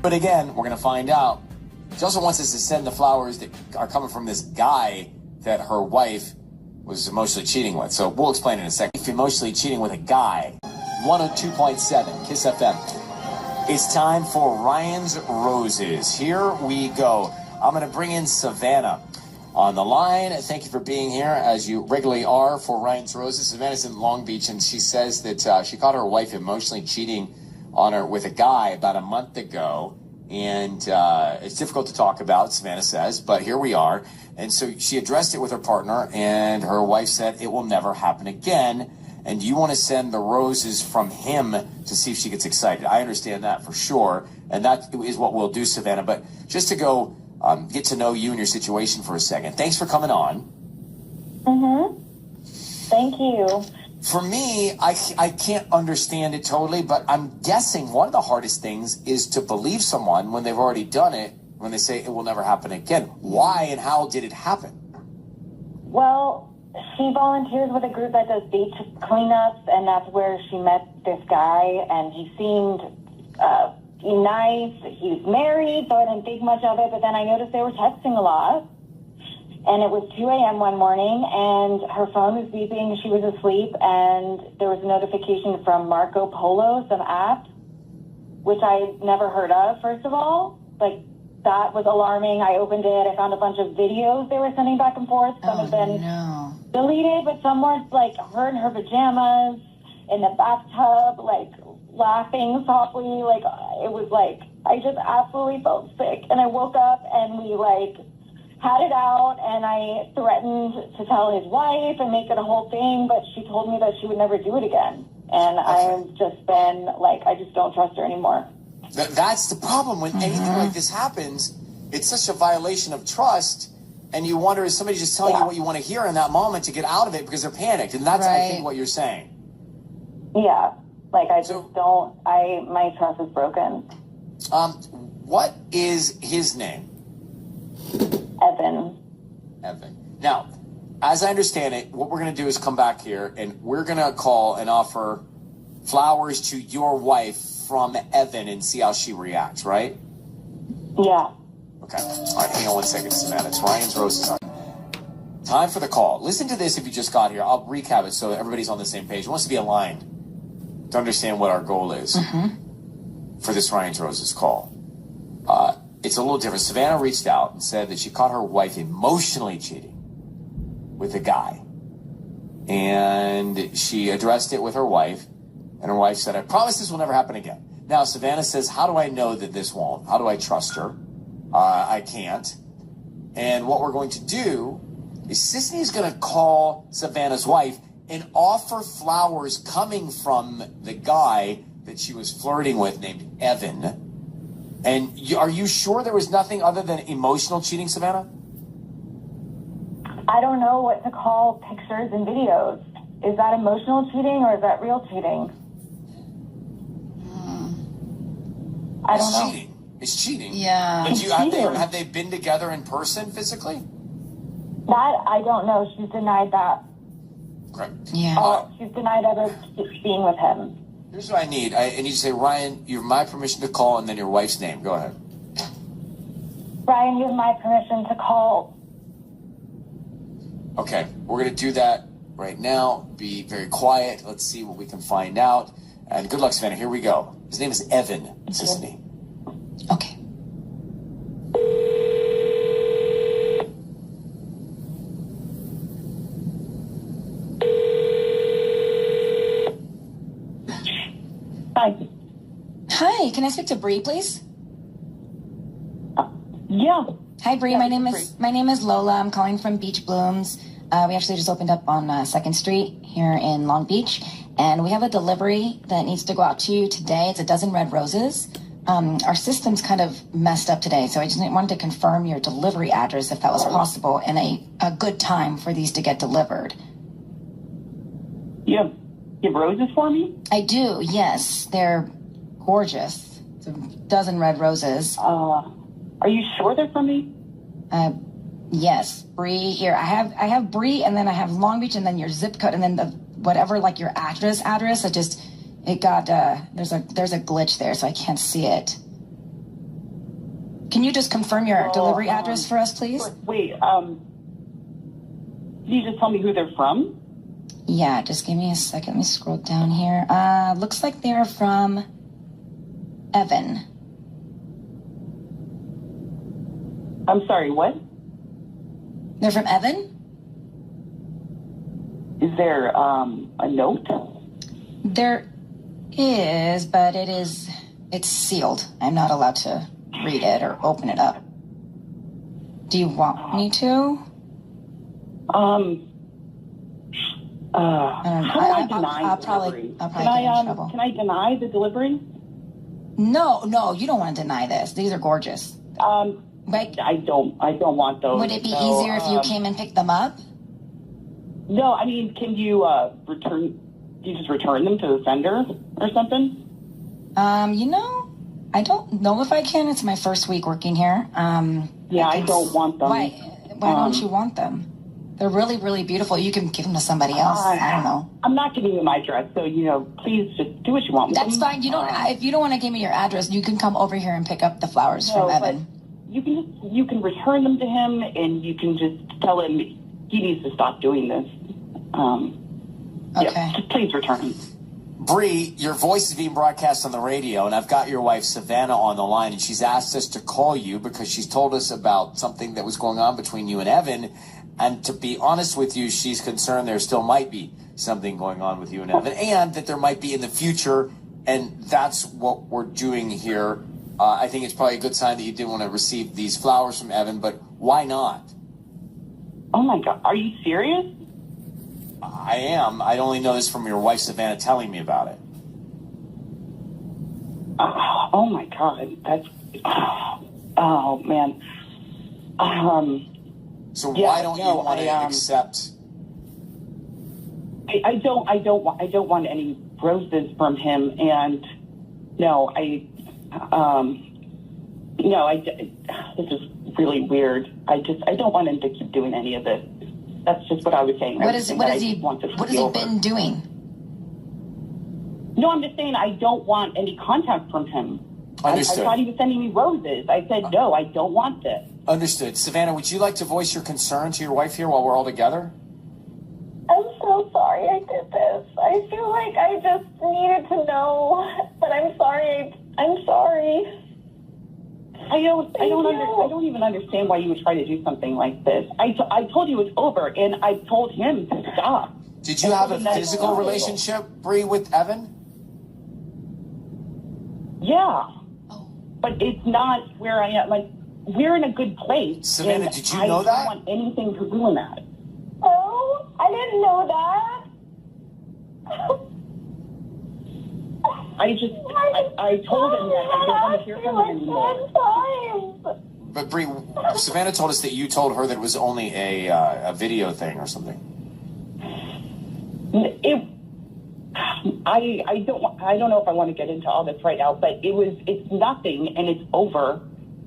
But again, we're going to find out. She also wants us to send the flowers that are coming from this guy that her wife was emotionally cheating with. So we'll explain in a second. If emotionally cheating with a guy, 102.7 Kiss FM. It's time for Ryan's Roses. Here we go. I'm going to bring in Savannah on the line. Thank you for being here, as you regularly are, for Ryan's Roses. Savannah's in Long Beach, and she says that she caught her wife emotionally cheating on her with a guy about a month ago. And it's difficult to talk about, Savannah says, but here we are. And so she addressed it with her partner, and her wife said it will never happen again. And you want to send the roses from him to see if she gets excited. I understand that for sure. And that is what we'll do, Savannah. But just to go get to know you and your situation for a second. Thanks for coming on. Thank you. For me, I can't understand it totally, but I'm guessing one of the hardest things is to believe someone when they've already done it, when they say it will never happen again. Why and how did it happen? Well, she volunteers with a group that does beach cleanups, and that's where she met this guy, and he seemed nice. He was married, so I didn't think much of it, but then I noticed they were texting a lot. And it was 2 a.m. one morning, and her phone was beeping. She was asleep, and there was a notification from Marco Polo, some app, which I never heard of, first of all. Like, that was alarming. I opened it. I found a bunch of videos they were sending back and forth. Some have been deleted, but some were, like, her in her pajamas, in the bathtub, like, laughing softly. Like, it was like, I just absolutely felt sick. And I woke up, and we, like, had it out, and I threatened to tell his wife and make it a whole thing, but she told me that she would never do it again. And I've just been like, I just don't trust her anymore. That's the problem. When anything like this happens, it's such a violation of trust, and you wonder, is somebody just telling you what you want to hear in that moment to get out of it because they're panicked? And that's, I think, what you're saying. Yeah. Like, I just don't, my trust is broken. What is his name? Evan. Now, as I understand it, what we're going to do is come back here, and we're going to call and offer flowers to your wife from Evan and see how she reacts, right? Yeah. Okay. All right, hang on one second, Savannah. It's Ryan's Roses on. Time for the call. Listen to this if you just got here. I'll recap it so everybody's on the same page. It wants to be aligned to understand what our goal is for this Ryan's Roses call. It's a little different. Savannah reached out and said that she caught her wife emotionally cheating with a guy. And she addressed it with her wife. And her wife said, I promise this will never happen again. Now, Savannah says, how do I know that this won't? How do I trust her? I can't. And what we're going to do is Sisney is going to call Savannah's wife and offer flowers coming from the guy that she was flirting with named Evan. And are you sure there was nothing other than emotional cheating, Savannah? I don't know what to call pictures and videos. Is that emotional cheating or is that real cheating? I don't know. Cheating. It's cheating. Yeah. Have they been together in person physically? That, I don't know. She's denied that. Correct. Yeah. She's denied ever being with him. Here's what I need. I need you to say, Ryan, you have my permission to call, and then your wife's name. Go ahead. Ryan, you have my permission to call. Okay, we're going to do that right now. Be very quiet. Let's see what we can find out. And good luck, Savannah. Here we go. His name is Evan Sisney. Okay. Hi. Hi, can I speak to Bree, please? Yeah. Hi, Bree. My name is Lola. I'm calling from Beach Blooms. We actually just opened up on 2nd Street here in Long Beach, and we have a delivery that needs to go out to you today. It's a dozen red roses. Our system's kind of messed up today, so I just wanted to confirm your delivery address if that was possible and a good time for these to get delivered. You have roses for me? I do, yes. They're gorgeous. It's a dozen red roses. Are you sure they're for me? Yes, Bree. Here, I have Bree, and then I have Long Beach, and then your zip code, and then the whatever, like your address. It got there's a glitch there, so I can't see it. Can you just confirm your delivery address for us, please? Wait, can you just tell me who they're from? Yeah, just give me a second. Let me scroll down here. Looks like they're from Evan. I'm sorry, what? They're from Evan? Is there a note? There is, but it's sealed. I'm not allowed to read it or open it up. Do you want me to? How do I deny delivery? I'll probably get in trouble. Can I deny the delivery? No, you don't want to deny this. These are gorgeous. Right? I don't want those. Would it be easier if you came and picked them up? No, I mean, can you return? Do you just return them to the sender or something? I don't know if I can. It's my first week working here. I don't want them. Why don't you want them? They're really, really beautiful. You can give them to somebody else. I don't know. I'm not giving you my address, so, please just do what you want with That's them. fine. You don't. If you don't want to give me your address, you can come over here and pick up the flowers from Evan. You can return them to him, and you can just tell him he needs to stop doing this. Okay. Yeah, just please return them. Bree, your voice is being broadcast on the radio, and I've got your wife, Savannah, on the line, and she's asked us to call you because she's told us about something that was going on between you and Evan. And to be honest with you, she's concerned there still might be something going on with you and Evan, and that there might be in the future, and that's what we're doing here. I think it's probably a good sign that you didn't want to receive these flowers from Evan, but why not? Oh, my God. Are you serious? I am. I only know this from your wife, Savannah, telling me about it. Oh, my God. That's... Oh, man. So why don't you want to accept? I don't want any roses from him, and this is really weird. I don't want him to keep doing any of this. That's just what I was saying. What has he been doing? No, I'm just saying I don't want any contact from him. Understood. I thought he was sending me roses. I said, no, I don't want this. Understood. Savannah, would you like to voice your concern to your wife here while we're all together? I'm so sorry I did this. I feel like I just needed to know, but I'm sorry. I'm sorry. I don't even understand why you would try to do something like this. I told you it's over, and I told him to stop. Did you have a physical relationship, Bree, with Evan? Yeah. But it's not where I am. Like, we're in a good place. Savannah, did you know that? I don't want anything to ruin that. Oh, I didn't know that. I told him that I don't want to hear from him anymore. But Bree, Savannah told us that you told her that it was only a video thing or something. I don't know if I want to get into all this right now, but it's nothing, and it's over,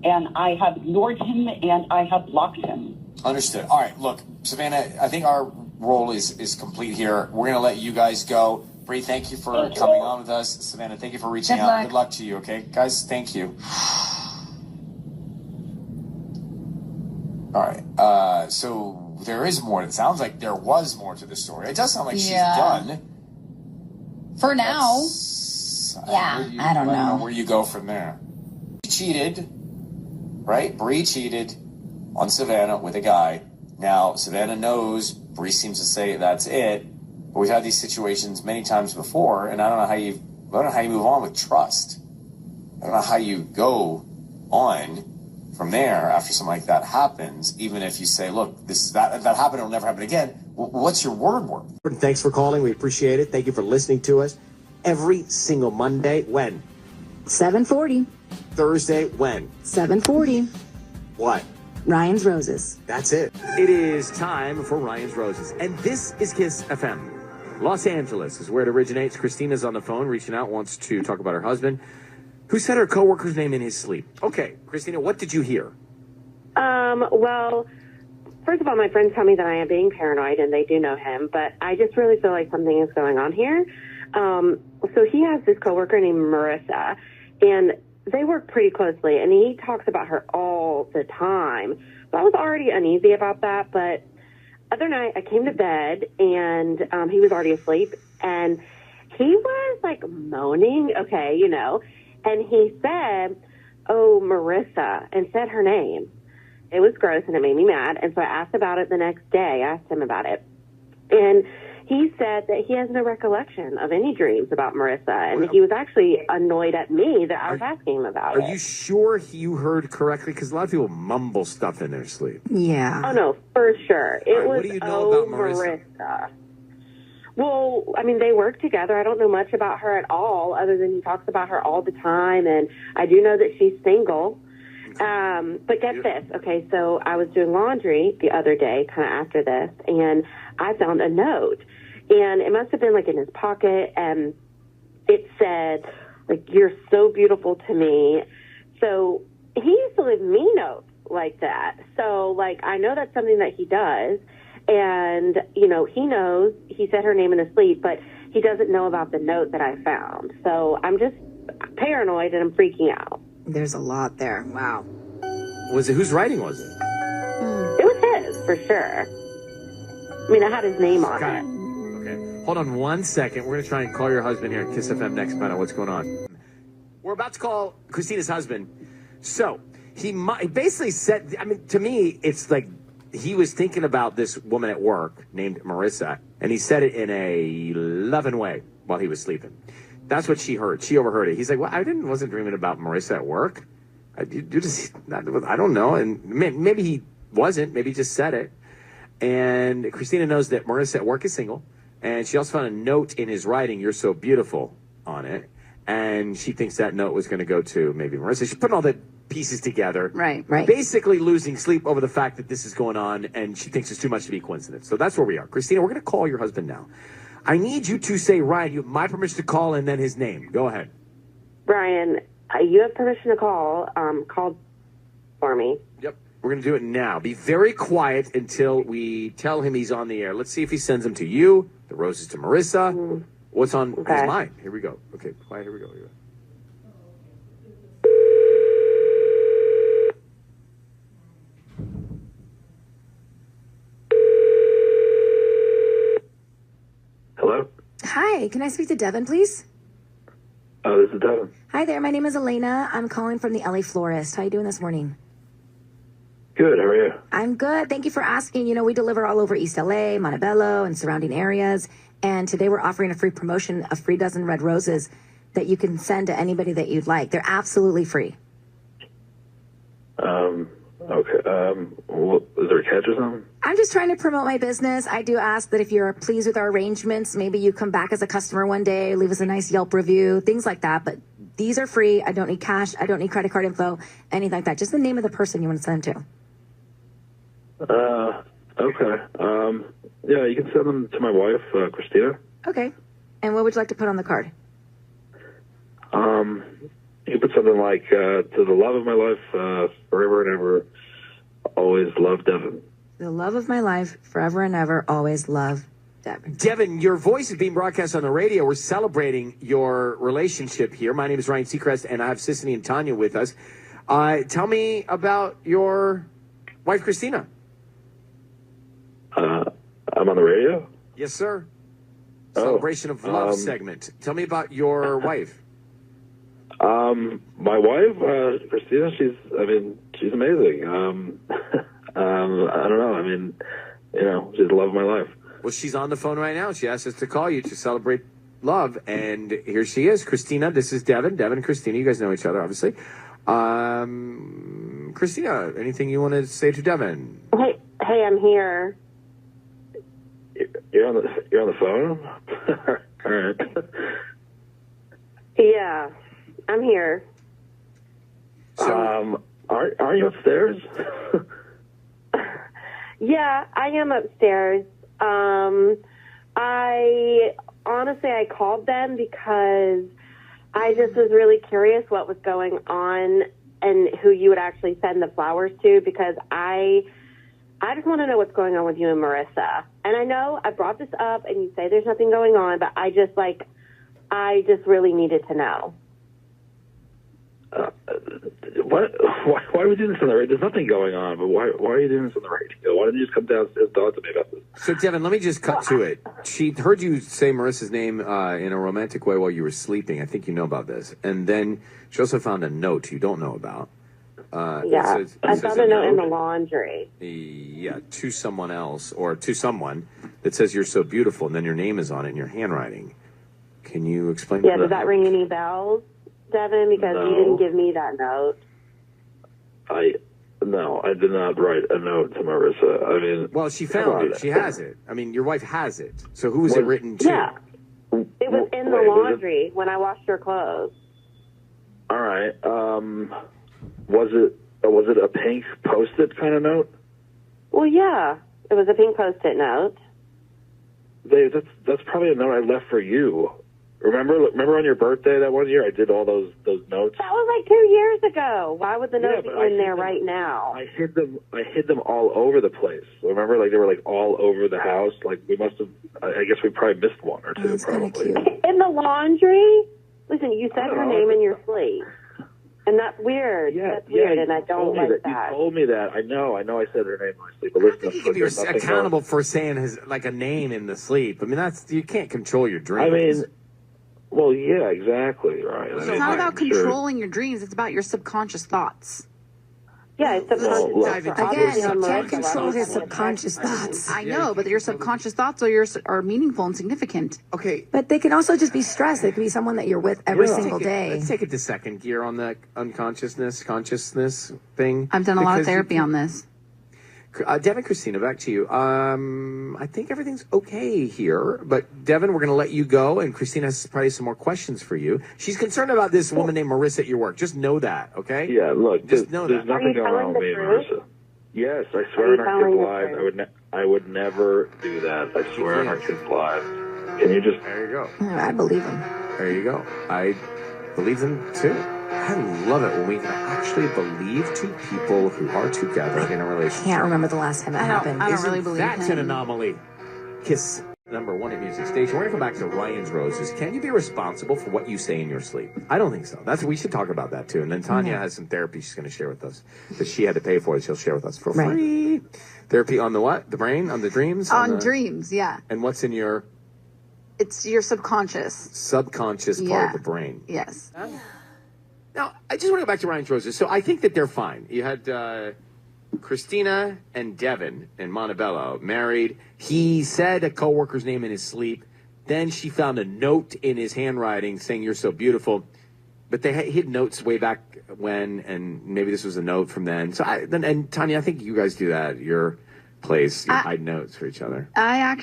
and I have ignored him, and I have blocked him. Understood. All right, look, Savannah, I think our role is complete here. We're going to let you guys go. Bree, thank you for coming on with us. Savannah, thank you for reaching out. Good luck to you, okay? Guys, thank you. All right, so there is more. It sounds like there was more to the story. It does sound like she's done. For now. I don't know where you go from there. She cheated, right? Bree cheated on Savannah with a guy. Now, Savannah knows. Bree seems to say that's it. But we've had these situations many times before, and I don't know how you move on with trust. I don't know how you go on from there after something like that happens, even if you say, look, that happened, it'll never happen again. What's your word worth? Thanks for calling. We appreciate it. Thank you for listening to us. Every single Monday, when? 7:40. Thursday, when? 7:40. What? Ryan's Roses. That's it. It is time for Ryan's Roses. And this is Kiss FM. Los Angeles is where it originates. Christina's on the phone, reaching out, wants to talk about her husband, who said her coworker's name in his sleep. Okay, Christina, what did you hear? Well, first of all, my friends tell me that I am being paranoid, and they do know him, but I just really feel like something is going on here. So he has this coworker named Marissa, and they work pretty closely, and he talks about her all the time. So I was already uneasy about that, but other night I came to bed, and he was already asleep, and he was, like, moaning, okay, you know, and he said, oh, Marissa, and said her name. It was gross, and it made me mad, and so I asked about it the next day. I asked him about it, and he said that he has no recollection of any dreams about Marissa, and he was actually annoyed at me that I was asking him about it. Are you sure you heard correctly? Because a lot of people mumble stuff in their sleep. Yeah. Oh, no, for sure. It was, what do you know about Marissa? Well, I mean, they work together. I don't know much about her at all, other than he talks about her all the time, and I do know that she's single. But get this. Okay, so I was doing laundry the other day, kind of after this, and I found a note. And it must have been, like, in his pocket, and it said, like, you're so beautiful to me. So he used to leave me notes like that. So, like, I know that's something that he does. And, you know, he knows, he said her name in his sleep, but he doesn't know about the note that I found. So I'm just paranoid and I'm freaking out. There's a lot there. Wow. Whose writing was it? It was his, for sure. I mean, I had his name on Got it. Okay. Hold on 1 second. We're going to try and call your husband here at Kiss FM next, find out what's going on. We're about to call Christina's husband. So, he basically said, I mean, to me, it's like he was thinking about this woman at work named Marissa, and he said it in a loving way while he was sleeping. That's what she heard. She overheard it. He's like, well, wasn't dreaming about Marissa at work. I don't know. And maybe he wasn't. Maybe he just said it. And Christina knows that Marissa at work is single. And she also found a note in his writing, "You're so beautiful," on it. And she thinks that note was going to go to maybe Marissa. She's putting all the pieces together. Right. Basically losing sleep over the fact that this is going on, and she thinks it's too much to be a coincidence. So that's where we are. Christina, we're going to call your husband now. I need you to say, Ryan, you have my permission to call, and then his name. Go ahead. Brian, you have permission to call. Call for me. Yep. We're going to do it now. Be very quiet until we tell him he's on the air. Let's see if he sends them to you, the roses to Marissa. What's on his mind? Here we go. Okay, quiet. Here we go. Hello? Hi, can I speak to Devin, please? Oh, this is Devin. Hi there, my name is Elena. I'm calling from the LA Florist. How you doing this morning? Good, how are you? I'm good. Thank you for asking. You know, we deliver all over East LA, Montebello, and surrounding areas. And today we're offering a free promotion, a free dozen red roses that you can send to anybody that you'd like. They're absolutely free. Okay. Well, is there a catch or something? I'm just trying to promote my business. I do ask that if you're pleased with our arrangements, maybe you come back as a customer one day, leave us a nice Yelp review, things like that. But these are free. I don't need cash. I don't need credit card info, anything like that. Just the name of the person you want to send them to. Okay. Yeah, you can send them to my wife, Christina. Okay. And what would you like to put on the card? You can put something like, to the love of my life, forever and ever, always love Devin. The love of my life, forever and ever, always love Devin. Devin, your voice is being broadcast on the radio. We're celebrating your relationship here. My name is Ryan Seacrest, and I have Sissany and Tanya with us. Tell me about your wife, Christina. I'm on the radio? Yes, sir. Celebration of Love segment. Tell me about your wife. My wife, Christina, she's amazing. I don't know. I mean, you know, she's the love of my life. Well, she's on the phone right now. She asked us to call you to celebrate love, and here she is. Christina, this is Devin. Devin and Christina, you guys know each other, obviously. Christina, anything you want to say to Devin? Hey, I'm here. You're on the phone? All right. Yeah, I'm here. So, are you upstairs? Yeah, I am upstairs. I called them because I just was really curious what was going on and who you would actually send the flowers to, because I just want to know what's going on with you and Marissa. And I know I brought this up and you say there's nothing going on, but I just really needed to know. What? Why are we doing this on the radio? There's nothing going on, but why are you doing this on the radio? Why didn't you just come downstairs and talk to me about this? So, Devin, let me just cut to it. She heard you say Marissa's name in a romantic way while you were sleeping. I think you know about this. And then she also found a note you don't know about. I found a note in the laundry. Yeah, to someone else or to someone that says you're so beautiful, and then your name is on it in your handwriting. Can you explain? Yeah, does that ring any bells, Devin? Because you didn't give me that note. No, I did not write a note to Marissa. I mean, well, she found it. She has it. I mean, your wife has it. So who was it written to? Yeah, it was in the laundry when I washed your clothes. All right. Was it a pink Post-it kind of note? Well, yeah, it was a pink Post-it note. Babe, that's probably a note I left for you. Remember on your birthday that one year I did all those notes? That was like 2 years ago. Why would the note be in there right now? I hid them all over the place. Remember, like they were like all over the house. Like we must have. I guess we probably missed one or two. That's probably in the laundry. Listen, you said her name in your sleep, and that's weird. Yeah, that's weird, and I don't like that. You told me that. I know. I said her name in my sleep. But listen, I think you can be accountable for saying a name in the sleep. I mean, you can't control your dreams. I mean. Well, yeah, exactly, right. It's not about controlling your dreams. It's about your subconscious thoughts. Yeah, it's subconscious. Again, you can't control his subconscious thoughts. I know, but your subconscious thoughts are meaningful and significant. Okay. But they can also just be stress. They could be someone that you're with every single day. Let's take it to second gear on the consciousness thing. I've done a lot of therapy on this. Devin, Christina, back to you. I think everything's okay here, but Devin, we're going to let you go, and Christina has probably some more questions for you. She's concerned about this woman named Marissa at your work. Just know that, okay? Yeah, look, just know there's nothing going on with me and Marissa. Yes, I swear on our kids' lives, I would never do that. I swear on our kids' lives. Can you just... There you go. I believe him. There you go. I believe them, too. I love it when we can actually believe two people who are together in a relationship. I can't remember the last time that happened. I don't really believe that's an anomaly. Kiss #1 at Music Station. We're going to come back to Ryan's Roses. Can you be responsible for what you say in your sleep? I don't think so. We should talk about that, too. And then Tanya has some therapy she's going to share with us that she had to pay for that she'll share with us for free. Therapy on the what? The brain? On the dreams? On dreams, yeah. And what's in your... It's your subconscious. Subconscious part of the brain. Yes. Now, I just want to go back to Ryan's Roses. So I think that they're fine. You had Christina and Devin in Montebello married. He said a coworker's name in his sleep. Then she found a note in his handwriting saying, "You're so beautiful." But they hid notes way back when, and maybe this was a note from then. So and Tanya, I think you guys do that at your place. You hide notes for each other. I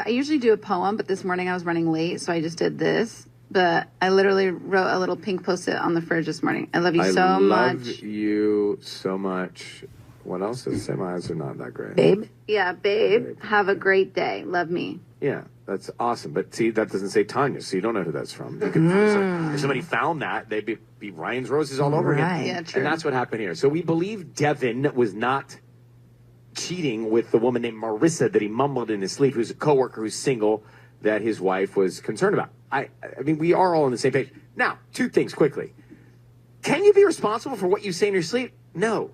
usually do a poem, but this morning I was running late, so I just did this. But I literally wrote a little pink Post-it on the fridge this morning. I love you so much. I love you so much. What else does it say? My eyes are not that great. Babe? Yeah, babe. Have a great day. Love me. Yeah, that's awesome. But see, that doesn't say Tanya, so you don't know who that's from. If somebody found that, they'd be Ryan's Roses all over him. Yeah, true. And that's what happened here. So we believe Devin was not cheating with the woman named Marissa that he mumbled in his sleep, who's a coworker who's single, that his wife was concerned about. I mean, we are all on the same page. Now, two things quickly. Can you be responsible for what you say in your sleep? No.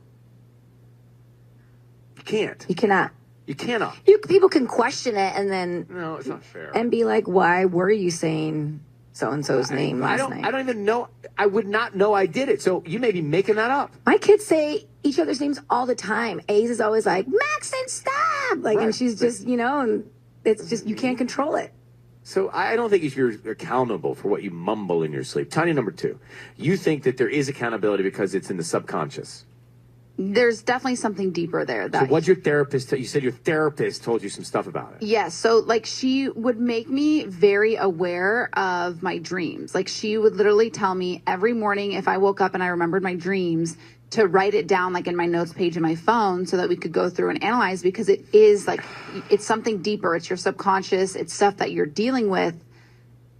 You can't. You cannot. You cannot. People can question it and then... No, it's not fair. And be like, why were you saying so-and-so's name last night? I don't even know. I would not know I did it. So you may be making that up. My kids say each other's names all the time. Ace is always like, Maxon, stop! And she's just, and it's just, you can't control it. So I don't think you're accountable for what you mumble in your sleep. Tanya, #2, you think that there is accountability because it's in the subconscious. There's definitely something deeper there. So what'd your therapist you said your therapist told you some stuff about it. Yes. So she would make me very aware of my dreams. She would literally tell me every morning if I woke up and I remembered my dreams to write it down in my notes page in my phone so that we could go through and analyze, because it is it's something deeper. It's your subconscious. It's stuff that you're dealing with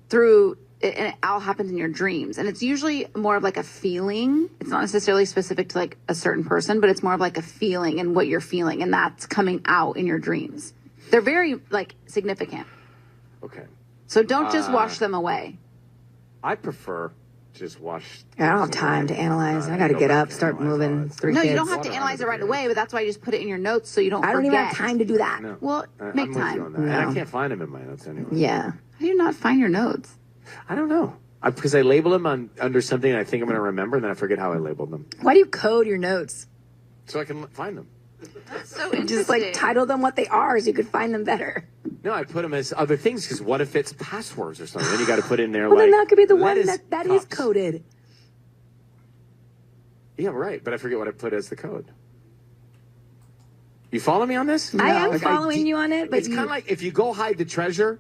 through, and it all happens in your dreams. And it's usually more of a feeling. It's not necessarily specific to a certain person, but it's more of a feeling and what you're feeling. And that's coming out in your dreams. They're very significant. Okay. So don't just wash them away. I prefer just wash. I don't have time to analyze. I got to get up, start moving. Three No, kids. you don't have to analyze it right away, but that's why you just put it in your notes so you don't forget. I don't even have time to do that. No. Well, I'm make with you time. on that. And I can't find them in my notes anyway. Yeah. How do you not find your notes? I don't know. Because I label them under something and I think I'm going to remember, and then I forget how I labeled them. Why do you code your notes? So I can find them. That's so interesting. Just like title them what they are so you could find them better. No, I put them as other things because what if it's passwords or something? Then you got to put in there Well, like. then that could be the one lettuce that is cups. coded. Yeah, right. But I forget what I put as the code. You follow me on this? I am Like, following you on it, but it's kind of like if you go hide the treasure,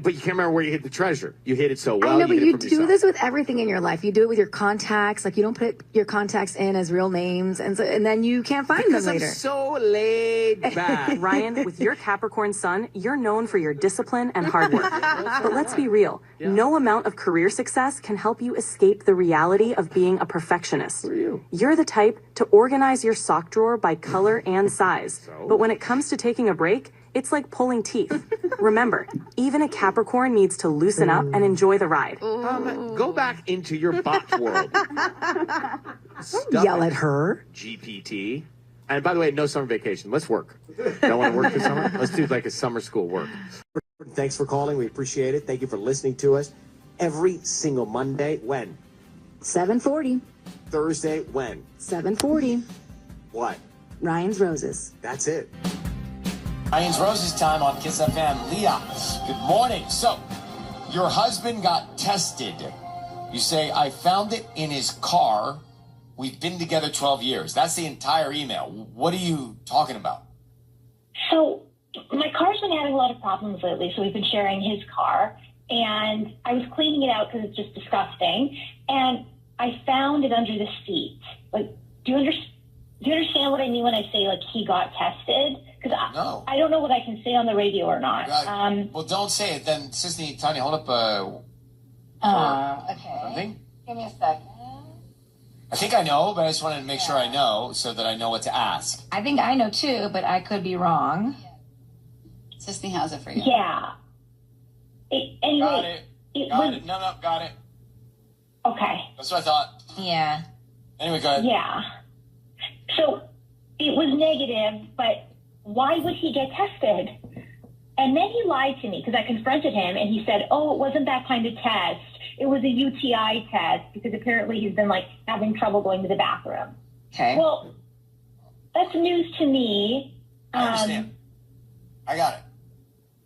but you can't remember where you hid the treasure. You hid it so well. I know, but hid it you from do yourself. this with everything in your life. You do it with your contacts. Like you don't put your contacts in as real names, and then you can't find Because them I'm later. so laid back. Ryan, with your Capricorn sun, you're known for your discipline and hard work. But let's be real. Yeah. No amount of career success can help you escape the reality of being a perfectionist. Who are you? You're the type to organize your sock drawer by color and size. So? But when it comes to taking a break, it's like pulling teeth. Remember, even a Capricorn needs to loosen up and enjoy the ride. Go back into your bot world. Don't yell at her. GPT. And by the way, no summer vacation. Let's work. Don't want to work this summer? Let's do like a summer school work. Thanks for calling. We appreciate it. Thank you for listening to us. Every single Monday, when? 7:40. Thursday, when? 7:40. What? Ryan's Roses. That's it. Ryan's Roses time on Kiss FM. Leah, good morning. So, your husband got tested. You say, I found it in his car. We've been together 12 years. That's the entire email. What are you talking about? So my car's been having a lot of problems lately, so we've been sharing his car. And I was cleaning it out because it's just disgusting. And I found it under the seat. Like, do you understand what I mean when I say, like, he got tested? Because No. I don't know what I can say on the radio or not. Well, don't say it. Then, Sisney, Tanya, hold up Okay. something. Give me a second. I think I know, but I just wanted to make sure I know so that I know what to ask. I think I know too, but I could be wrong. Sisney has it for you. Yeah. Anyway, Got it. was, No, got it. okay. That's what I thought. Yeah. Anyway, go ahead. Yeah. So it was negative, but why would he get tested? And then he lied to me because I confronted him and he said, oh, it wasn't that kind of test. It was a UTI test because apparently he's been like having trouble going to the bathroom. Okay. Well, that's news to me. I understand. I got it.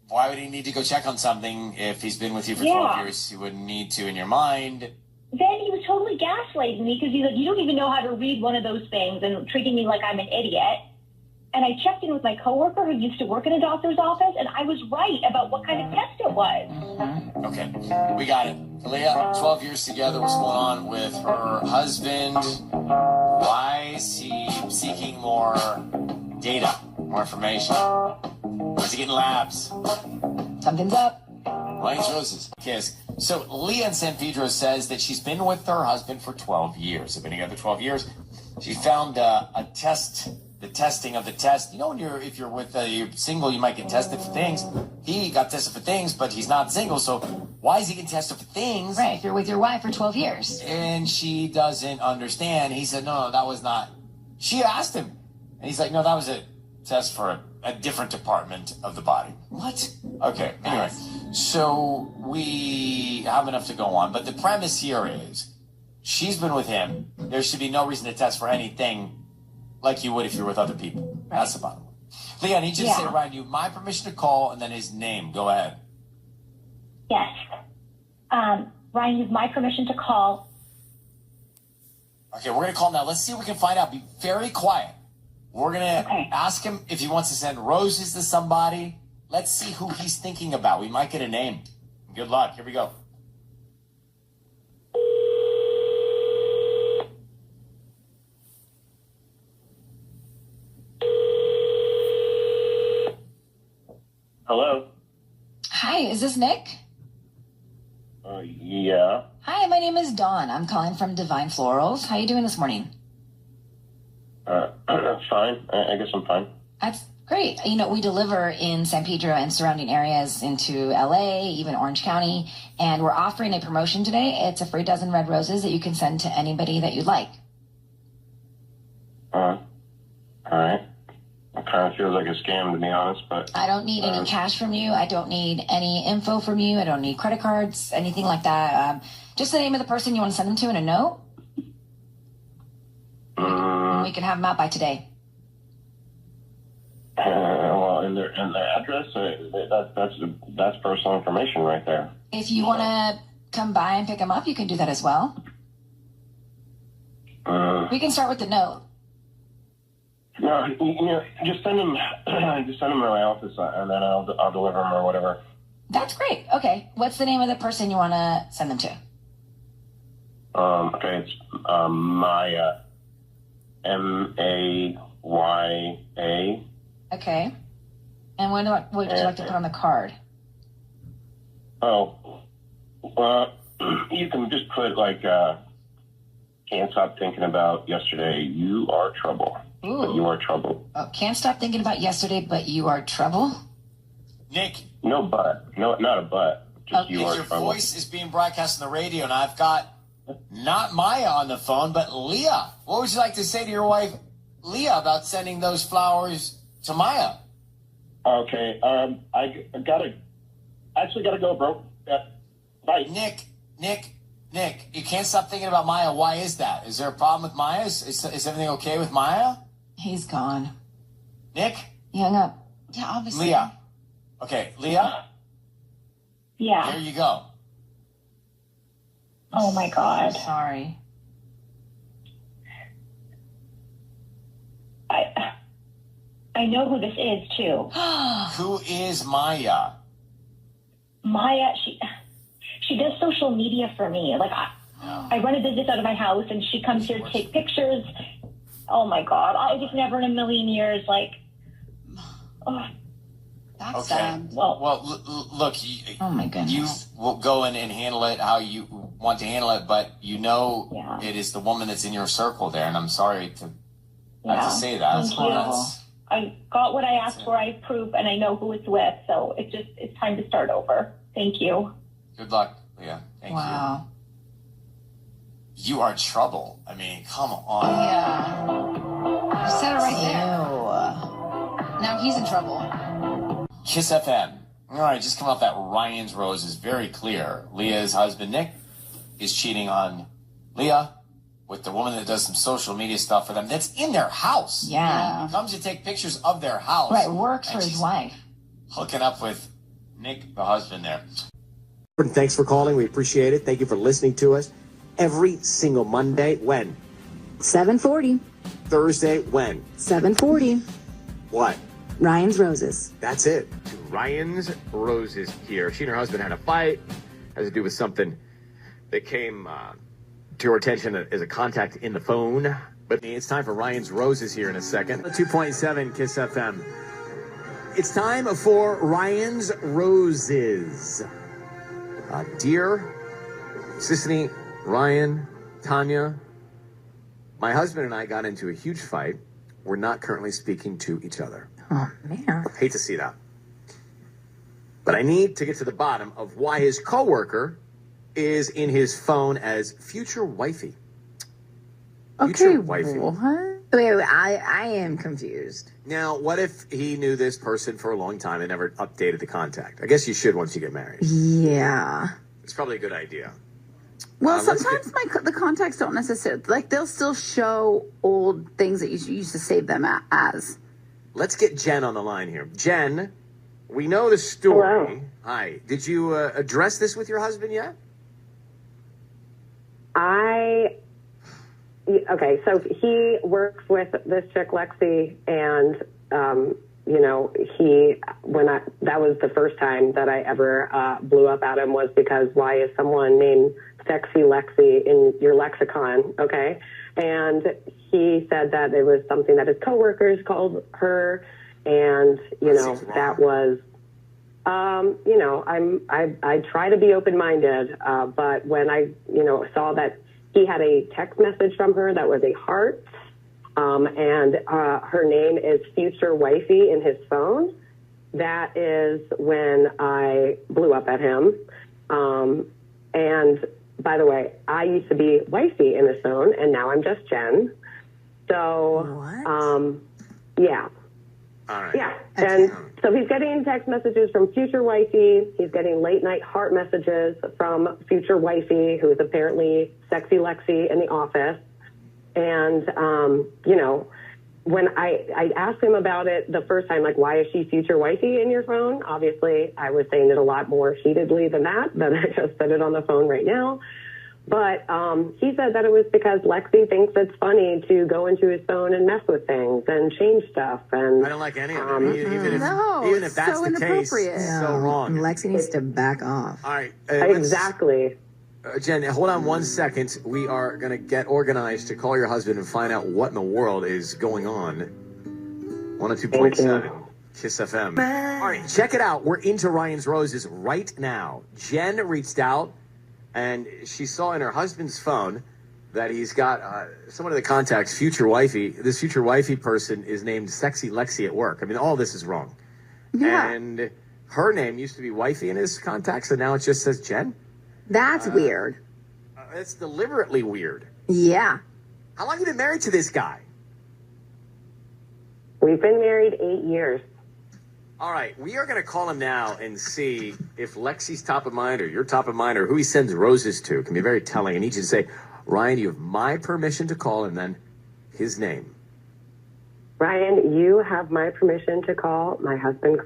Why would he need to go check on something if he's been with you for 12 years? He wouldn't need to in your mind. Then he was totally gaslighting me because he's like, you don't even know how to read one of those things and treating me like I'm an idiot. And I checked in with my coworker who used to work in a doctor's office, and I was right about what kind of test it was. Okay, we got it. Leah, 12 years together, what's going on with her husband? Why is he seeking more data, more information? Why's he getting labs? Something's up. Ryan's Roses. Kiss. So Leah in San Pedro says that she's been with her husband for 12 years. They've been together 12 years. She found a test, the testing of the test. You know, if you're with you're single, you might get tested for things. He got tested for things, but he's not single. So why is he getting tested for things? Right. If you're with your wife for 12 years. And she doesn't understand. He said, no, that was not. She asked him. And he's like, no, that was a test for a different department of the body. What? Okay. Anyway, so we have enough to go on. But the premise here is she's been with him. There should be no reason to test for anything like you would if you're with other people. Right. That's the bottom line. Leah, I need you to say to Ryan, you my permission to call and then his name. Go ahead. Yes. Ryan, you have my permission to call. Okay, we're going to call now. Let's see if we can find out. Be very quiet. We're going to ask him if he wants to send roses to somebody. Let's see who he's thinking about. We might get a name. Good luck. Here we go. Hello? Hi, is this Nick? Yeah. Hi, my name is Dawn. I'm calling from Divine Florals. How you doing this morning? Fine. I guess I'm fine. Great. You know, we deliver in San Pedro and surrounding areas into LA, even Orange County, and we're offering a promotion today. It's a free dozen red roses that you can send to anybody that you'd like. All right. It kind of feels like a scam, to be honest, but... I don't need any cash from you. I don't need any info from you. I don't need credit cards, anything like that. Just the name of the person you want to send them to in a note. We can have them out by today. Well, in their address, that's personal information right there. If you want to come by and pick them up, you can do that as well. We can start with the note. No, just send them to my office, and then I'll deliver them or whatever. That's great. Okay, what's the name of the person you want to send them to? Okay, it's Maya, Maya. Okay, and what would you like to put on the card? Oh, you can just put can't stop thinking about yesterday. You are trouble. Ooh. You are trouble. Oh, can't stop thinking about yesterday, but you are trouble? Nick. No but. No, not a but. Just you are your trouble. voice is being broadcast on the radio, and I've got not Maya on the phone, but Leah. What would you like to say to your wife, Leah, about sending those flowers to Maya? Okay. I gotta go, bro. Bye. Nick, you can't stop thinking about Maya. Why is that? Is there a problem with Maya? Is everything okay with Maya? He's gone. Nick? He hung up. Yeah, obviously. Leah. Okay, Leah? Yeah. There you go. Oh my God. Sorry. I know who this is too. Who is Maya? Maya, she does social media for me. Like I run a business out of my house, and she comes here to take pictures. Oh my God! I just never in a million years That's Okay. sad. Well, look. Oh my goodness. You will go in and handle it how you want to handle it, but it is the woman that's in your circle there, and I'm sorry to have to say that. Thank you. I got what I asked for. I approve, and I know who it's with. So it's time to start over. Thank you. Good luck, Leah. Thank you. Wow. You are trouble. I mean, come on. Yeah. You said it right there. Now he's in trouble. Kiss FM. All right, just come off that Ryan's Rose is very clear. Leah's husband, Nick, is cheating on Leah with the woman that does some social media stuff for them. That's in their house. Yeah. Comes to take pictures of their house. Right, works for And his she's wife. hooking up with Nick, the husband there. Thanks for calling. We appreciate it. Thank you for listening to us. Every single Monday, when? 7:40. Thursday, when? 7:40. What? Ryan's Roses. That's it. Ryan's Roses here. She and her husband had a fight. Has to do with something that came to her attention as a contact in the phone. But it's time for Ryan's Roses here in a second. 2.7 Kiss FM. It's time for Ryan's Roses. Dear Sissany, Ryan, Tanya, my husband and I got into a huge fight. We're not currently speaking to each other. Oh, man. Hate to see that. But I need to get to the bottom of why his coworker is in his phone as future wifey. Future wifey. What? Wait, I am confused. Now, what if he knew this person for a long time and never updated the contact? I guess you should once you get married. Yeah. It's probably a good idea. Well, sometimes the contacts don't necessarily, they'll still show old things that you used to save them as. Let's get Jen on the line here. Jen, we know the story. Hello. Hi. Did you address this with your husband yet? Okay, so he works with this chick, Lexi, and, that was the first time that I ever blew up at him, was because why is someone named Sexy Lexi in your lexicon, okay? And he said that it was something that his coworkers called her, and, that was, I try to be open-minded, but when I, saw that he had a text message from her that was a heart, and her name is Future Wifey in his phone. That is when I blew up at him. And by the way, I used to be Wifey in his phone, and now I'm just Jen. So, yeah. All right. Yeah. And so he's getting text messages from Future Wifey. He's getting late night heart messages from Future Wifey, who is apparently Sexy Lexi in the office. And, you know, when I asked him about it the first time, like, why is she Future Wifey in your phone? Obviously, I was saying it a lot more heatedly than that, but I just said it on the phone right now. But he said that it was because Lexi thinks it's funny to go into his phone and mess with things and change stuff. And I don't like any of it. Even if that's the case, it's so wrong. Lexi needs to back off. All right. Exactly. Jen, hold on 1 second. We are going to get organized to call your husband and find out what in the world is going on. 102.7 Kiss FM. All right, check it out. We're into Ryan's Roses right now. Jen reached out, and she saw in her husband's phone that he's got someone of the contacts, Future Wifey. This Future Wifey person is named Sexy Lexi at work. I mean, all this is wrong. Yeah. And her name used to be Wifey in his contacts, and now it just says Jen. That's weird. It's deliberately weird. Yeah. How long have you been married to this guy? We've been married 8 years. All right, we are going to call him now and see if Lexi's top of mind or you're top of mind or who he sends roses to. It can be very telling. I need you to say, Ryan, you have my permission to call, and then his name. Ryan, you have my permission to call my husband.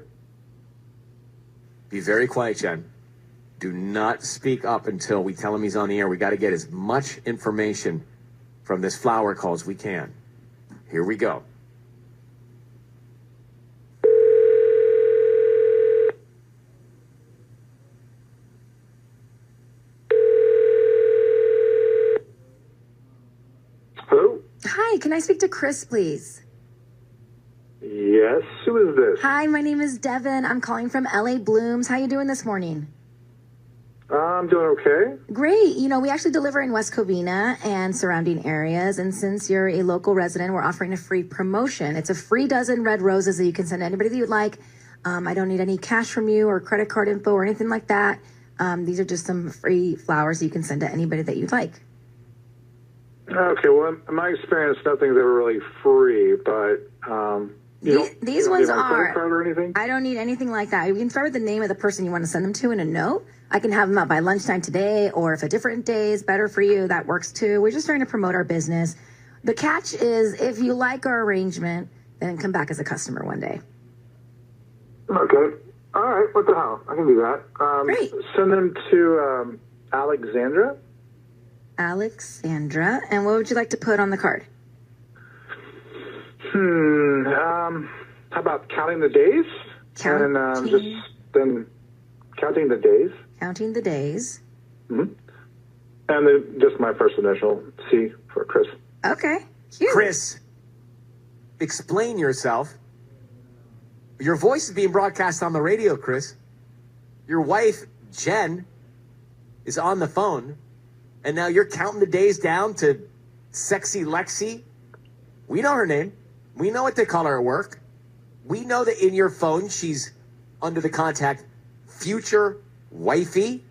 Be very quiet, Jen. Do not speak up until we tell him he's on the air. We got to get as much information from this flower call as we can. Here we go. Hello? Hi, can I speak to Chris, please? Yes, who is this? Hi, my name is Devin. I'm calling from LA Blooms. How you doing this morning? I'm doing okay. Great. You know, we actually deliver in West Covina and surrounding areas. And since you're a local resident, we're offering a free promotion. It's a free dozen red roses that you can send to anybody that you'd like. I don't need any cash from you or credit card info or anything like that. These are just some free flowers that you can send to anybody that you'd like. Okay, well, in my experience, nothing's ever really free, but these ones a are. credit card or anything? I don't need anything like that. You can start with the name of the person you want to send them to in a note. I can have them out by lunchtime today, or if a different day is better for you, that works too. We're just trying to promote our business. The catch is if you like our arrangement, then come back as a customer one day. Okay. All right, what the hell? I can do that. Great. Send them to Alexandra. Alexandra. And what would you like to put on the card? How about counting the days? Counting the days. Counting the days. Mm-hmm. And then just my first initial, C for Chris. Okay. Cute. Chris, explain yourself. Your voice is being broadcast on the radio, Chris. Your wife, Jen, is on the phone, and now you're counting the days down to Sexy Lexi. We know her name. We know what they call her at work. We know that in your phone, she's under the contact Future Wifey.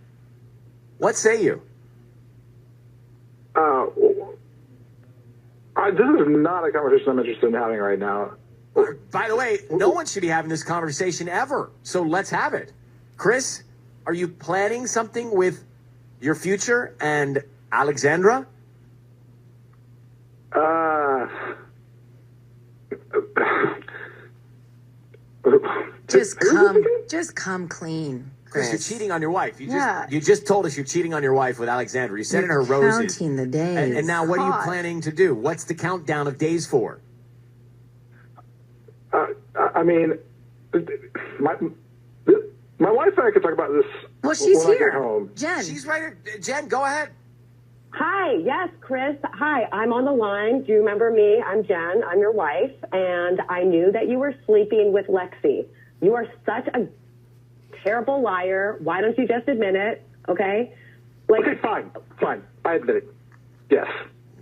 What say you? This is not a conversation I'm interested in having right now. By the way, no one should be having this conversation ever. So let's have it. Chris, are you planning something with your future and Alexandra? Just come clean. Chris, you're cheating on your wife. You just told us you're cheating on your wife with Alexandra. You're sending her roses. Counting the days. And now what are you planning to do? What's the countdown of days for? I mean, my wife and I could talk about this. Well, she's when I get here. home. Jen. She's right here. Jen, go ahead. Hi, yes, Chris. Hi, I'm on the line. Do you remember me? I'm Jen. I'm your wife, and I knew that you were sleeping with Lexi. You are such a terrible liar. Why don't you just admit it? Okay? Okay, fine. I admit it. Yes.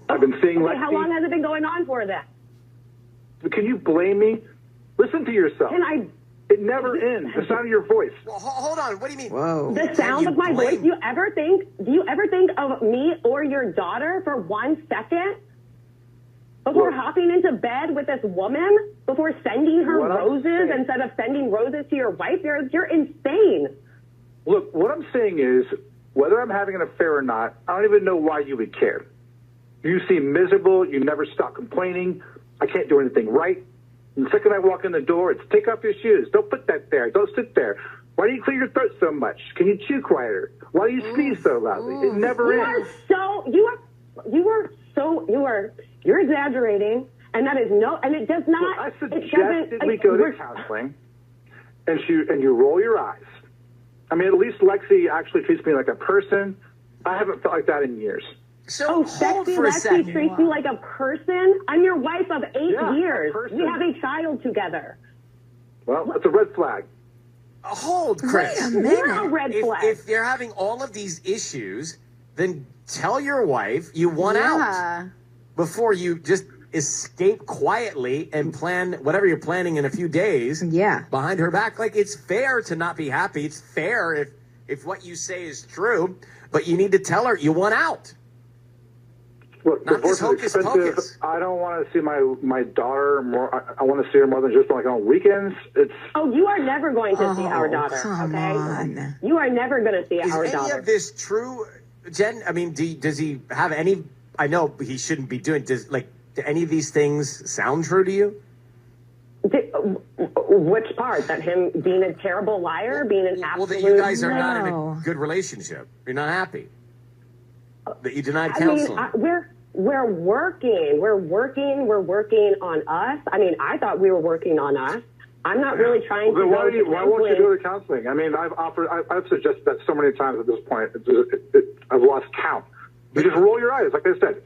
I've been seeing Lexi. How long has it been going on for then? Can you blame me? Listen to yourself. It never ends. The sound of your voice. Well, hold on. What do you mean? Whoa. The sound of my voice. Do you ever think of me or your daughter for 1 second before hopping into bed with this woman? Before sending her roses instead of sending roses to your wife? You're insane. Look, what I'm saying is, whether I'm having an affair or not, I don't even know why you would care. You seem miserable. You never stop complaining. I can't do anything right. And the second I walk in the door, it's take off your shoes. Don't put that there. Don't sit there. Why do you clear your throat so much? Can you chew quieter? Why do you sneeze so loudly? It never ends. You're exaggerating, and that is and it does not. Look, I suggested we go to counseling, and you roll your eyes. I mean, at least Lexi actually treats me like a person. I haven't felt like that in years. So sexy Lexi treats you like a person? I'm your wife of 8 years. We have a child together. Well, that's a red flag. Hold, Chris. Wait a minute. You're a red flag. If you're having all of these issues, then tell your wife you want out before you just escape quietly and plan whatever you're planning in a few days behind her back. Like, it's fair to not be happy. It's fair if what you say is true, but you need to tell her you want out. Look, not divorce this is hocus expensive. pocus. I don't want to see my daughter more. I want to see her more than just like on weekends. You are never going to see our daughter. On. You are never going to see our daughter. Is any of this true, Jen? I mean, does he have any? I know he shouldn't be doing. Do any of these things sound true to you? Which part? That him being a terrible liar, being an absolute... Well, that you guys are not in a good relationship. You're not happy. That you denied counseling. We're working. We're working on us. I mean, I thought we were working on us. I'm not really trying to why won't you go to counseling? I mean, I've suggested that so many times at this point. I've lost count. You just roll your eyes, like I said.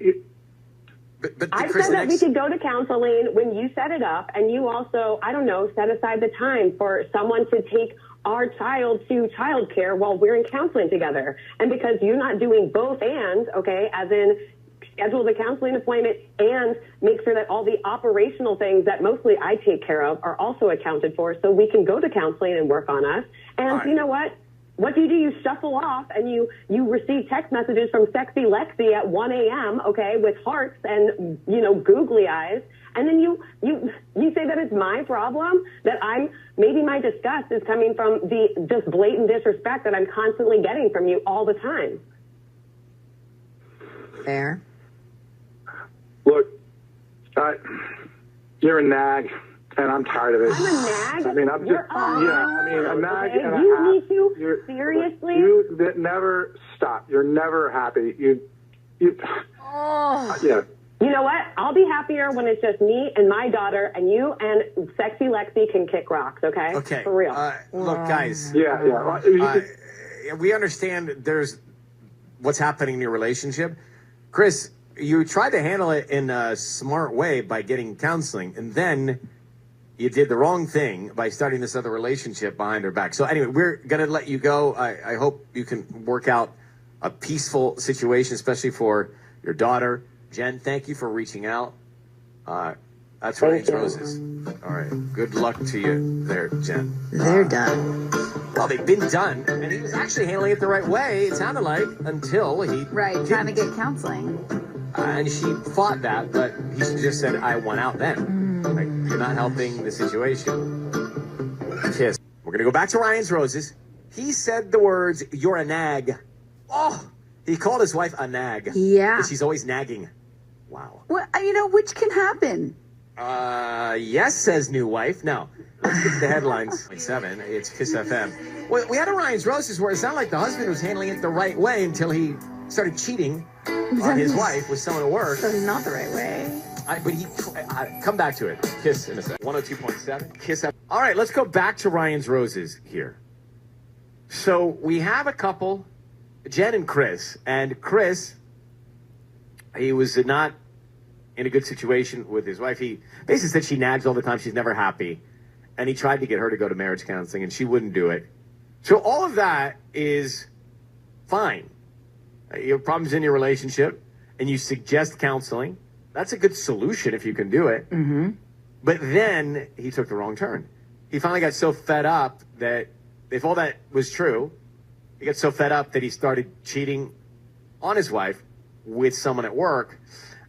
I said that we could go to counseling when you set it up, and you also, I don't know, set aside the time for someone to take our child to childcare while we're in counseling together. And because you're not doing both and, okay, as in schedule the counseling appointment and make sure that all the operational things that mostly I take care of are also accounted for, so we can go to counseling and work on us. And you know what? What do? You shuffle off and you receive text messages from sexy Lexi at 1 a.m., okay, with hearts and, googly eyes. And then you say that it's my problem, that maybe my disgust is coming from the just blatant disrespect that I'm constantly getting from you all the time. Fair. Look, you're a nag. And I'm tired of it. I'm a nag? I mean, I'm just, a nag okay. and a You half. need to? Seriously? You never stop. You're never happy. Yeah. You know what? I'll be happier when it's just me and my daughter, and you and sexy Lexi can kick rocks, okay? Okay. For real. Look, guys. Yeah. We understand there's what's happening in your relationship. Chris, you tried to handle it in a smart way by getting counseling, and then you did the wrong thing by starting this other relationship behind her back. So anyway, we're going to let you go. I hope you can work out a peaceful situation, especially for your daughter. Jen, thank you for reaching out. That's Ryan's Roses. All right. Good luck to you there, Jen. They're done. Well, they've been done, and he was actually handling it the right way, it sounded like, until he... Right, trying to get counseling. And she fought that, but he just said, I went out then. Like, you're not helping the situation. Kiss. We're going to go back to Ryan's Roses. He said the words, you're a nag. Oh, he called his wife a nag. Yeah. And she's always nagging. Wow. Well, which can happen. Yes, says new wife. No. Let's get to the headlines. 7, it's Kiss FM. Well, we had a Ryan's Roses where it sounded like the husband was handling it the right way until he started cheating on his wife with someone at work. So not the right way. But he come back to it. Kiss in a second. 102.7. Kiss FM. All right, let's go back to Ryan's Roses here. So we have a couple, Jen and Chris. And Chris, he was not in a good situation with his wife. He basically said she nags all the time. She's never happy. And he tried to get her to go to marriage counseling, and she wouldn't do it. So all of that is fine. You have problems in your relationship, and you suggest counseling. That's a good solution if you can do it. Mm-hmm. But then he took the wrong turn. He finally got so fed up that if all that was true, he got so fed up that he started cheating on his wife with someone at work.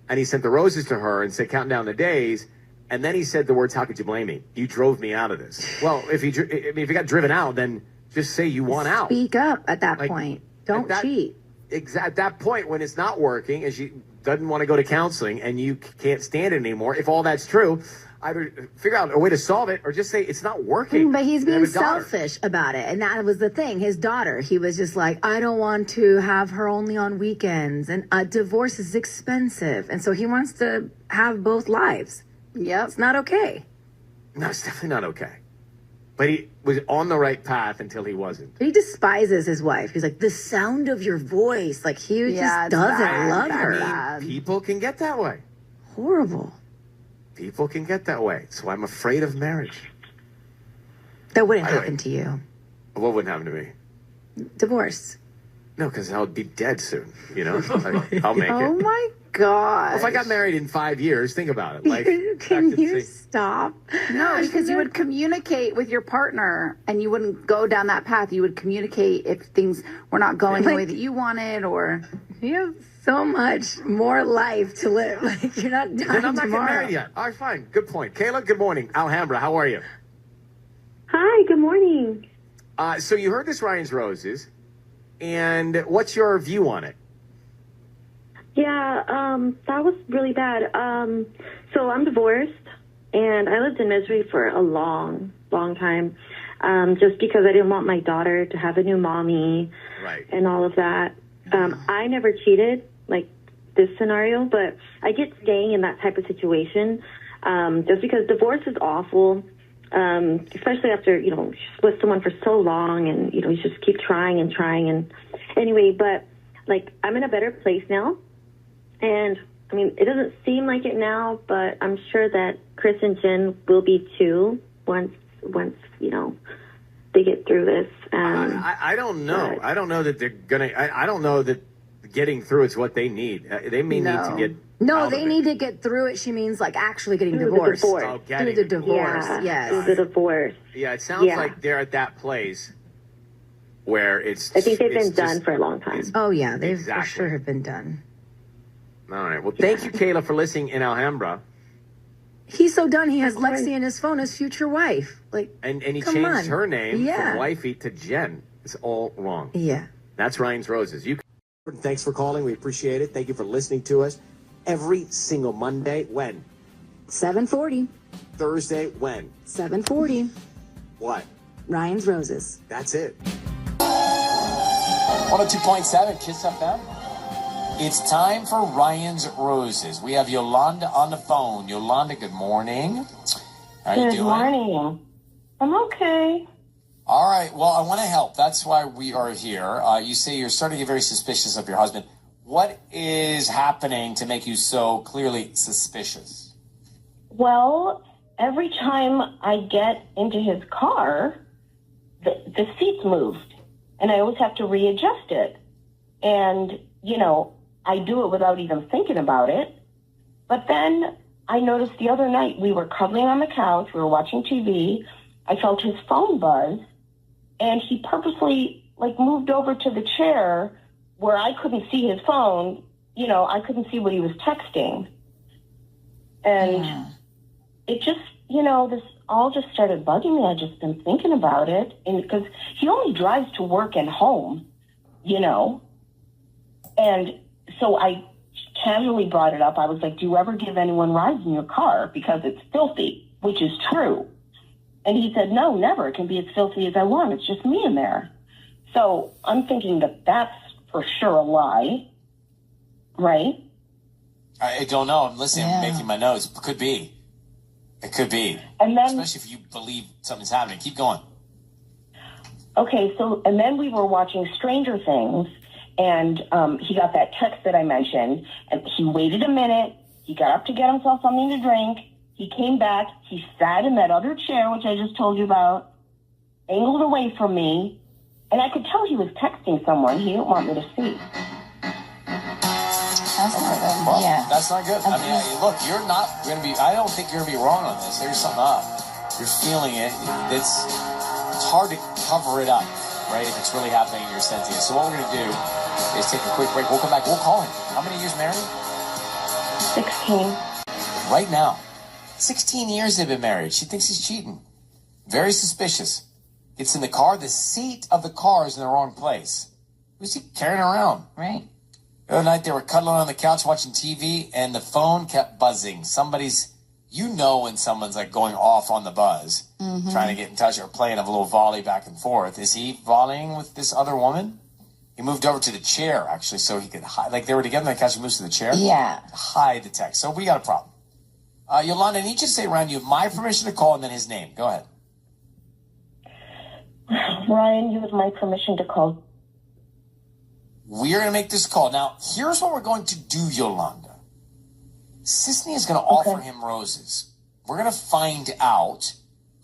And he sent the roses to her and said, counting down the days. And then he said the words, how could you blame me? You drove me out of this. Well, if he got driven out, then just say you want out. Speak up at that point. Don't cheat. At that point, when it's not working, and she doesn't want to go to counseling and you can't stand it anymore, if all that's true, either figure out a way to solve it or just say it's not working. But he's being selfish about it. And that was the thing. His daughter, he was just like, I don't want to have her only on weekends. And a divorce is expensive. And so he wants to have both lives. Yep. It's not okay. No, it's definitely not okay. But he was on the right path until he wasn't. He despises his wife. He's like, the sound of your voice. Like, he just doesn't love her. People can get that way. Horrible. People can get that way. So I'm afraid of marriage. That wouldn't happen to you. What wouldn't happen to me? Divorce. No, because I'll be dead soon. You know, I'll make it. Oh my God. Well, if I got married in 5 years, think about it. Like, can you stop? No, because you would communicate with your partner and you wouldn't go down that path. You would communicate if things were not going the way that you wanted, or you have so much more life to live. Like, you're not dying Then I'm not tomorrow. getting married yet. All right, fine. Good point. Kayla, good morning. Alhambra, how are you? Hi, good morning. So you heard this Ryan's Roses, and what's your view on it? Yeah, that was really bad. So I'm divorced, and I lived in misery for a long, long time, just because I didn't want my daughter to have a new mommy and all of that. I never cheated, like this scenario, but I get staying in that type of situation just because divorce is awful, especially after, you know, with someone for so long and, you know, you just keep trying and trying. And anyway, but, like, I'm in a better place now. And, I mean, it doesn't seem like it now, but I'm sure that Chris and Jen will be too once you know, they get through this. I don't know. I don't know that they're going to – I don't know that getting through is what they need. They may need to get No, they need to get through it. She means, like, actually getting divorced. Oh, Through the divorce, yes. Through the divorce. Yeah, it sounds like they're at that place where it's – I think they've been done for a long time. Oh, yeah, they for sure have been done. All right. Well, thank you, Kayla, for listening in Alhambra. He's so done. He has Lexi in his phone as future wife. Like, and he come changed on. her name Yeah. from Wifey to Jen. It's all wrong. Yeah. That's Ryan's Roses. Thanks for calling. We appreciate it. Thank you for listening to us every single Monday. When? 7:40. Thursday. When? 7:40. What? Ryan's Roses. That's it. 102.7 Kiss FM. It's time for Ryan's Roses. We have Yolanda on the phone. Yolanda, good morning. How you doing? Good morning. I'm okay. All right. Well, I want to help. That's why we are here. You say you're starting to get very suspicious of your husband. What is happening to make you so clearly suspicious? Well, every time I get into his car, the seat's moved, and I always have to readjust it. And, you know, I do it without even thinking about it. But then I noticed the other night we were cuddling on the couch, we were watching TV, I felt his phone buzz, and he purposely, like, moved over to the chair where I couldn't see his phone. You know, I couldn't see what he was texting. And it just, you know, this all just started bugging me. I just been thinking about it. And because he only drives to work and home, you know. And so I casually brought it up. I was like, do you ever give anyone rides in your car? Because it's filthy, which is true. And he said, no, never. It can be as filthy as I want. It's just me in there. So I'm thinking that that's for sure a lie, right? I don't know. I'm listening. I'm making my notes. It could be. It could be. And then, especially if you believe something's happening. Keep going. Okay, so, and then we were watching Stranger Things, and he got that text that I mentioned, and he waited a minute. He got up to get himself something to drink. He came back. He sat in that other chair, which I just told you about, angled away from me, and I could tell he was texting someone he didn't want me to see. Well, Yeah. that's not good. I mean, look, you're not going to be, I don't think you're going to be wrong on this. There's something up. You're feeling it. It's hard to cover it up, right, if it's really happening and you're sensing it. So what we're going to do is take a quick break. We'll come back. We'll call him. How many years married? 16. Right now. 16 years they've been married. She thinks he's cheating. Very suspicious. Gets in the car. The seat of the car is in the wrong place. Who's he carrying around? Right. The other night they were cuddling on the couch watching TV and the phone kept buzzing. Somebody's, you know when someone's like going off on the buzz, trying to get in touch or playing a little volley back and forth. Is he volleying with this other woman? He moved over to the chair, actually, so he could hide. Like they were together on the couch, he moves to the chair. Yeah. Hide the text. So we got a problem. Yolanda, I need you to say around you my permission to call and then his name. Go ahead. Ryan, you have my permission to call. We're going to make this call. Now, here's what we're going to do, Yolanda. Sisney is going to offer him roses. We're going to find out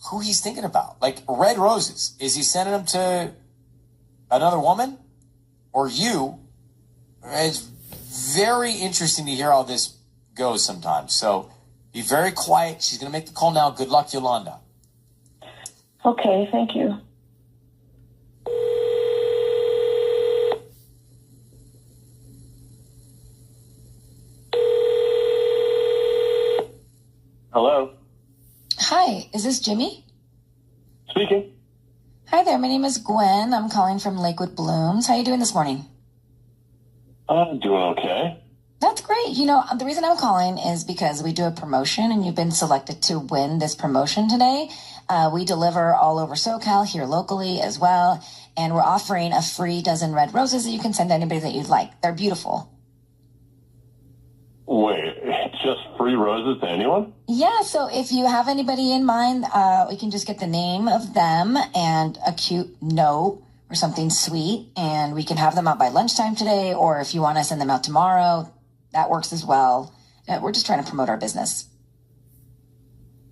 who he's thinking about. Like, red roses. Is he sending them to another woman or you? It's very interesting to hear how this goes sometimes. So be very quiet. She's going to make the call now. Good luck, Yolanda. Okay, thank you. Hello. Hi, is this Jimmy? Speaking. Hi there, my name is Gwen. I'm calling from Lakewood Blooms. How are you doing this morning? I'm doing okay. That's great. You know, the reason I'm calling is because we do a promotion and you've been selected to win this promotion today. We deliver all over SoCal, here locally as well. And we're offering a free dozen red roses that you can send to anybody that you'd like. They're beautiful. Wait, just free roses to anyone? Yeah, so if you have anybody in mind, we can just get the name of them and a cute note or something sweet, and we can have them out by lunchtime today, or if you want to send them out tomorrow, that works as well. We're just trying to promote our business.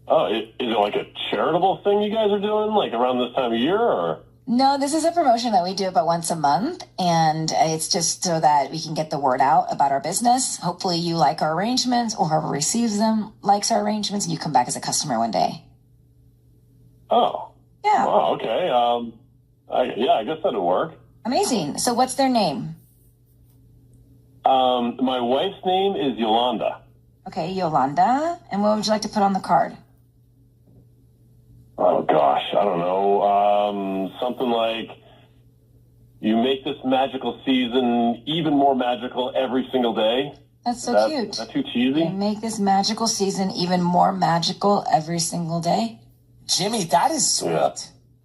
Oh, is it like a charitable thing you guys are doing, like around this time of year, or? No, this is a promotion that we do about once a month, and it's just so that we can get the word out about our business. Hopefully you like our arrangements, or whoever receives them likes our arrangements, and you come back as a customer one day. Oh. Yeah. Wow, okay. I guess that'd work. Amazing. So what's their name? My wife's name is Yolanda. Okay, Yolanda. And what would you like to put on the card? Oh, gosh, I don't know. Something like, you make this magical season even more magical every single day. That's so cute. Is that too cheesy? You make this magical season even more magical every single day. Jimmy, that is sweet. Yeah.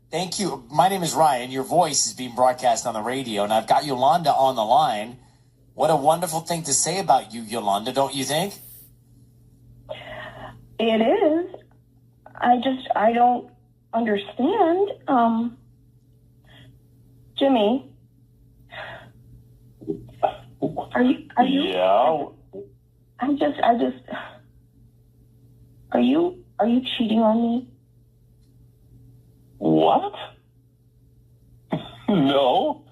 Thank you. My name is Ryan. Your voice is being broadcast on the radio, and I've got Yolanda on the line. What a wonderful thing to say about you, Yolanda, don't you think? It is. I don't understand. Jimmy, are you? Yeah. Are you cheating on me? What? No.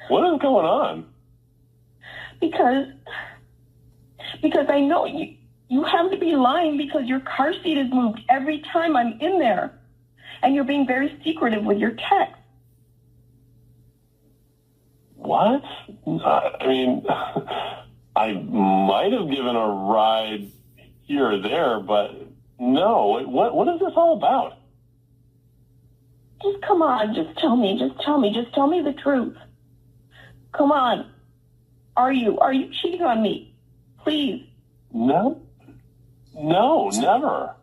What is going on? Because I know you have to be lying because your car seat is moved every time I'm in there. And you're being very secretive with your text. What? I mean, I might have given a ride here or there, but no. What is this all about? Just come on. Just tell me. Just tell me the truth. Come on. Are you cheating on me? Please. No, never.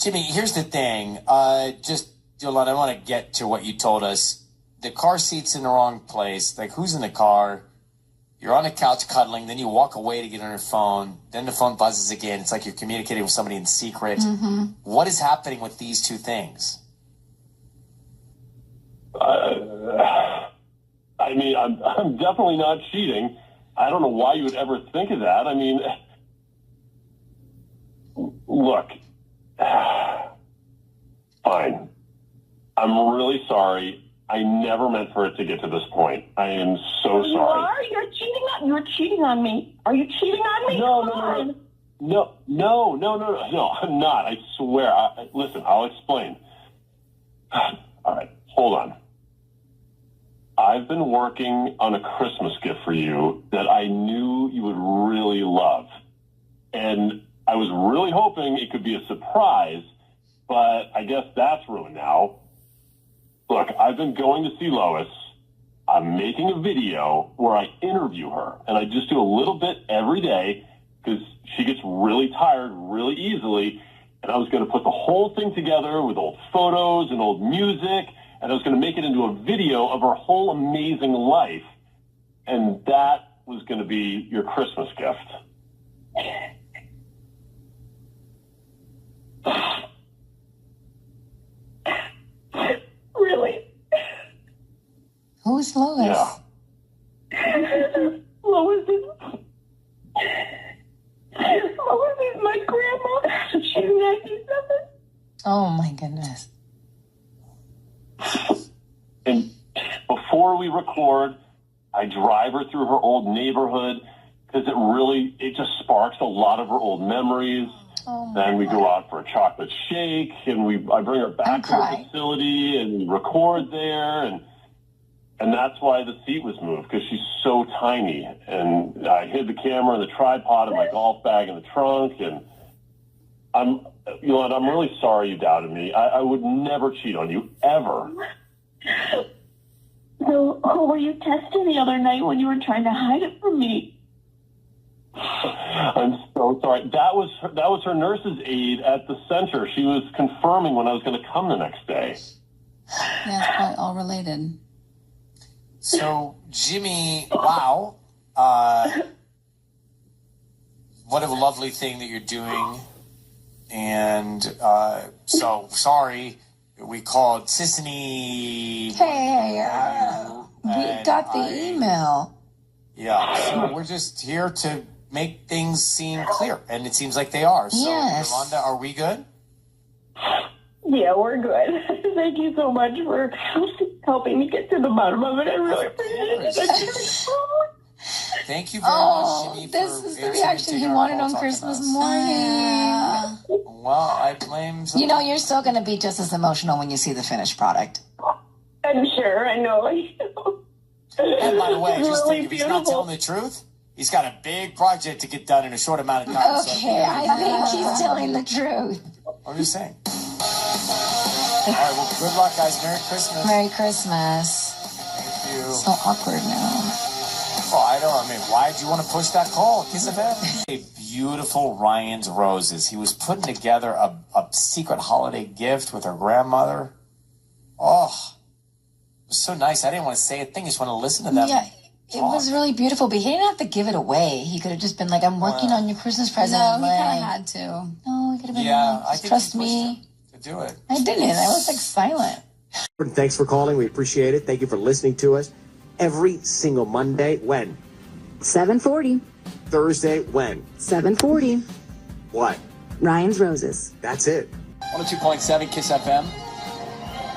Jimmy, here's the thing. Yolanda, I want to get to what you told us. The car seat's in the wrong place. Like, who's in the car? You're on the couch cuddling, then you walk away to get on your phone. Then the phone buzzes again. It's like you're communicating with somebody in secret. Mm-hmm. What is happening with these two things? I mean, I'm definitely not cheating. I don't know why you would ever think of that. I mean, look, fine. I'm really sorry. I never meant for it to get to this point. I am so sorry. You are? You're cheating on me. Are you cheating on me? No, I'm not. I swear. Listen, I'll explain. All right, hold on. I've been working on a Christmas gift for you that I knew you would really love. And I was really hoping it could be a surprise, but I guess that's ruined now. Look, I've been going to see Lois. I'm making a video where I interview her, and I just do a little bit every day because she gets really tired really easily. And I was going to put the whole thing together with old photos and old music, and I was going to make it into a video of her whole amazing life. And that was going to be your Christmas gift. Really? Who's Lois? Yeah. Lois is my grandma. She's 97. Oh my goodness. And before we record, I drive her through her old neighborhood because it just sparks a lot of her old memories. Oh then we go out for a chocolate shake, and I bring her back to the facility and we record there, and that's why the seat was moved, because she's so tiny. And I hid the camera and the tripod and my golf bag in the trunk, and I'm really sorry you doubted me. I would never cheat on you, ever. So who were you testing the other night when you were trying to hide it from me? I'm so sorry. That was her nurse's aide at the center. She was confirming when I was going to come the next day. Yeah, it's probably all related. So, Jimmy, wow. What a lovely thing that you're doing. And so, sorry, we called Sissany. Hey, we got the email. Yeah, so we're just here to make things seem clear, and it seems like they are. So, Yes. Yolanda, are we good? Yeah, we're good. Thank you so much for helping me get to the bottom of it. I really appreciate it. Thank you very much, Jimmy. This is the reaction he wanted on Christmas morning. Well, I blame You know, you're still going to be just as emotional when you see the finished product. I'm sure. I know. And by the way, It's just really think, if he's not beautiful. telling the truth, he's got a big project to get done in a short amount of time. Okay, I think he's telling the truth. I'm just saying. All right, well, good luck, guys. Merry Christmas. Merry Christmas. Thank you. So awkward now. Well, I mean, why did you want to push that call? Kiss of A beautiful Ryan's Roses. He was putting together a secret holiday gift with her grandmother. Oh, it was so nice. I didn't want to say a thing. I just want to listen to them. Yeah, it was really beautiful, but he didn't have to give it away. He could have just been like, I'm working on your Christmas present. No, he like, kind of had to. No, he could have been Yeah, like, I think trust he pushed me. to do it. I didn't. I was like silent. Thanks for calling. We appreciate it. Thank you for listening to us. Every single Monday, when? 7:40. Thursday, when? 7:40. What? Ryan's Roses. That's it. 102.7 Kiss FM.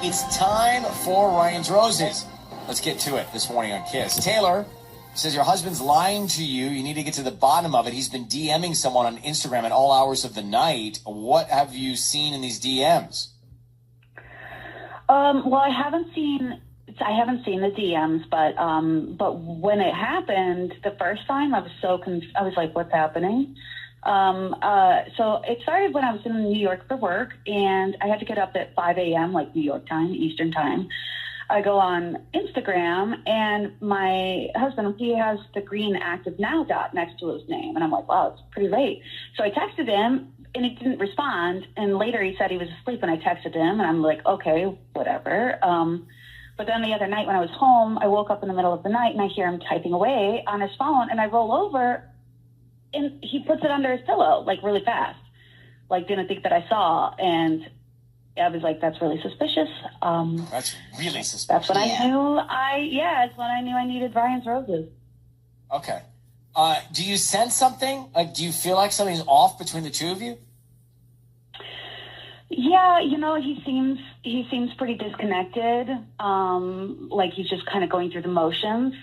It's time for Ryan's Roses. Let's get to it this morning on Kiss. Taylor says your husband's lying to you. You need to get to the bottom of it. He's been DMing someone on Instagram at all hours of the night. What have you seen in these DMs? Well, I haven't seen the DMs, but when it happened the first time, I was I was like, what's happening? So it started when I was in New York for work, and I had to get up at 5 a.m., like New York time, Eastern time. I go on Instagram, and my husband, he has the green active now dot next to his name. And I'm like, wow, it's pretty late. So I texted him, and he didn't respond. And later he said he was asleep, and I texted him, and I'm like, okay, whatever. But then the other night when I was home, I woke up in the middle of the night, and I hear him typing away on his phone, and I roll over, and he puts it under his pillow, like really fast, like didn't think that I saw. And I was like, that's really suspicious. That's really suspicious. That's when I knew it's when I knew I needed Ryan's Roses. Okay. Do you sense something? Like, do you feel like something's off between the two of you? Yeah, he seems pretty disconnected. Like he's just kind of going through the motions.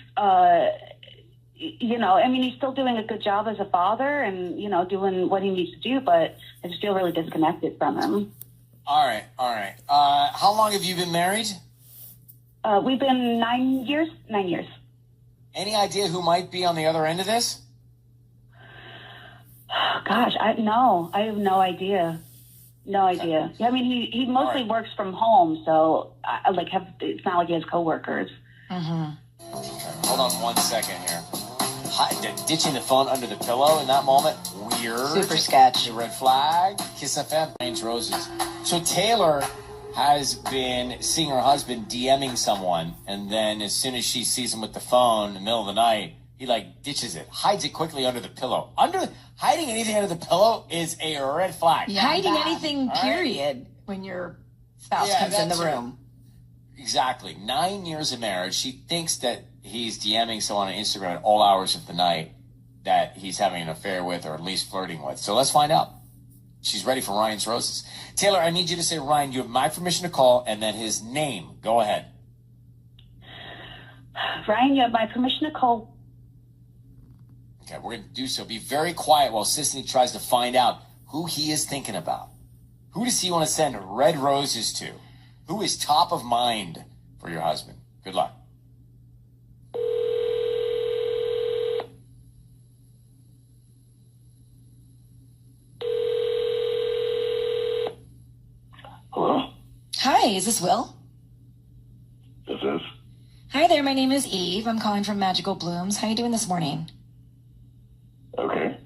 He's still doing a good job as a father and, doing what he needs to do, but I just feel really disconnected from him. All right. How long have you been married? We've been 9 years. 9 years. Any idea who might be on the other end of this? Gosh, no, I have no idea. No idea. I mean, he mostly works from home, so it's not like he has coworkers. Okay, hold on 1 second here. Ditching the phone under the pillow in that moment, weird. Super sketch. The red flag. Kiss FM. Rains Roses. So Taylor has been seeing her husband DMing someone, and then as soon as she sees him with the phone in the middle of the night, he ditches it, hides it quickly under the pillow. Hiding anything under the pillow is a red flag. Yeah, hiding anything, period, when your spouse comes in the room. Exactly. 9 years of marriage. She thinks that he's DMing someone on Instagram at all hours of the night that he's having an affair with or at least flirting with. So let's find out. She's ready for Ryan's Roses. Taylor, I need you to say, Ryan, you have my permission to call, and then his name. Go ahead. Ryan, you have my permission to call. Okay, we're going to do so. Be very quiet while Sissany tries to find out who he is thinking about. Who does he want to send red roses to? Who is top of mind for your husband? Good luck. Hello? Hi, is this Will? This is. Hi there, my name is Eve. I'm calling from Magical Blooms. How are you doing this morning? Okay.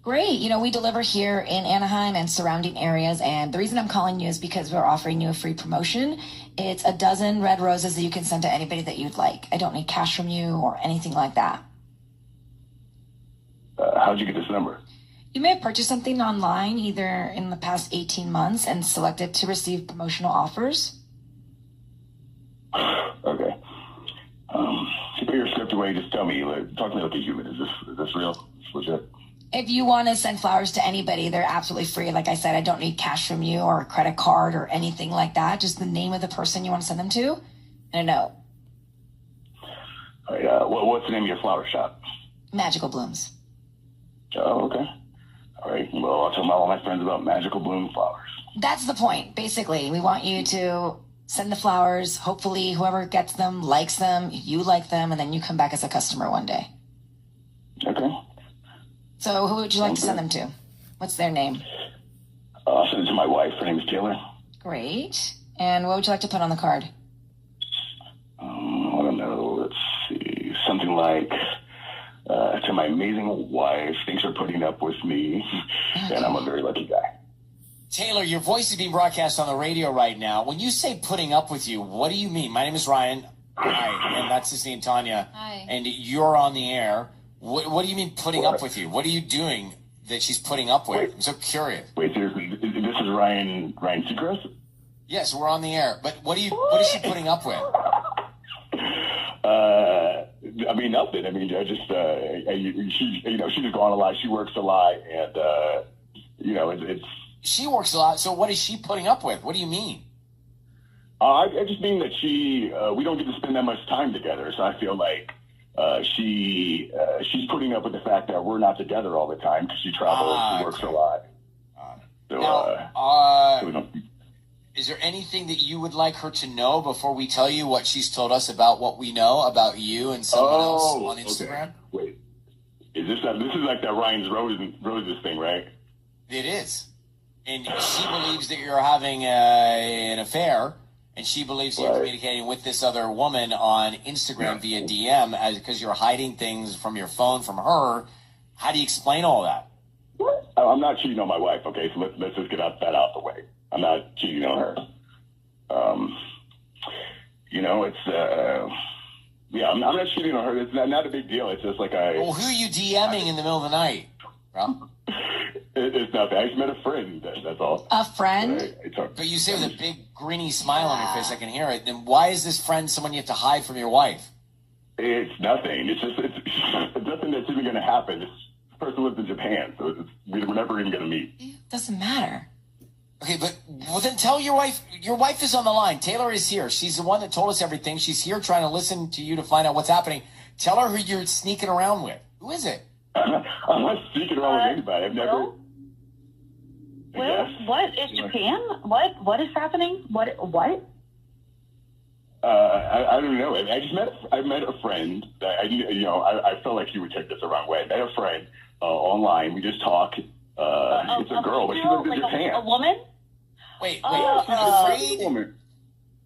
Great. We deliver here in Anaheim and surrounding areas, and the reason I'm calling you is because we're offering you a free promotion. It's a dozen red roses that you can send to anybody that you'd like. I don't need cash from you or anything like that. How'd you get this number? You may have purchased something online either in the past 18 months and selected to receive promotional offers. Okay. To put your script away, just tell me, talk to me like a human. Is this real? Is this legit? If you want to send flowers to anybody, they're absolutely free. Like I said, I don't need cash from you or a credit card or anything like that. Just the name of the person you want to send them to and a note. All right, what's the name of your flower shop? Magical Blooms. Oh, okay. All right. Well, I'll tell all my friends about Magical Bloom flowers. That's the point. Basically, we want you to send the flowers. Hopefully, whoever gets them likes them, you like them, and then you come back as a customer one day. Okay. So who would you like to send them to? What's their name? I'll send it to my wife. Her name is Taylor. Great. And what would you like to put on the card? I don't know. Let's see. Something like, to my amazing wife, thanks for putting up with me, and I'm a very lucky guy. Taylor, your voice is being broadcast on the radio right now. When you say putting up with you, what do you mean? My name is Ryan. Hi. And that's Sissany and Tanya. Hi. And you're on the air. What do you mean putting up with you? What are you doing that she's putting up with? Wait. I'm so curious. Wait, seriously, this is Ryan Seacrest? Yes, we're on the air. But what is she putting up with? I mean, nothing. I mean, she just gone a lot. She works a lot, and it's. She works a lot. So what is she putting up with? What do you mean? I just mean that we don't get to spend that much time together. So I feel like she's putting up with the fact that we're not together all the time because she travels, she works a lot. Is there anything that you would like her to know before we tell you what she's told us about what we know about you and someone else on Instagram? Okay. Wait, this is like that Ryan's Roses thing, right? It is. And she believes that you're having an affair, and she believes you're communicating with this other woman on Instagram via DM because you're hiding things from your phone from her. How do you explain all that? I'm not cheating on my wife, okay? So let's just get that out the way. I'm not cheating on her. I'm not cheating on her. It's not a big deal. It's just like Well, who are you DMing in the middle of the night, bro? It's nothing. I just met a friend. That's all. A friend? But you say with a big grinny smile on your face, I can hear it. Then why is this friend someone you have to hide from your wife? It's nothing. It's nothing that's even going to happen. This person lives in Japan, so we're never even going to meet. It doesn't matter. Okay, but then tell your wife. Your wife is on the line. Taylor is here. She's the one that told us everything. She's here trying to listen to you to find out what's happening. Tell her who you're sneaking around with. Who is it? I'm not sneaking around with anybody. I've never. Will, what is Japan? What is happening? What? I don't know. I met a friend that I felt like you would take this the wrong way. I met a friend online. We just talk. It's a girl, but she lives in Japan. A woman? Wait. Afraid?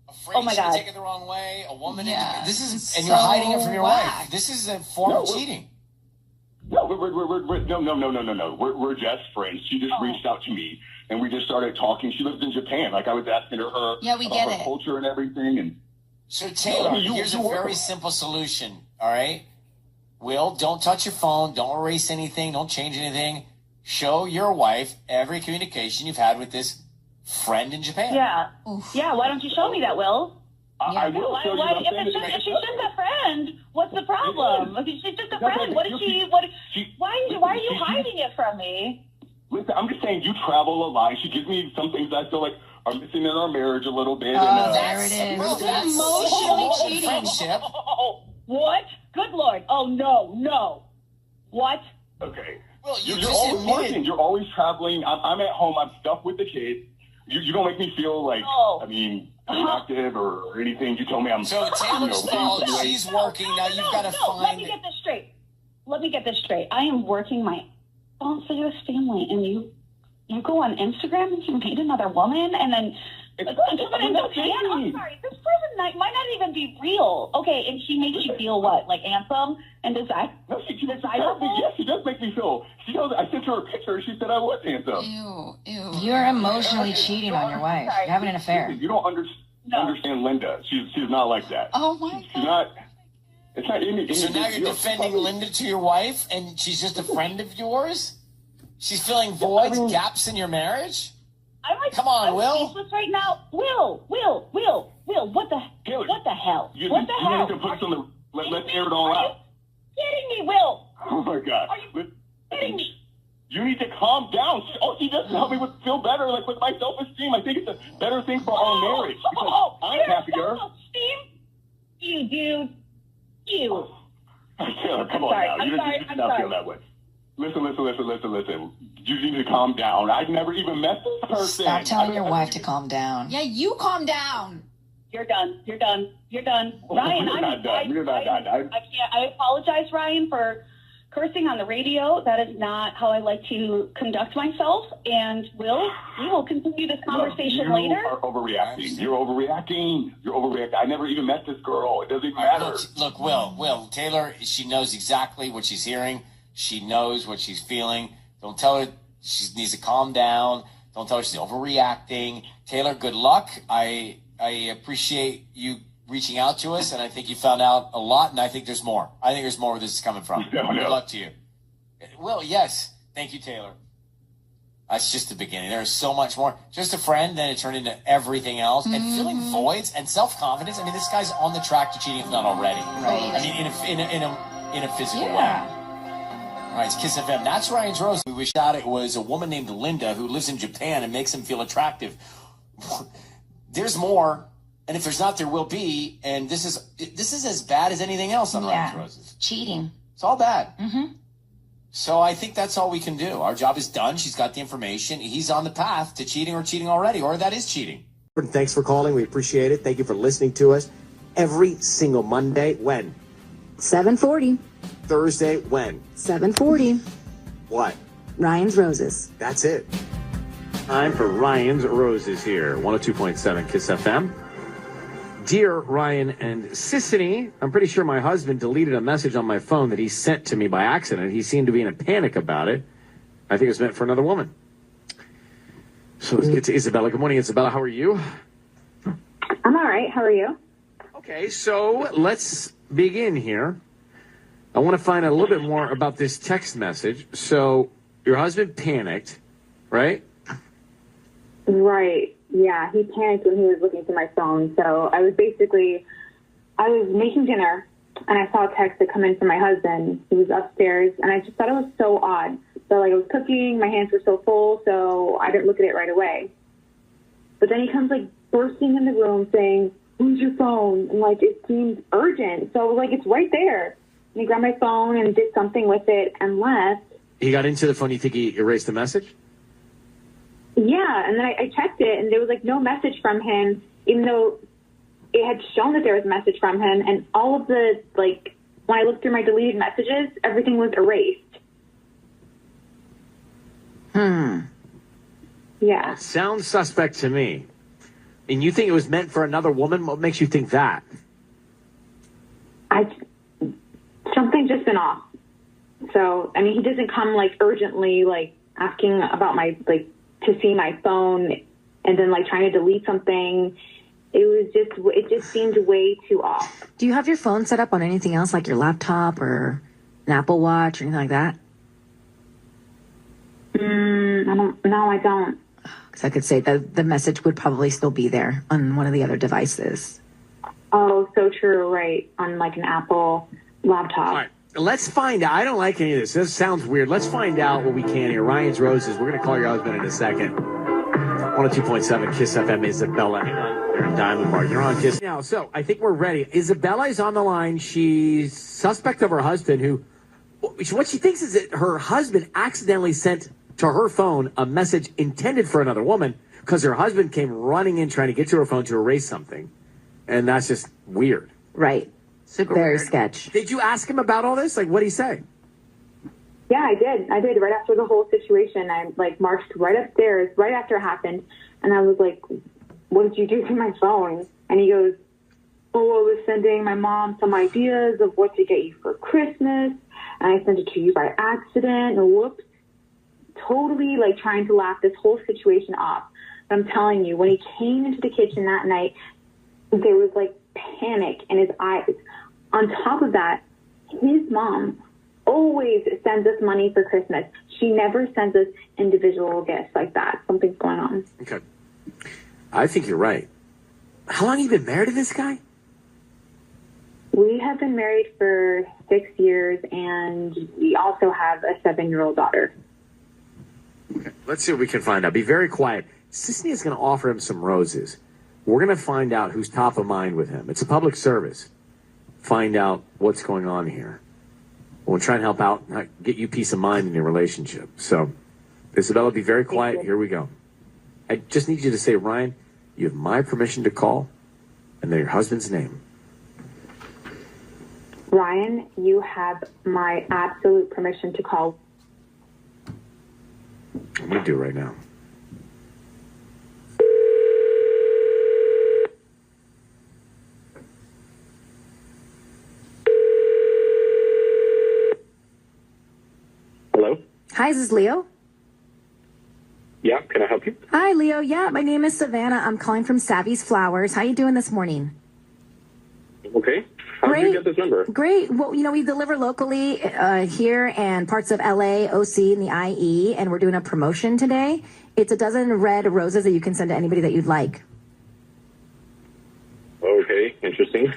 Afraid oh my she'll God. take it the wrong way. A woman. Yeah, This is, and so you're hiding it from your whack. wife. This is a form of cheating. No, no. We're just friends. She just reached out to me, and we just started talking. She lives in Japan. Like I was asking her about her culture and everything. And so Taylor, here's a very simple solution. All right, Will, don't touch your phone. Don't erase anything. Don't change anything. Show your wife every communication you've had with this friend in Japan. Yeah. Yeah. Why don't you show me that, Will? I will show you. If she's just a friend, what's the problem? If she's just a friend, what is she? Why are you hiding it from me? Listen, I'm just saying you travel a lot. She gives me some things that I feel like are missing in our marriage a little bit. There it is. Well, that's emotionally cheating. Friendship. What? Good Lord. Oh, no. What? Okay. Well, you're always working. You're always traveling. I'm at home. I'm stuck with the kids. You don't make me feel like, inactive or anything. You told me I'm... So Taylor's fault. She's working. Now you've got to find... Let me get this straight. I am working my own for this family, and you go on Instagram and you meet another woman, and then... I'm sorry, this person might not even be real. Okay, and she makes you feel what? Like handsome and desirable? No, yes, she does make me feel. She knows, I sent her a picture. She said I was handsome. Ew. You're emotionally cheating on your wife. You're having an affair. You don't understand Linda. She's not like that. Oh my God. She's not. It's not any. So now you're defending Linda to your wife, and she's just a friend of yours? She's filling voids, gaps in your marriage? Come on, Will. Speechless right now. Will. What the hell? You What the hell? need to put some. Let's air it all out. Kidding me, Will? Oh my God. Are you kidding me? You need to calm down. She doesn't help me feel better, like with my self-esteem. I think it's a better thing for our marriage. Because I'm happier. Self-esteem? You, dude. You. Taylor, come on now. You should not feel that way. Listen. You need to calm down. I've never even met this person. Stop telling your wife to calm down. Yeah, you calm down. You're done. Ryan, You're not done. I apologize, Ryan, for cursing on the radio. That is not how I like to conduct myself. And we will continue this conversation later. You are overreacting. You're overreacting. I never even met this girl. It doesn't even matter. Look, Will, Taylor, she knows exactly what she's hearing. She knows what she's feeling. Don't tell her she needs to calm down. Don't tell her she's overreacting. Taylor, good luck. I appreciate you reaching out to us, and I think you found out a lot, and I think there's more. I think there's more where this is coming from. Good luck to you. Will, yes. Thank you, Taylor. That's just the beginning. There's so much more. Just a friend, then it turned into everything else. And filling voids and self-confidence. I mean, this guy's on the track to cheating, if not already. Right. I mean, in a physical way. All right, it's Kiss FM. That's Ryan's Rose. We wish out it was a woman named Linda who lives in Japan and makes him feel attractive. There's more, and if there's not, there will be. And this is as bad as anything else on Ryan's Roses. Cheating. It's all bad. Mm-hmm. So I think that's all we can do. Our job is done. She's got the information. He's on the path to cheating already, or that is cheating. Thanks for calling. We appreciate it. Thank you for listening to us every single Monday. When? 7:40. Thursday, when? 7:40. What? Ryan's Roses. That's it. Time for Ryan's Roses here, 102.7 Kiss FM. Dear Ryan and Sissany, I'm pretty sure my husband deleted a message on my phone that he sent to me by accident. He seemed to be in a panic about it. I think it was meant for another woman. So let's get to Isabella. Good morning, Isabella. How are you? I'm all right. How are you? Okay, so let's begin here. I want to find out a little bit more about this text message. So your husband panicked, right? Right. Yeah, he panicked when he was looking through my phone. So I was making dinner, and I saw a text that come in from my husband. He was upstairs, and I just thought it was so odd. So, I was cooking, my hands were so full, so I didn't look at it right away. But then he comes like bursting in the room saying, "Who's your phone?" And like it seemed urgent. So like it's right there. And he grabbed my phone and did something with it and left. He got into the phone. You think he erased the message? Yeah, and then I checked it, and there was, like, no message from him, even though it had shown that there was a message from him, and all of the, like, when I looked through my deleted messages, everything was erased. Yeah. Sounds suspect to me. And you think it was meant for another woman? What makes you think that? Something's just been off. So, I mean, he doesn't come, like, urgently, like, asking about my, like, to see my phone and then, like, trying to delete something. It just seemed way too off. Do you have your phone set up on anything else, like your laptop or an Apple Watch or anything like that? I don't. Because I could say that the message would probably still be there on one of the other devices. Oh, so true, right, on, like, an Apple laptop. All right. Let's find out. I don't like any of this. This sounds weird. Let's find out what we can here. Ryan's Roses. We're going to call your husband in a second. 102.7 Kiss FM. Isabella. Hang on. They're in Diamond Bar. You're on Kiss now. So I think we're ready. Isabella is on the line. She's suspect of her husband who, what she thinks is that her husband accidentally sent to her phone a message intended for another woman because her husband came running in trying to get to her phone to erase something. And that's just weird. Right. Very sketch. Did you ask him about all this? Like, what'd he say? Yeah, I did. Right after the whole situation, I, like, marched right upstairs right after it happened. And I was like, "What did you do to my phone?" And he goes, "Oh, I was sending my mom some ideas of what to get you for Christmas. And I sent it to you by accident. And whoops." Totally, like, trying to laugh this whole situation off. But I'm telling you, when he came into the kitchen that night, there was, like, panic in his eyes. On top of that, his mom always sends us money for Christmas. She never sends us individual gifts like that. Something's going on. Okay. I think you're right. How long have you been married to this guy? We have been married for 6 years, and we also have a 7-year-old daughter. Okay. Let's see what we can find out. Be very quiet. Sisney is going to offer him some roses. We're going to find out who's top of mind with him. It's a public service. Find out what's going on here. We'll try and help out, get you peace of mind in your relationship. So, Isabella, be very quiet. Here we go. I just need you to say, Ryan, you have my permission to call, and then your husband's name. Ryan, you have my absolute permission to call. I'm going to do it right now. Hello? Hi, is this Leo? Yeah, can I help you? Hi, Leo. Yeah, my name is Savannah. I'm calling from Savvy's Flowers. How you doing this morning? Okay. How did you get this number? Great. Well, you know, we deliver locally here and parts of LA, OC, and the IE, and we're doing a promotion today. It's a dozen red roses that you can send to anybody that you'd like. Okay, interesting.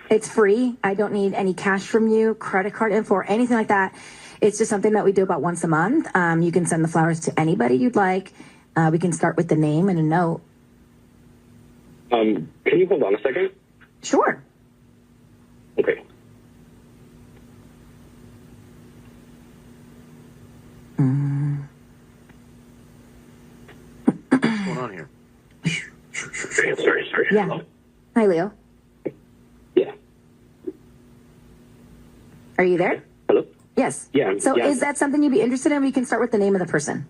It's free. I don't need any cash from you, credit card info, or anything like that. It's just something that we do about once a month. You can send the flowers to anybody you'd like. We can start with the name and a note. Can you hold on a second? Sure. Okay. What's going on here? Sorry. Yeah. Hi, Leo. Yeah. Are you there? Hello? Yes. Yeah. So yeah. is that something you'd be interested in? We can start with the name of the person.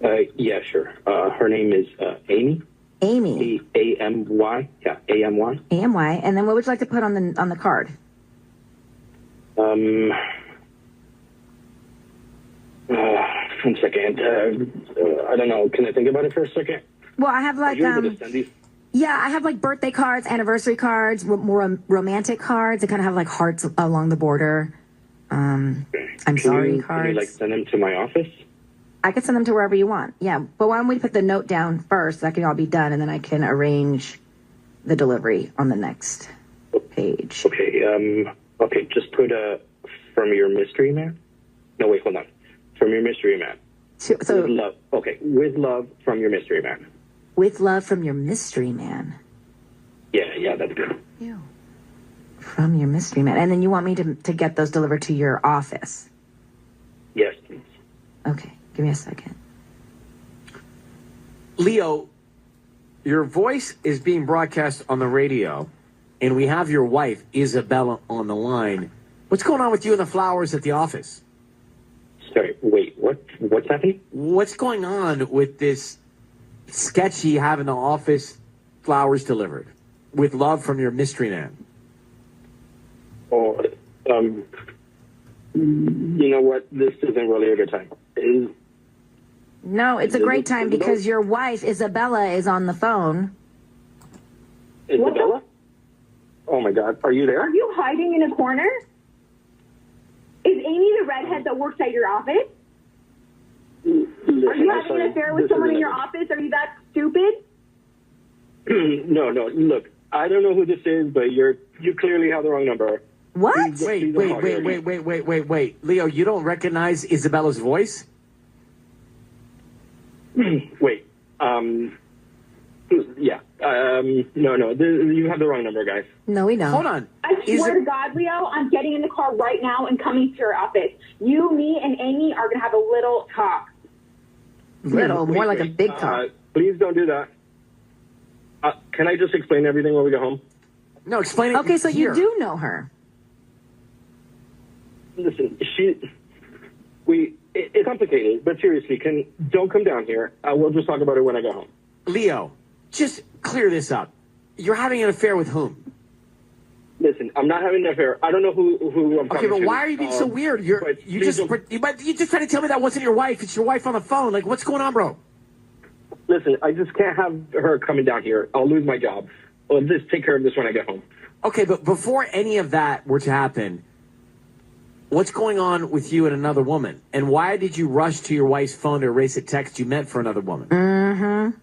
Yeah, sure. Her name is Amy. Amy. A-M-Y. Yeah, A-M-Y. A-M-Y. And then what would you like to put on the card? One second. I don't know. Can I think about it for a second? Well, I have like Are you able to send these? yeah, I have like birthday cards, anniversary cards, more romantic cards. They kind of have like hearts along the border. I'm sorry cards. Can you like send them to my office? I could send them to wherever you want. Yeah, but why don't we put the note down first? That can all be done, and then I can arrange the delivery on the next page. Okay. Okay. Just put from your mystery man. No, wait. Hold on. From your mystery man. So with love. Okay. With love from your mystery man. With love from your mystery man. Yeah, that's good. Ew. From your mystery man. And then you want me to get those delivered to your office? Yes, please. Okay, give me a second. Leo, your voice is being broadcast on the radio, and we have your wife, Isabella, on the line. What's going on with you and the flowers at the office? Sorry, wait, what's happening? What's going on with this sketchy having the office flowers delivered with love from your mystery man? Oh, you know what? This isn't really a good time. No, it's a great time because your wife, Isabella, is on the phone. Isabella? Oh, my God. Are you there? Are you hiding in a corner? Is Amy the redhead that works at your office? Listen, Are you having an affair with someone in your office? Are you that stupid? No. Look, I don't know who this is, but you clearly have the wrong number. What? Wait. Leo, you don't recognize Isabella's voice? Wait. Yeah. No. You have the wrong number, guys. No, we don't. Hold on. I swear to God, Leo, I'm getting in the car right now and coming to your office. You, me, and Amy are going to have a little talk. More like a big talk. Please don't do that. Can I just explain everything when we go home? No, explain it. Okay, so here. you do know her. Listen, it's complicated, but seriously, don't come down here. We'll just talk about it when I go home. Leo, just clear this up. You're having an affair with whom? Listen, I'm not having an affair. I don't know who I'm talking to. Okay, but why are you being so weird? You just trying to tell me that wasn't your wife. It's your wife on the phone. Like, what's going on, bro? Listen, I just can't have her coming down here. I'll lose my job. I'll just take care of this when I get home. Okay, but before any of that were to happen, what's going on with you and another woman? And why did you rush to your wife's phone to erase a text you meant for another woman? Mm-hmm.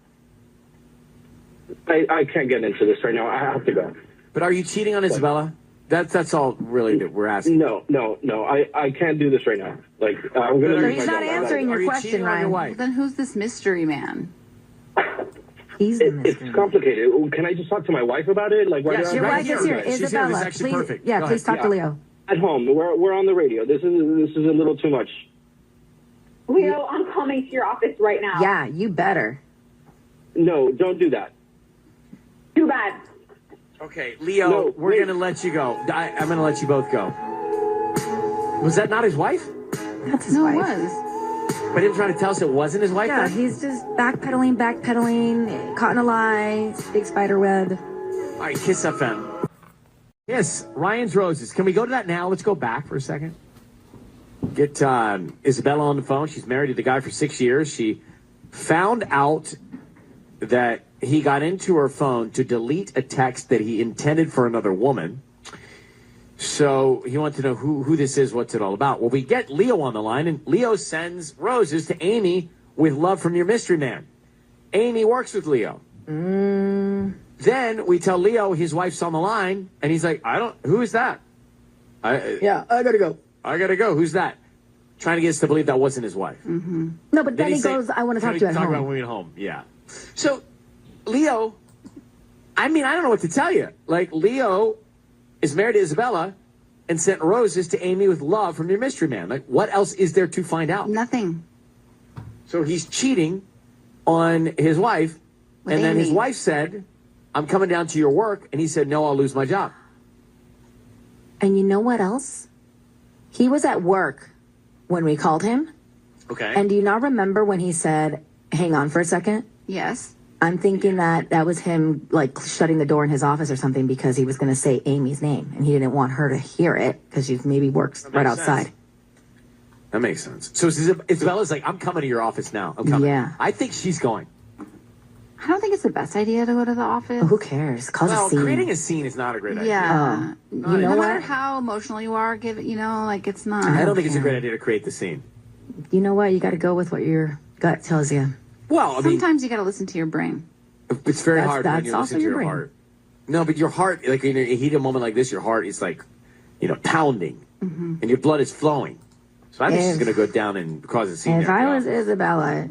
I can't get into this right now. I have to go. But are you cheating on Isabella? That's all really that we're asking. No. I can't do this right now. Like, I'm going to lose He's my not job. answering your question, Ryan. Well, then who's this mystery man? He's the mystery. It's complicated. Can I just talk to my wife about it? Like, Yes, your wife is here. She's Isabella, here. This is actually please, perfect. yeah, Go please ahead. talk to Leo. At home. We're on the radio. This is a little too much. Leo, I'm coming to your office right now. Yeah, you better. No, don't do that. Too bad. Okay, Leo, we're going to let you go. I'm going to let you both go. Was that not his wife? That's his wife. It was. But he was trying to tell us it wasn't his wife? Yeah, then? he's just backpedaling, caught in a lie, big spider web. All right, Kiss FM. Yes, Ryan's Roses. Can we go to that now? Let's go back for a second. Get Isabella on the phone. She's married to the guy for 6 years. She found out that he got into her phone to delete a text that he intended for another woman. So he wanted to know who this is, what's it all about. Well, we get Leo on the line, and Leo sends roses to Amy with love from your mystery man. Amy works with Leo. Then we tell Leo his wife's on the line, and he's like, who is that? I gotta go. I gotta go. Who's that? Trying to get us to believe that wasn't his wife. Mm-hmm. No, but then he goes, I want to talk to you at home. Talk about when we get home. Yeah. So, Leo, I don't know what to tell you. Like, Leo is married to Isabella and sent roses to Amy with love from your mystery man. Like, what else is there to find out? Nothing. So he's cheating on his wife, With and then Amy. his wife said, I'm coming down to your work, and he said, no, I'll lose my job. And you know what else? He was at work when we called him. Okay. And do you not remember when he said, hang on for a second? Yes. I'm thinking that was him, like, shutting the door in his office or something because he was going to say Amy's name, and he didn't want her to hear it because she maybe works right outside. That makes sense. So Isabella's like, I'm coming to your office now. I'm coming. Yeah. I think she's going. I don't think it's the best idea to go to the office. Who cares? Cause a scene. Creating a scene is not a great idea. Yeah. You no know matter what? how emotional you are, it's not. I don't think it's a great idea to create the scene. You know what? You got to go with what your gut tells you. Well, sometimes you got to listen to your brain. It's very That's- hard when that's you also listen to your your brain. heart. No, but your heart, like in a heated moment like this, your heart is like, pounding, and your blood is flowing. So I think she's going to go down and cause a scene. If there. I was Isabella,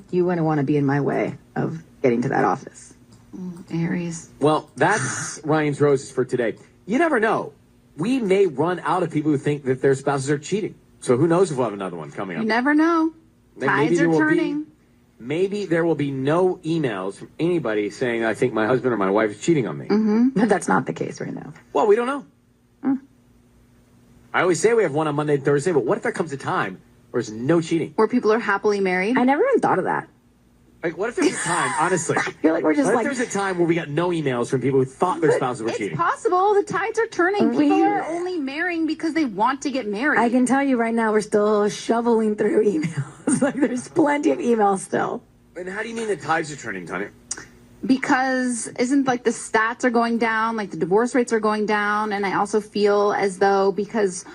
you wouldn't want to be in my way of getting to that office. Aries. Well, that's Ryan's Roses for today. You never know. We may run out of people who think that their spouses are cheating. So who knows if we'll have another one coming up. You never know. Tides are turning. Maybe there will be no emails from anybody saying, I think my husband or my wife is cheating on me. But that's not the case right now. Well, we don't know. I always say we have one on Monday and Thursday, but what if there comes a time where there's no cheating? Where people are happily married? I never even thought of that. Like, what if there's a time, honestly? I feel like we're just what if there's a time where we got no emails from people who thought their spouses were cheating? It's possible. The tides are turning. People are only marrying because they want to get married. I can tell you right now, we're still shoveling through emails. Like, there's plenty of emails still. And how do you mean the tides are turning, Tanya? Because isn't like the stats are going down, like the divorce rates are going down, and I also feel as though because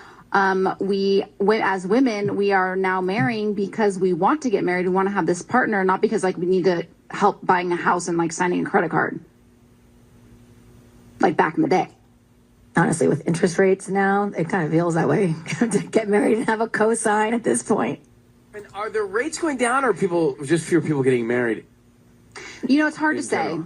we as women we are now marrying because we want to get married, we want to have this partner, not because like we need to help buying a house and like signing a credit card, like back in the day. Honestly, with interest rates now, it kind of feels that way to get married and have a cosign at this point. And are the rates going down, or are people just fewer people getting married? You know, it's hard to say.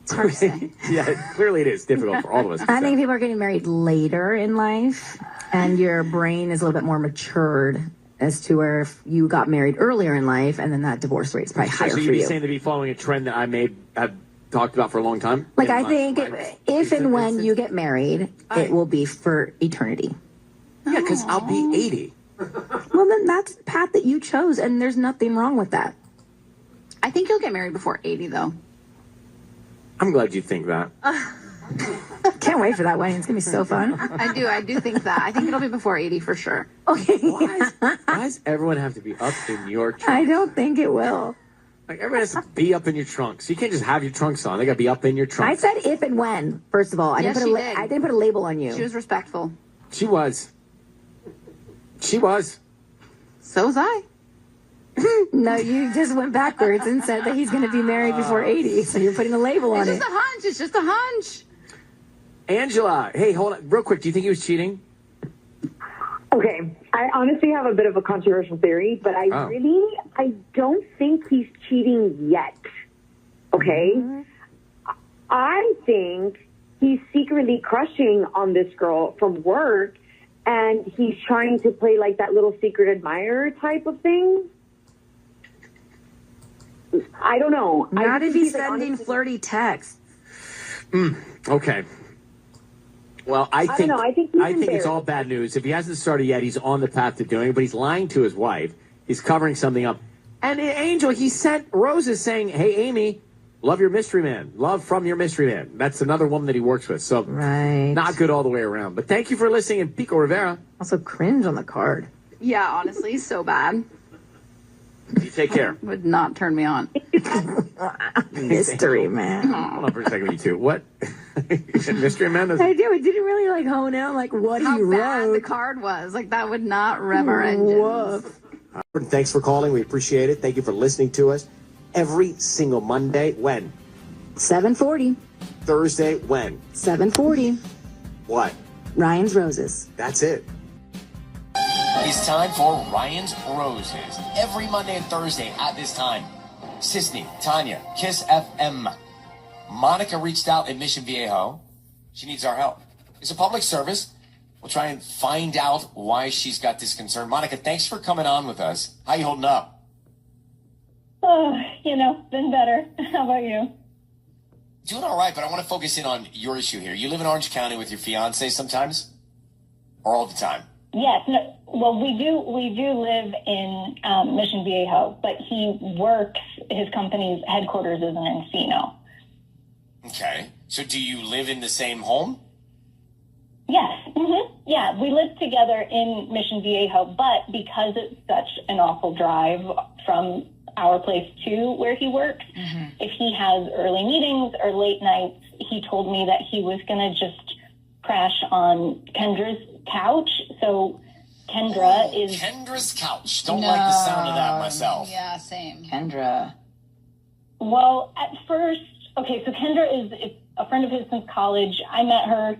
It's hard to say. Yeah, clearly it is difficult for all of us. I think people are getting married later in life, and your brain is a little bit more matured as to where if you got married earlier in life, and then that divorce rate's probably higher so for you'd be you. saying to be following a trend that I may have talked about for a long time? Like, I think if and when you get married, it will be for eternity. Yeah, because I'll be 80. Well, then that's the path that you chose, and there's nothing wrong with that. I think you'll get married before 80, though. I'm glad you think that. Can't wait for that wedding. It's going to be so fun. I do think that. I think it'll be before 80 for sure. Okay. Why does everyone have to be up in your trunk? I don't think it will. Like, everyone has to be up in your trunks. You can't just have your trunks on. They got to be up in your trunk. I said if and when, first of all. I didn't put a label on you. She was respectful. She was. She was. So was I. No, you just went backwards and said that he's going to be married before 80. So you're putting a label on it. It's just a hunch. It's just a hunch. Angela, hey, hold on. Real quick, do you think he was cheating? Okay. I honestly have a bit of a controversial theory, but I don't think he's cheating yet. Okay? I think he's secretly crushing on this girl from work, and he's trying to play like that little secret admirer type of thing. I don't know. Not if he's sending flirty texts. Okay. Well, I think I think it's all bad news. If he hasn't started yet, he's on the path to doing it, but he's lying to his wife. He's covering something up. And Angel, he sent roses saying, hey, Amy, love your mystery man. Love from your mystery man. That's another woman that he works with. So not good all the way around. But thank you for listening in Pico Rivera. Also cringe on the card. Yeah, honestly, so bad. You take care. Would not turn me on. Mystery man. Hold on for a second, you two. What? Mystery man? I do. It didn't really like hone in like what How he bad wrote. the card was. Like, that would not rev our engines. Thanks for calling. We appreciate it. Thank you for listening to us. Every single Monday, when? 7:40. Thursday, when? 7:40. What? Ryan's Roses. That's it. It's time for Ryan's Roses. Every Monday and Thursday at this time. Sisney, Tanya, Kiss FM. Monica reached out in Mission Viejo. She needs our help. It's a public service. We'll try and find out why she's got this concern. Monica, thanks for coming on with us. How you holding up? Oh, been better. How about you? Doing all right, but I want to focus in on your issue here. You live in Orange County with your fiance sometimes? Or all the time? Yes. No, well, we do live in Mission Viejo, but he works, his company's headquarters is in Encino. Okay. So do you live in the same home? Yes. Mm-hmm. Yeah, we live together in Mission Viejo, but because it's such an awful drive from our place to where he works, if he has early meetings or late nights, he told me that he was going to just crash on Kendra's couch. So Kendra's couch. Don't like the sound of that myself. Yeah, same. Kendra. Well, at first, okay, so Kendra is a friend of his since college. I met her.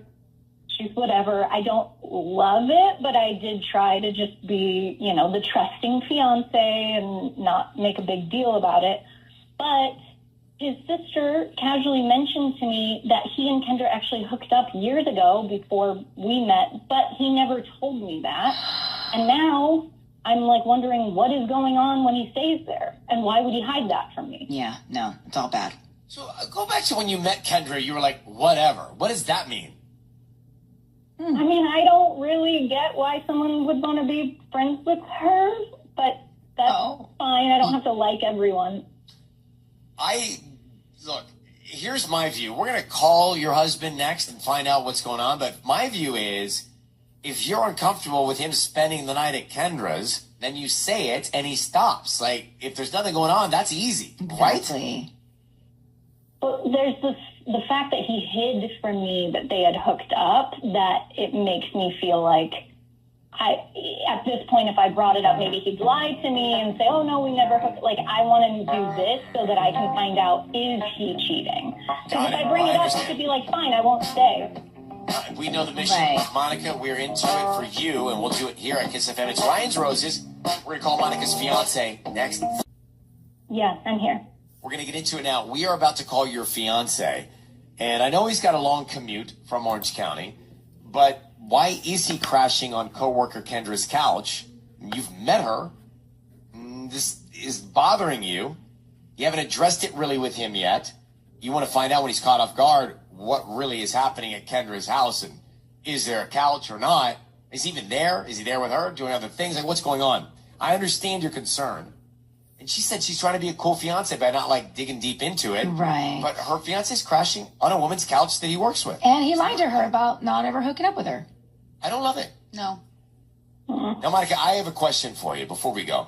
She's whatever. I don't love it, but I did try to just be, the trusting fiance and not make a big deal about it. But his sister casually mentioned to me that he and Kendra actually hooked up years ago before we met, but he never told me that. And now I'm like wondering what is going on when he stays there, and why would he hide that from me? Yeah, no, it's all bad. So go back to when you met Kendra. You were like, whatever. What does that mean? I mean, I don't really get why someone would want to be friends with her, but that's fine. I don't have to like everyone. Look, here's my view. We're going to call your husband next and find out what's going on. But my view is, if you're uncomfortable with him spending the night at Kendra's, then you say it and he stops. Like, if there's nothing going on, that's easy, right? But there's the fact that he hid from me that they had hooked up, that it makes me feel like at this point, if I brought it up, maybe he'd lie to me and say, oh, no, we never hooked. Like, I want to do this so that I can find out, is he cheating? Because if I bring it up, he could be like, fine, I won't stay. We know the mission. Monica, we're into it for you, and we'll do it here at Kiss FM. It's Ryan's Roses. We're going to call Monica's fiance next. Yeah, I'm here. We're going to get into it now. We are about to call your fiance, and I know he's got a long commute from Orange County, but why is he crashing on coworker Kendra's couch? You've met her. This is bothering you. You haven't addressed it really with him yet. You want to find out when he's caught off guard what really is happening at Kendra's house, and is there a couch or not? Is he even there? Is he there with her doing other things? Like, what's going on? I understand your concern. And she said she's trying to be a cool fiance by not like digging deep into it. Right. But her fiance's crashing on a woman's couch that he works with. And he lied to her about not ever hooking up with her. I don't love it. No. Now, Monica, I have a question for you before we go.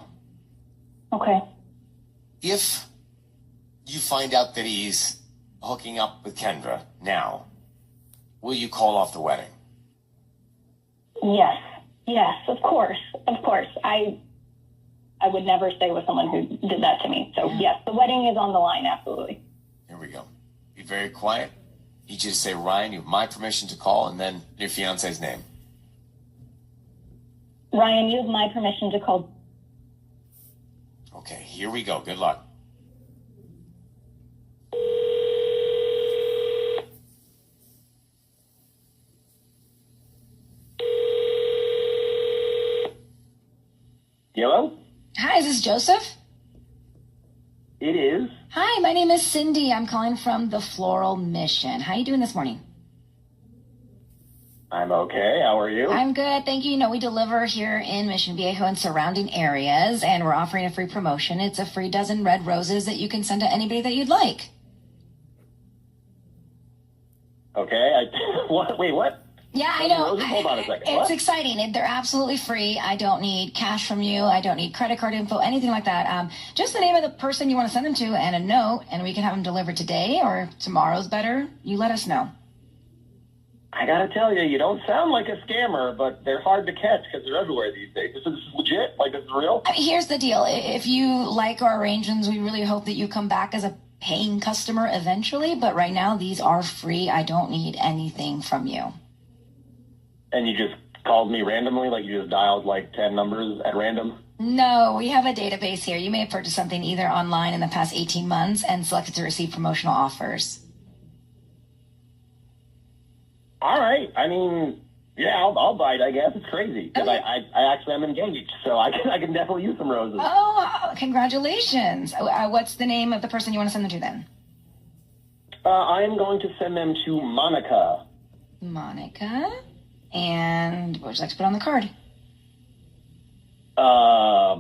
Okay. If you find out that he's hooking up with Kendra now, will you call off the wedding? Yes, of course. I would never stay with someone who did that to me. So yes, the wedding is on the line, absolutely. Here we go. Be very quiet. You just say, Ryan, you have my permission to call, and then your fiance's name. Ryan, you have my permission to call. Okay, here we go. Good luck. Hello? Hi, is this Joseph? It is. Hi, my name is Cindy. I'm calling from the Floral Mission. How are you doing this morning? I'm okay. How are you? I'm good. Thank you. You know, we deliver here in Mission Viejo and surrounding areas, and we're offering a free promotion. It's a free dozen red roses that you can send to anybody that you'd like. Okay. What? Wait, what? Yeah, I know. Roses? Hold on a second. It's What? exciting. They're absolutely free. I don't need cash from you. I don't need credit card info, anything like that. Just the name of the person you want to send them to and a note, and we can have them delivered today, or if tomorrow's better, you let us know. I gotta tell you, you don't sound like a scammer, but they're hard to catch because they're everywhere these days. This is legit? Like, this is real? I mean, here's the deal. If you like our arrangements, we really hope that you come back as a paying customer eventually, but right now, these are free. I don't need anything from you. And you just called me randomly? Like, you just dialed, like, 10 numbers at random? No, we have a database here. You may have purchased something either online in the past 18 months and selected to receive promotional offers. All right. I mean, yeah, I'll bite, I guess. It's crazy because I actually am engaged, so I can definitely use some roses. Oh, congratulations. What's the name of the person you want to send them to then? I am going to send them to Monica. Monica? And what would you like to put on the card? I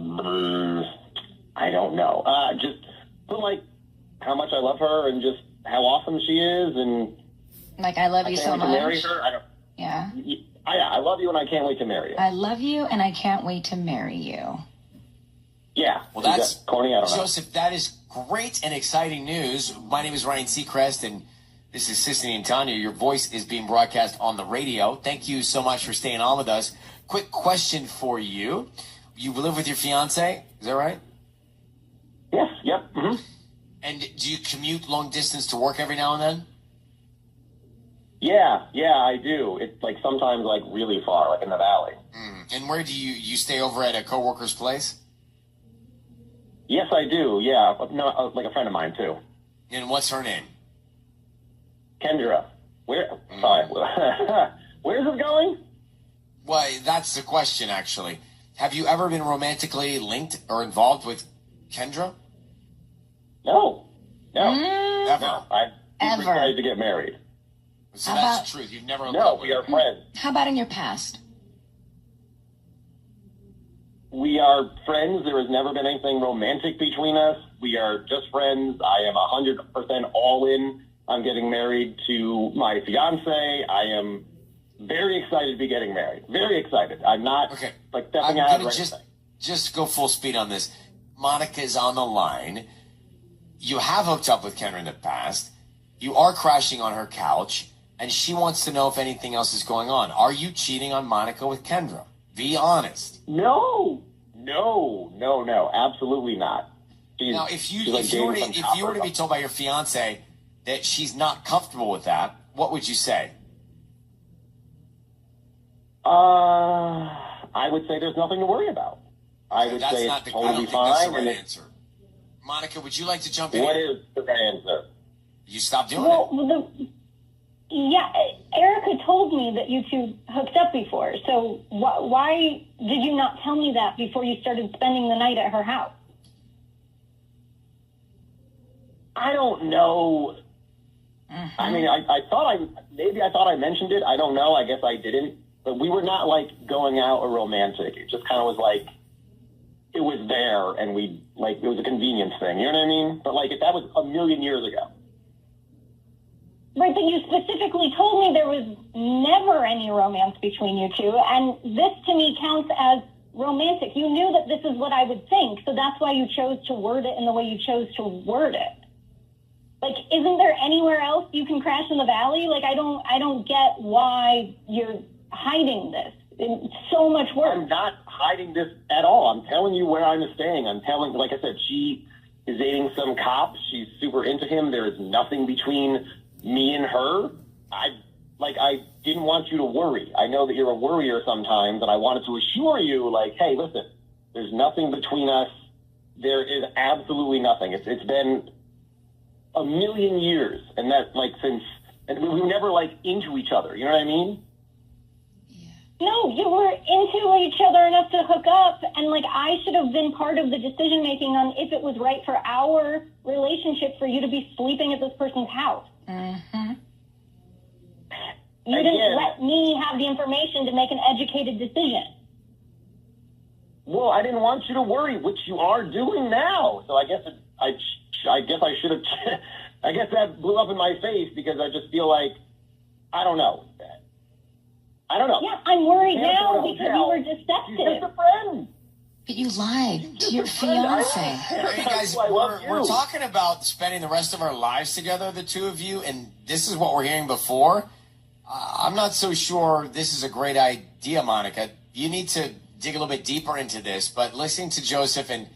don't know. Just put, like, how much I love her and just how awesome she is, and like, I love you so much. To marry her. Yeah. I love you, and I can't wait to marry you. I love you, and I can't wait to marry you. Yeah. Well, that's corny. I don't know. Joseph, that is great and exciting news. My name is Ryan Seacrest, and this is Sissany and Tanya. Your voice is being broadcast on the radio. Thank you so much for staying on with us. Quick question for you. You live with your fiance, is that right? Yes, yep. Mm-hmm. And do you commute long distance to work every now and then? Yeah, I do. It's like sometimes like really far, like in the valley. And where do you stay over at a coworker's place? Yes, I do. Yeah, no, like a friend of mine too. And what's her name? Kendra. Sorry. Where's this going? Well, that's the question, actually. Have you ever been romantically linked or involved with Kendra? No. Ever? No. I'm excited to get married. So that's the truth. You've never. No, we are friends. How about in your past? We are friends. There has never been anything romantic between us. We are just friends. I am 100% all in. I'm getting married to my fiance. I am very excited to be getting married. Very excited. I'm not like stepping out or anything. Just go full speed on this. Monica is on the line. You have hooked up with Kendra in the past. You are crashing on her couch, and she wants to know if anything else is going on. Are you cheating on Monica with Kendra? Be honest. No, absolutely not. Now, if you were to be told by your fiance that she's not comfortable with that, what would you say? I would say there's nothing to worry about. I would say it's totally fine. That's the right answer. Monica, would you like to jump in? What is the right answer? You stop doing it. Yeah, Erica told me that you two hooked up before. So why did you not tell me that before you started spending the night at her house? I don't know. Mm-hmm. I mean, I thought I mentioned it. I don't know. I guess I didn't. But we were not like going out or romantic. It just kind of was like it was there, and it was a convenience thing. You know what I mean? But like that was a million years ago. Right, but you specifically told me there was never any romance between you two, and this to me counts as romantic. You knew that this is what I would think, so that's why you chose to word it in the way you chose to word it. Like, isn't there anywhere else you can crash in the valley? Like, I don't get why you're hiding this. It's so much work. I'm not hiding this at all. I'm telling you where I'm staying. I'm telling, like I said, she is dating some cop. She's super into him. There is nothing between me and her. I didn't want you to worry. I know that you're a worrier sometimes, and I wanted to assure you, like, hey, listen, there's nothing between us. There is absolutely nothing. It's been a million years, and that and we were never like into each other. You know what I mean? No, you were into each other enough to hook up, and like I should have been part of the decision making on if it was right for our relationship for you to be sleeping at this person's house. Mm-hmm. You didn't let me have the information to make an educated decision. Well, I didn't want you to worry, which you are doing now. So I guess I should have. I guess that blew up in my face because I just feel like I don't know. Yeah, I'm worried now because you were deceptive. She's just a friend. But you lied to your fiance. Hey guys, we're talking about spending the rest of our lives together, the two of you, and this is what we're hearing before. I'm not so sure this is a great idea, Monica. You need to dig a little bit deeper into this, but listening to Joseph and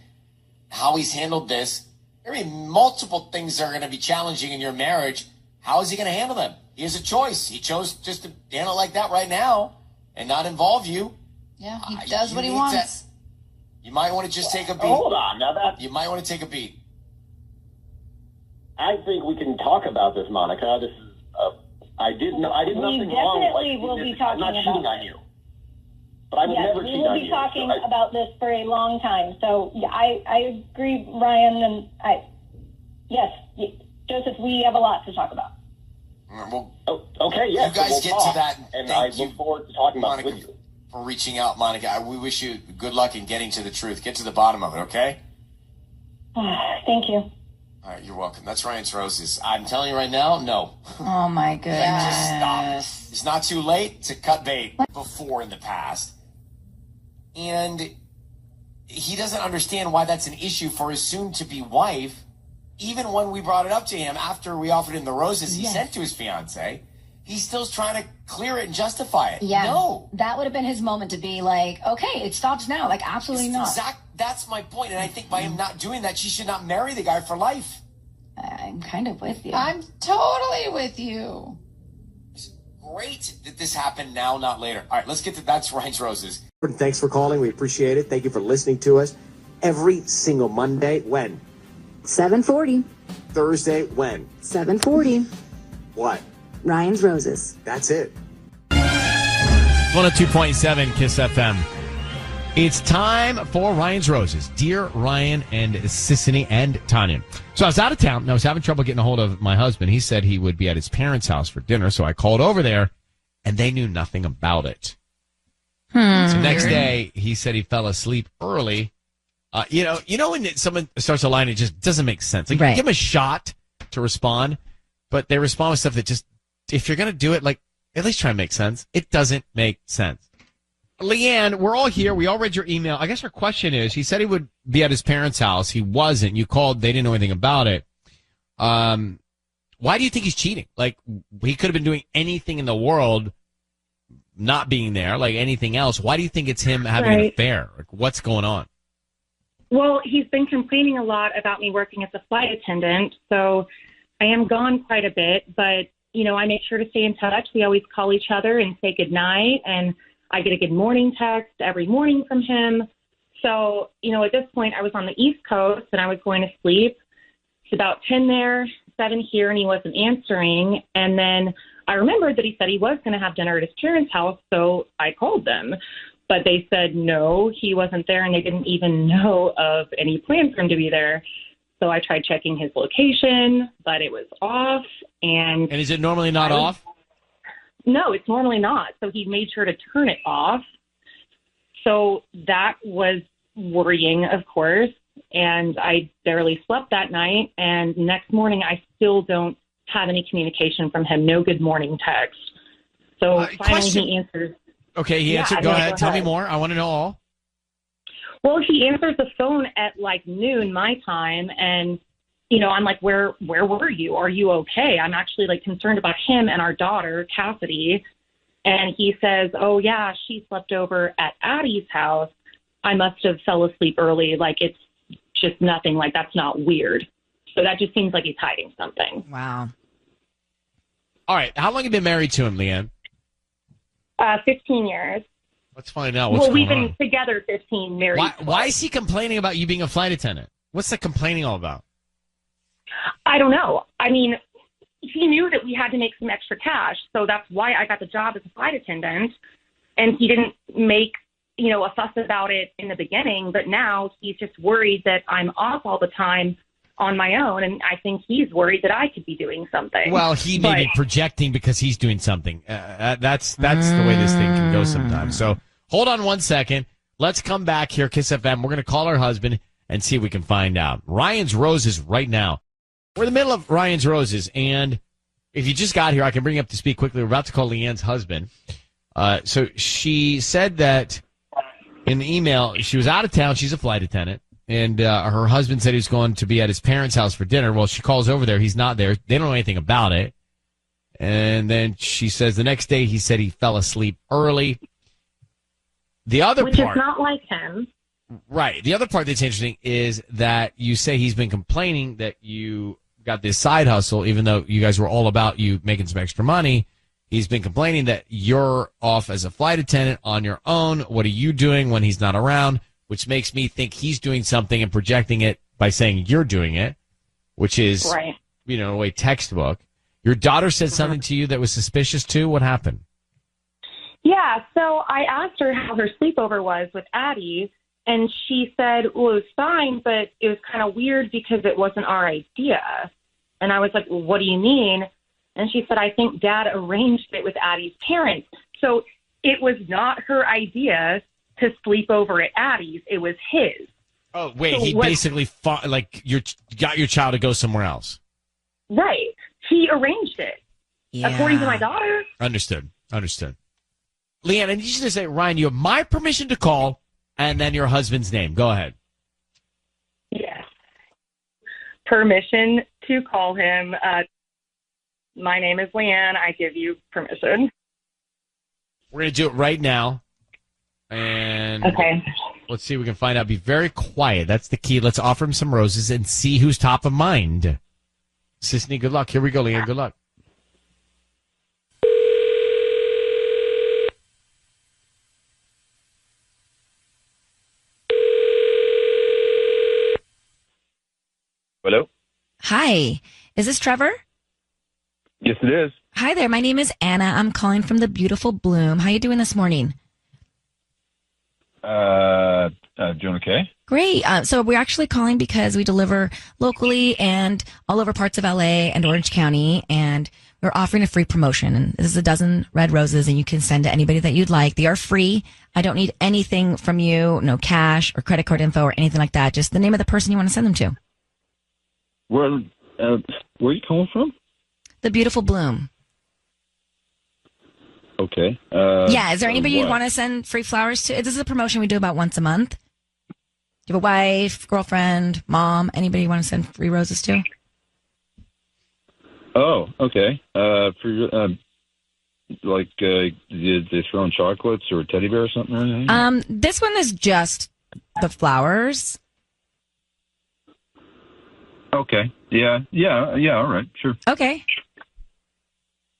how he's handled this, there are multiple things that are going to be challenging in your marriage. How is he going to handle them? He has a choice. He chose just to handle it like that right now and not involve you. Yeah, he does what he wants. You might want to just take a beat. Hold on, now you might want to take a beat. I think we can talk about this, Monica. This is I did nothing wrong. We definitely will be talking about I'm not cheating on you. But I would never cheat on you. We will be talking about this for a long time. So yeah, I agree, Ryan, and yes, Joseph, we have a lot to talk about. Well, okay, yes. You guys get to that, and I look forward to talking about it with you. For reaching out, Monica. We wish you good luck in getting to the truth. Get to the bottom of it, okay? Thank you. All right, you're welcome. That's Ryan's Roses. I'm telling you right now, no. Oh, my goodness. Just stop. It's not too late to cut bait before in the past. And he doesn't understand why that's an issue for his soon-to-be wife. Even when we brought it up to him after we offered him the roses he sent to his fiance, he's still trying to clear it and justify it. Yeah. No. That would have been his moment to be like, okay, it stops now. Like, absolutely not. That's my point. And I think by him not doing that, she should not marry the guy for life. I'm kind of with you. I'm totally with you. It's great that this happened now, not later. All right, let's get to That's Ryan's Roses. Thanks for calling. We appreciate it. Thank you for listening to us. every single Monday. When? 7:40. Thursday. When? 7:40. What? Ryan's Roses. That's it. 102.7 Kiss FM. It's time for Ryan's Roses. Dear Ryan and Sissany and Tanya. So I was out of town and I was having trouble getting a hold of my husband. He said he would be at his parents' house for dinner, so I called over there and they knew nothing about it. So next day, he said he fell asleep early. You know when someone starts a line, it just doesn't make sense. Like, Right. give them a shot to respond, but they respond with stuff that just, if you're going to do it, like, at least try and make sense. It doesn't make sense. Leanne, we're all here. We all read your email. I guess our question is, he said he would be at his parents' house. He wasn't. You called. They didn't know anything about it. Why do you think he's cheating? Like, he could have been doing anything in the world, not being there, like anything else. Why do you think it's him having an affair? Like, what's going on? Well, he's been complaining a lot about me working as a flight attendant, so I am gone quite a bit, but, you know, I make sure to stay in touch. We always call each other and say goodnight, and I get a good morning text every morning from him. So, you know, at this point, I was on the East Coast, and I was going to sleep. It's about 10 there, 7 here, and he wasn't answering. And then I remembered that he said he was going to have dinner at his parents' house, so I called them. But they said no, he wasn't there, and they didn't even know of any plans for him to be there. So I tried checking his location, but it was off. And is it normally not off? No, it's normally not. So he made sure to turn it off. So that was worrying, of course. And I barely slept that night. And next morning, I still don't have any communication from him. No good morning text. So finally he answers. Okay, he answered. Go ahead. Tell me more. I want to know all. Well, he answers the phone at like noon my time, and you know, I'm like, where were you? Are you okay? I'm actually like concerned about him and our daughter, Cassidy. And he says, oh yeah, she slept over at Addie's house. I must have fell asleep early. Like, it's just nothing. Like, that's not weird. So that just seems like he's hiding something. Wow. All right. How long have you been married to him, Leanne? 15 years. Let's find out what's we've going been together 15, married. Why is he complaining about you being a flight attendant? What's the complaining all about? I don't know. I mean, he knew that we had to make some extra cash, so that's why I got the job as a flight attendant. And he didn't make, you know, a fuss about it in the beginning, but now he's just worried that I'm off all the time on my own, and I think he's worried that I could be doing something. Well, he may be projecting because he's doing something. That's the way this thing can go sometimes. So hold on one second. Let's come back here, Kiss FM. We're going to call our husband and see if we can find out. Ryan's Roses right now. We're in the middle of Ryan's Roses, and if you just got here, I can bring you up to speed quickly. We're about to call Leanne's husband. So she said that in the email, she was out of town. She's a flight attendant. And her husband said he was going to be at his parents' house for dinner. Well, she calls over there. He's not there. They don't know anything about it. And then she says the next day he said he fell asleep early. The other Which part, is not like him. Right. The other part that's interesting is that you say he's been complaining that you got this side hustle, even though you guys were all about you making some extra money. He's been complaining that you're off as a flight attendant on your own. What are you doing when he's not around? Which makes me think he's doing something and projecting it by saying you're doing it, which is, right, you know, in a way, textbook. Your daughter said something to you that was suspicious too. What happened? Yeah, so I asked her how her sleepover was with Addie, and she said, well, it was fine, but it was kind of weird because it wasn't our idea. And I was like, well, what do you mean? And she said, I think Dad arranged it with Addie's parents. So it was not her idea to sleep over at Addie's. It was his. Oh, wait, So he basically fought, like, got your child to go somewhere else. Right. He arranged it, according to my daughter. Understood. Leanne, I need you to say, Ryan, you have my permission to call, and then your husband's name. Go ahead. Yes. Permission to call him. My name is Leanne. I give you permission. We're going to do it right now. And okay, let's see if we can find out. Be very quiet. That's the key. Let's offer him some roses and see who's top of mind. Sissany, good luck. Here we go, Leanne. Good luck. Hi. Is this Trevor? Yes, it is. Hi there. My name is Anna. I'm calling from the beautiful Bloom. How you doing this morning? Doing okay? Great. So we're actually calling because we deliver locally and all over parts of LA and Orange County, and we're offering a free promotion. And this is a dozen red roses, and you can send to anybody that you'd like. They are free. I don't need anything from you, no cash or credit card info or anything like that. Just the name of the person you want to send them to. Where are you calling from? The beautiful Bloom. Okay. Yeah. Is there anybody you'd want to send free flowers to? This is a promotion we do about once a month. Do you have a wife, girlfriend, mom, anybody you want to send free roses to? Oh, okay. Did they throw in chocolates or a teddy bear or something or anything? This one is just the flowers. Okay. Yeah. All right. Sure. Okay.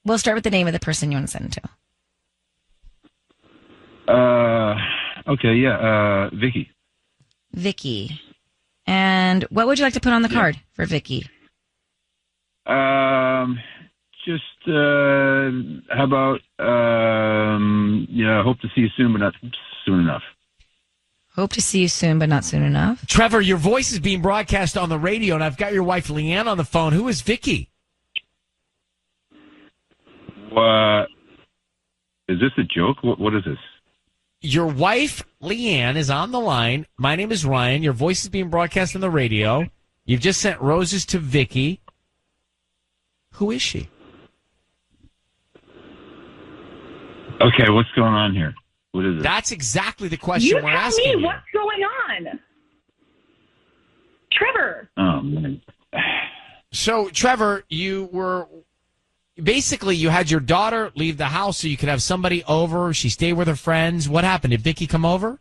We'll start with the name of the person you want to send it to. Okay. Yeah. Vicky. Vicky. And what would you like to put on the card for Vicky? Just how about hope to see you soon, but not soon enough. Hope to see you soon, but not soon enough. Trevor, your voice is being broadcast on the radio, and I've got your wife Leanne on the phone. Who is Vicky? What? Is this a joke? What is this? Your wife Leanne is on the line. My name is Ryan. Your voice is being broadcast on the radio. You've just sent roses to Vicky. Who is she? Okay, what's going on here? What is it? That's exactly the question we're asking you. You tell me what's going on. Trevor. Oh, man. So, Trevor, you had your daughter leave the house so you could have somebody over. She stayed with her friends. What happened? Did Vicky come over?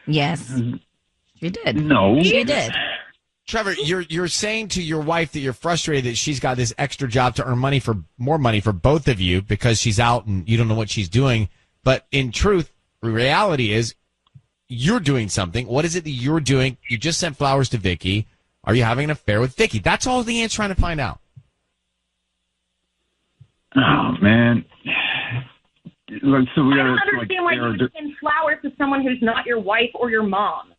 Yes. She did. No. She did. Trevor, you're saying to your wife that you're frustrated that she's got this extra job to earn more money for both of you because she's out and you don't know what she's doing. But in truth, the reality is you're doing something. What is it that you're doing? You just sent flowers to Vicky. Are you having an affair with Vicky? That's all Leanne's trying to find out. Oh, man. Look, so we I don't understand why you would send flowers to someone who's not your wife or your mom.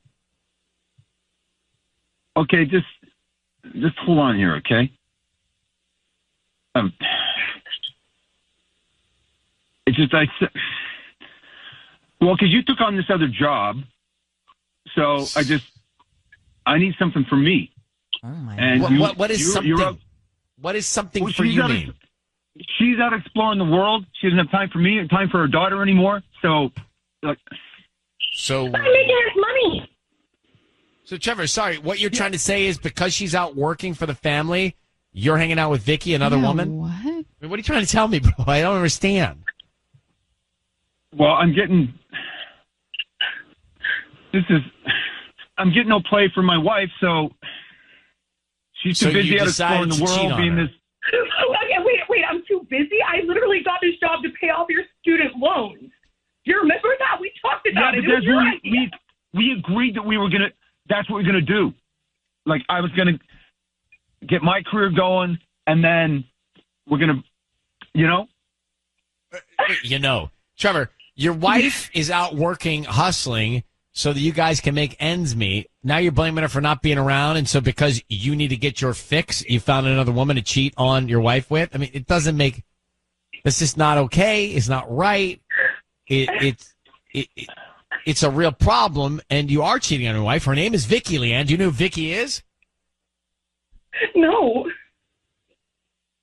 Okay, just hold on here, okay? It's just because you took on this other job, so I need something for me. Oh my! And what is something? What is something for you? Mean? She's out exploring the world. She doesn't have time for me, time for her daughter anymore. So I'm making us money. So, Trevor, sorry, what you're trying to say is because she's out working for the family, you're hanging out with Vicky, another woman? What? I mean, what are you trying to tell me, bro? I don't understand. Well, I'm getting no play for my wife, so she's too busy out exploring the world being this. Okay, wait, I'm too busy? I literally got this job to pay off your student loans. Do you remember that? We talked about it. It was your idea. We agreed that that's what we're going to do. Like, I was going to get my career going, and then we're going to, Trevor, your wife is out working, hustling, so that you guys can make ends meet. Now you're blaming her for not being around, and so because you need to get your fix, you found another woman to cheat on your wife with? I mean, it's just not okay. It's not right. It's a real problem, and you are cheating on your wife. Her name is Vicky, Leanne. Do you know who Vicky is? No.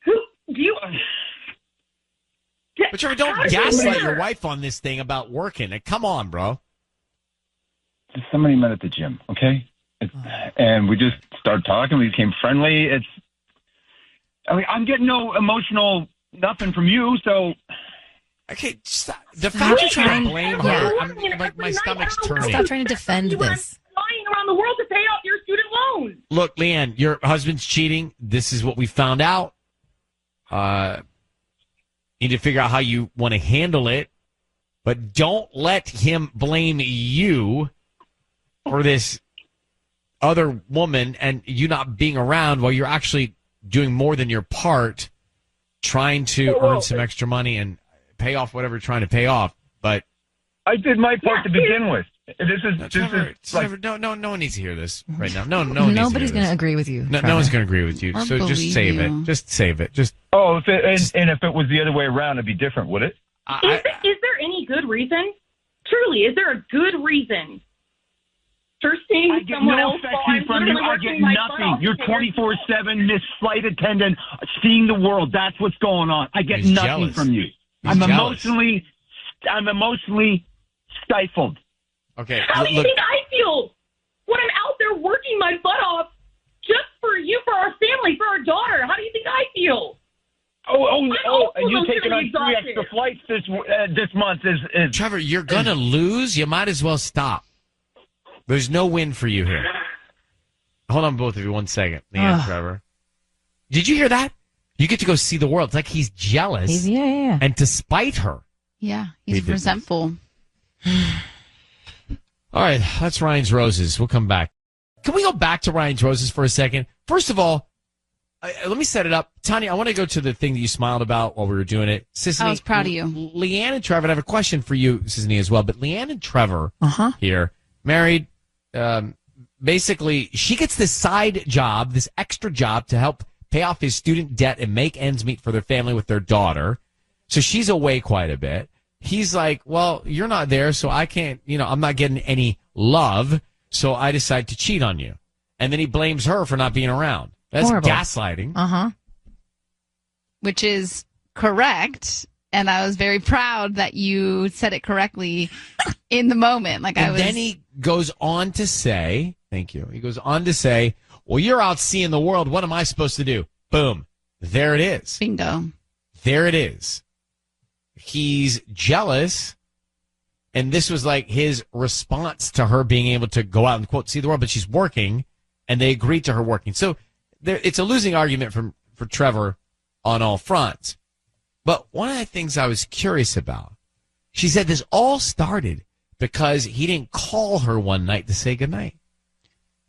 Who do you? But Trevor, don't gaslight your wife on this thing about working. Come on, bro. Somebody met at the gym, okay? And we just started talking. We became friendly. I'm getting no emotional nothing from you, so... Okay, stop. The fact you're trying to blame her, my stomach's turning. Stop trying to defend this. Flying around the world to pay off your student loans. Look, Leanne, your husband's cheating. This is what we found out. You need to figure out how you want to handle it, but don't let him blame you for this other woman and you not being around while you're actually doing more than your part, trying to earn some extra money and pay off whatever you're trying to pay off. But I did my part to begin with. Trevor, no one needs to hear this right now. No, Nobody's going to agree with you. No one's going to agree with you. Or So just save believe it. Just save it. Just. Oh, and if it was the other way around, it'd be different, would it? Is there any good reason? Truly, is there a good reason for seeing I get someone no else? affection from you. I get nothing. You're 24/7, Miss Flight Attendant, seeing the world. That's what's going on. I get He's nothing jealous. from you. He's I'm jealous. emotionally stifled. Okay, How do you think I feel when I'm out there working my butt off just for you, for our family, for our daughter? How do you think I feel? And you taking on emotionally 3 extra flights this month is Trevor, you're going to lose. You might as well stop. There's no win for you here. Hold on, both of you, 1 second. Leanne, Trevor. Did you hear that? You get to go see the world. It's like he's jealous. Yeah. And to spite her. Yeah, he's resentful. All right, that's Ryan's Roses. We'll come back. Can we go back to Ryan's Roses for a second? First of all, let me set it up. Tanya, I want to go to the thing that you smiled about while we were doing it. Sisney, I was proud of you. Leanne and Trevor, and I have a question for you, Sisney, as well. But Leanne and Trevor here, married, basically, she gets this side job, this extra job to help pay off his student debt and make ends meet for their family with their daughter. So she's away quite a bit. He's like, well, you're not there, so I can't, I'm not getting any love, so I decide to cheat on you. And then he blames her for not being around. That's Horrible. gaslighting. Which is correct. And I was very proud that you said it correctly in the moment. Then he goes on to say, thank you. He goes on to say, well, you're out seeing the world. What am I supposed to do? Boom. There it is. Bingo. There it is. He's jealous. And this was like his response to her being able to go out and, quote, see the world, but she's working, and they agreed to her working. So it's a losing argument for Trevor on all fronts. But one of the things I was curious about, she said this all started because he didn't call her one night to say goodnight.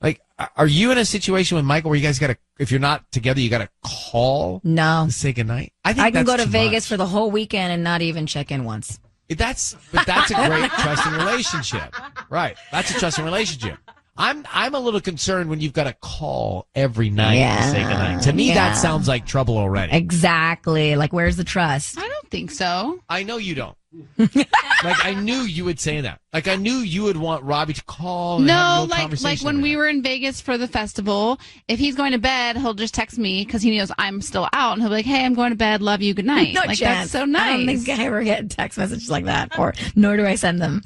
Like, are you in a situation with Michael where you guys if you're not together, you got to call No. to say goodnight? I can go to too Vegas much. for the whole weekend and not even check in once. That's a great trusting relationship. Right. That's a trusting relationship. I'm a little concerned when you've got to call every night to say goodnight. To me, that sounds like trouble already. Exactly. Like, where's the trust? I don't think so. I know you don't. Like, I knew you would say that. Like, I knew you would want Robbie to call and have a little conversation. Like when we were in Vegas for the festival, if he's going to bed, he'll just text me because he knows I'm still out, and he'll be like, "Hey, I'm going to bed. Love you. Good night." No like chance. That's so nice. I don't think I ever get text messages like that, nor do I send them.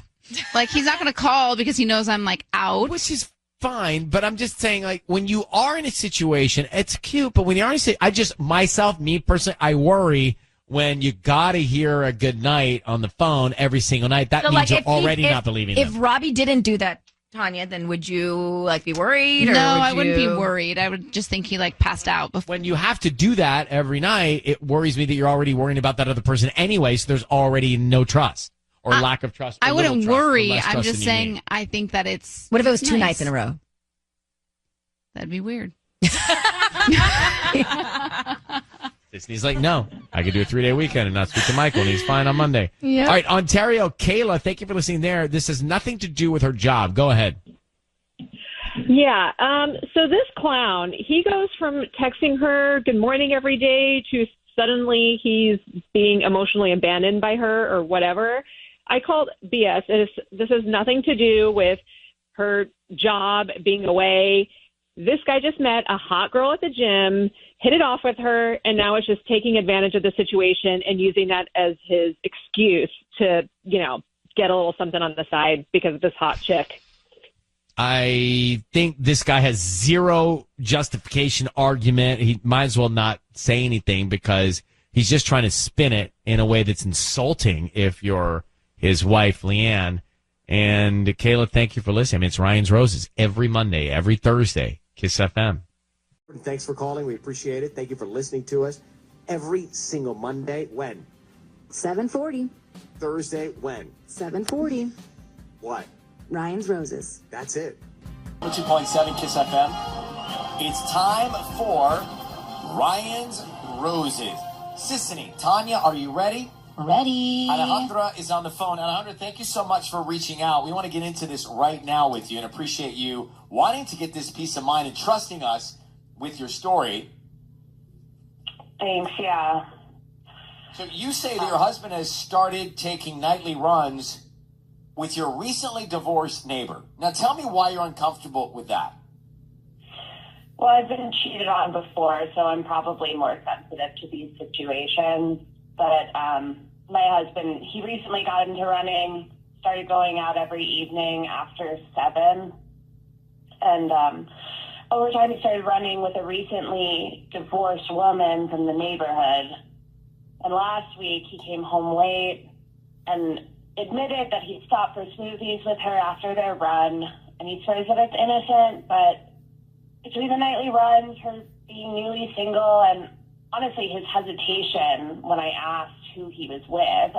Like, he's not going to call because he knows I'm like out, which is fine. But I'm just saying, like, when you are in a situation, it's cute. But when you are in a situation, me personally, I worry when you gotta hear a good night on the phone every single night. That means you're already not believing If them. Robbie didn't do that, Tanya, then would you be worried? No, I wouldn't be worried. I would just think he passed out before. When you have to do that every night, it worries me that you're already worrying about that other person anyway. So there's already no trust or lack of trust. I wouldn't worry. I'm just than you saying need. I think that it's. What if it was 2 nice. nights in a row? That'd be weird. Disney's like, no, I could do a 3-day weekend and not speak to Michael, and he's fine on Monday. Yep. All right, Ontario, Kayla, thank you for listening there. This has nothing to do with her job. Go ahead. Yeah. So this clown, he goes from texting her good morning every day to suddenly he's being emotionally abandoned by her or whatever. I called BS. This has nothing to do with her job being away. This guy just met a hot girl at the gym, hit it off with her, and now is just taking advantage of the situation and using that as his excuse to, get a little something on the side because of this hot chick. I think this guy has zero justification argument. He might as well not say anything because he's just trying to spin it in a way that's insulting if you're his wife, Leanne. And Kayla, thank you for listening. I mean, it's Ryan's Roses every Monday, every Thursday. Kiss FM. Thanks for calling. We appreciate it. Thank you for listening to us every single Monday. When? 7:40. Thursday. When? 7:40. What? Ryan's Roses. That's it. 2.7 Kiss FM. It's time for Ryan's Roses. Sissany, Tanya, are you ready? Ready. Alejandra is on the phone. Alejandra, thank you so much for reaching out. We want to get into this right now with you and appreciate you wanting to get this peace of mind and trusting us with your story. Thanks, yeah. So you say that your husband has started taking nightly runs with your recently divorced neighbor. Now tell me why you're uncomfortable with that. Well, I've been cheated on before, so I'm probably more sensitive to these situations. But my husband, he recently got into running, started going out every evening after 7. And over time, he started running with a recently divorced woman from the neighborhood. And last week, he came home late and admitted that he'd stopped for smoothies with her after their run. And he swears that it's innocent, but between the nightly runs, her being newly single, and honestly his hesitation when I asked who he was with,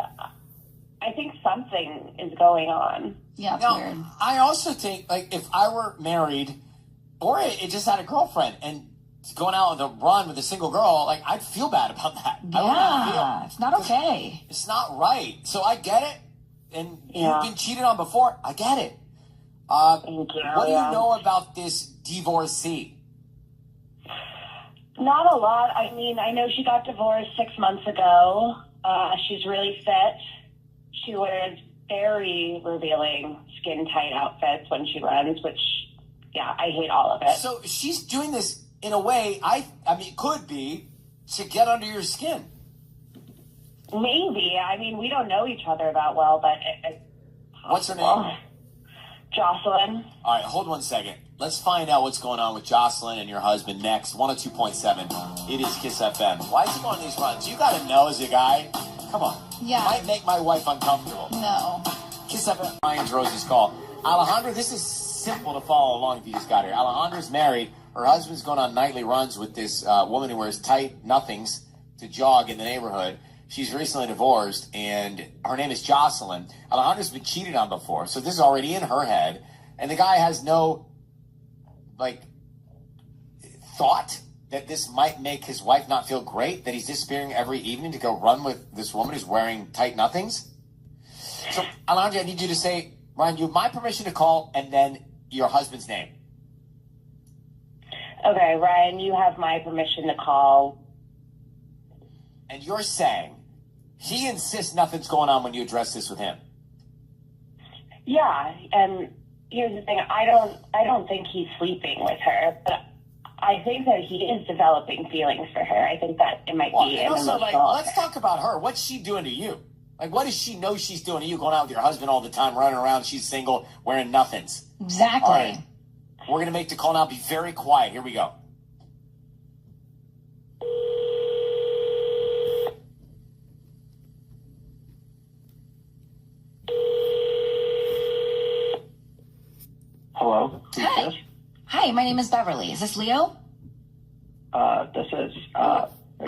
I think something is going on. Yeah, it's now, weird. I also think, like, if I were married or it just had a girlfriend and going out on the run with a single girl, like, I'd feel bad about that. Yeah, it's not okay. It's not right. So I get it. And you've been cheated on before. I get it. What do you know about this divorcee? Not a lot. I mean, I know she got divorced 6 months ago. She's really fit. She wears very revealing skin-tight outfits when she runs, which, yeah, I hate all of it. So she's doing this in a way, I mean, it could be to get under your skin. Maybe. I mean, we don't know each other that well, but it's What's her name? Jocelyn. All right, hold 1 second. Let's find out what's going on with Jocelyn and your husband next. 102.7. It is Kiss FM. Why is he going on these runs? You got to know as a guy. Come on. Yeah. Might make my wife uncomfortable. No. Kiss FM. Ryan's Rose's call. Alejandra, this is simple to follow along if you just got here. Alejandra's married. Her husband's going on nightly runs with this woman who wears tight nothings to jog in the neighborhood. She's recently divorced, and her name is Jocelyn. Alejandra's been cheated on before, so this is already in her head. And the guy has no, thought that this might make his wife not feel great, that he's disappearing every evening to go run with this woman who's wearing tight nothings. So, Alejandra, I need you to say, Ryan, you have my permission to call, and then your husband's name. Okay, Ryan, you have my permission to call. And you're saying he insists nothing's going on when you address this with him. Yeah, and here's the thing. I don't think he's sleeping with her, but I think that he is developing feelings for her. I think that it might be an also, emotional. let's talk about her. What's she doing to you? What does she know she's doing to you, going out with your husband all the time, running around, she's single, wearing nothings? Exactly. All right. We're going to make the call now. Be very quiet. Here we go. Hello. Hi. Hi, my name is Beverly. Is this Leo? This is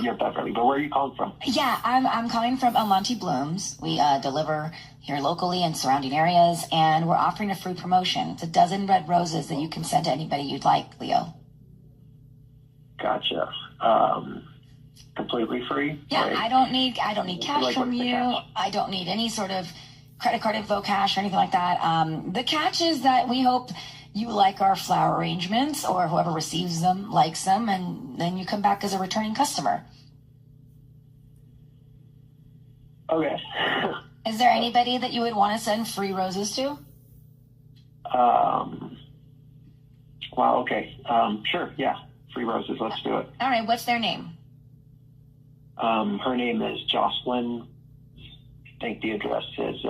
you're Beverly, but where are you calling from? Yeah, I'm calling from El Monte Blooms. We deliver here locally and surrounding areas, and we're offering a free promotion. It's a dozen red roses that you can send to anybody you'd like, Leo. Gotcha. Completely free? Yeah, Like, I don't need cash like, from what's the you. catch? I don't need any sort of credit card info, cash, or anything like that. The catch is that we hope you like our flower arrangements, or whoever receives them likes them, and then you come back as a returning customer. Okay. Is there anybody that you would want to send free roses to? Well, okay. Sure, yeah. Free roses, let's do it. All right, what's their name? Her name is Jocelyn. I think the address is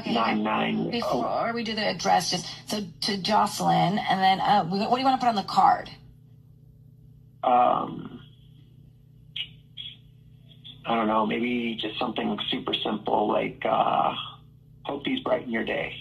99. Before we do the address, just so to Jocelyn, and then what do you want to put on the card? I don't know, maybe just something super simple like, hope these brighten your day.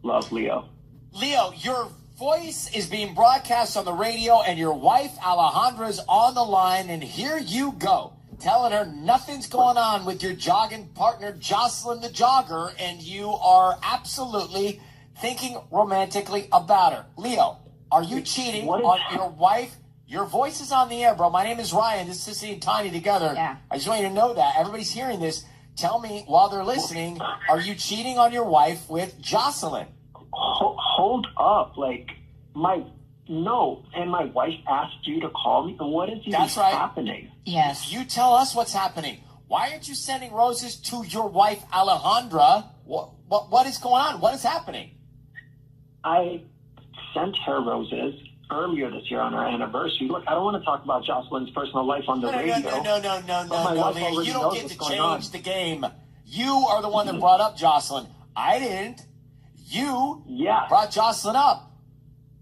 Love, Leo. Leo, your voice is being broadcast on the radio, and your wife, Alejandra's on the line, and here you go, telling her nothing's going on with your jogging partner, Jocelyn the jogger, and you are absolutely thinking romantically about her. Leo, are you cheating on your wife? Your voice is on the air, bro. My name is Ryan. This is Sissy and Tanya together. Yeah. I just want you to know that. Everybody's hearing this. Tell me while they're listening, are you cheating on your wife with Jocelyn? Hold up. No. And my wife asked you to call me? What is even happening? Yes. You tell us what's happening. Why aren't you sending roses to your wife, Alejandra? What is going on? What is happening? I sent her roses earlier this year on our anniversary. Look, I don't want to talk about Jocelyn's personal life on the radio. No, Leo. You don't get to change the game. You are the one that brought up Jocelyn. I didn't. You brought Jocelyn up.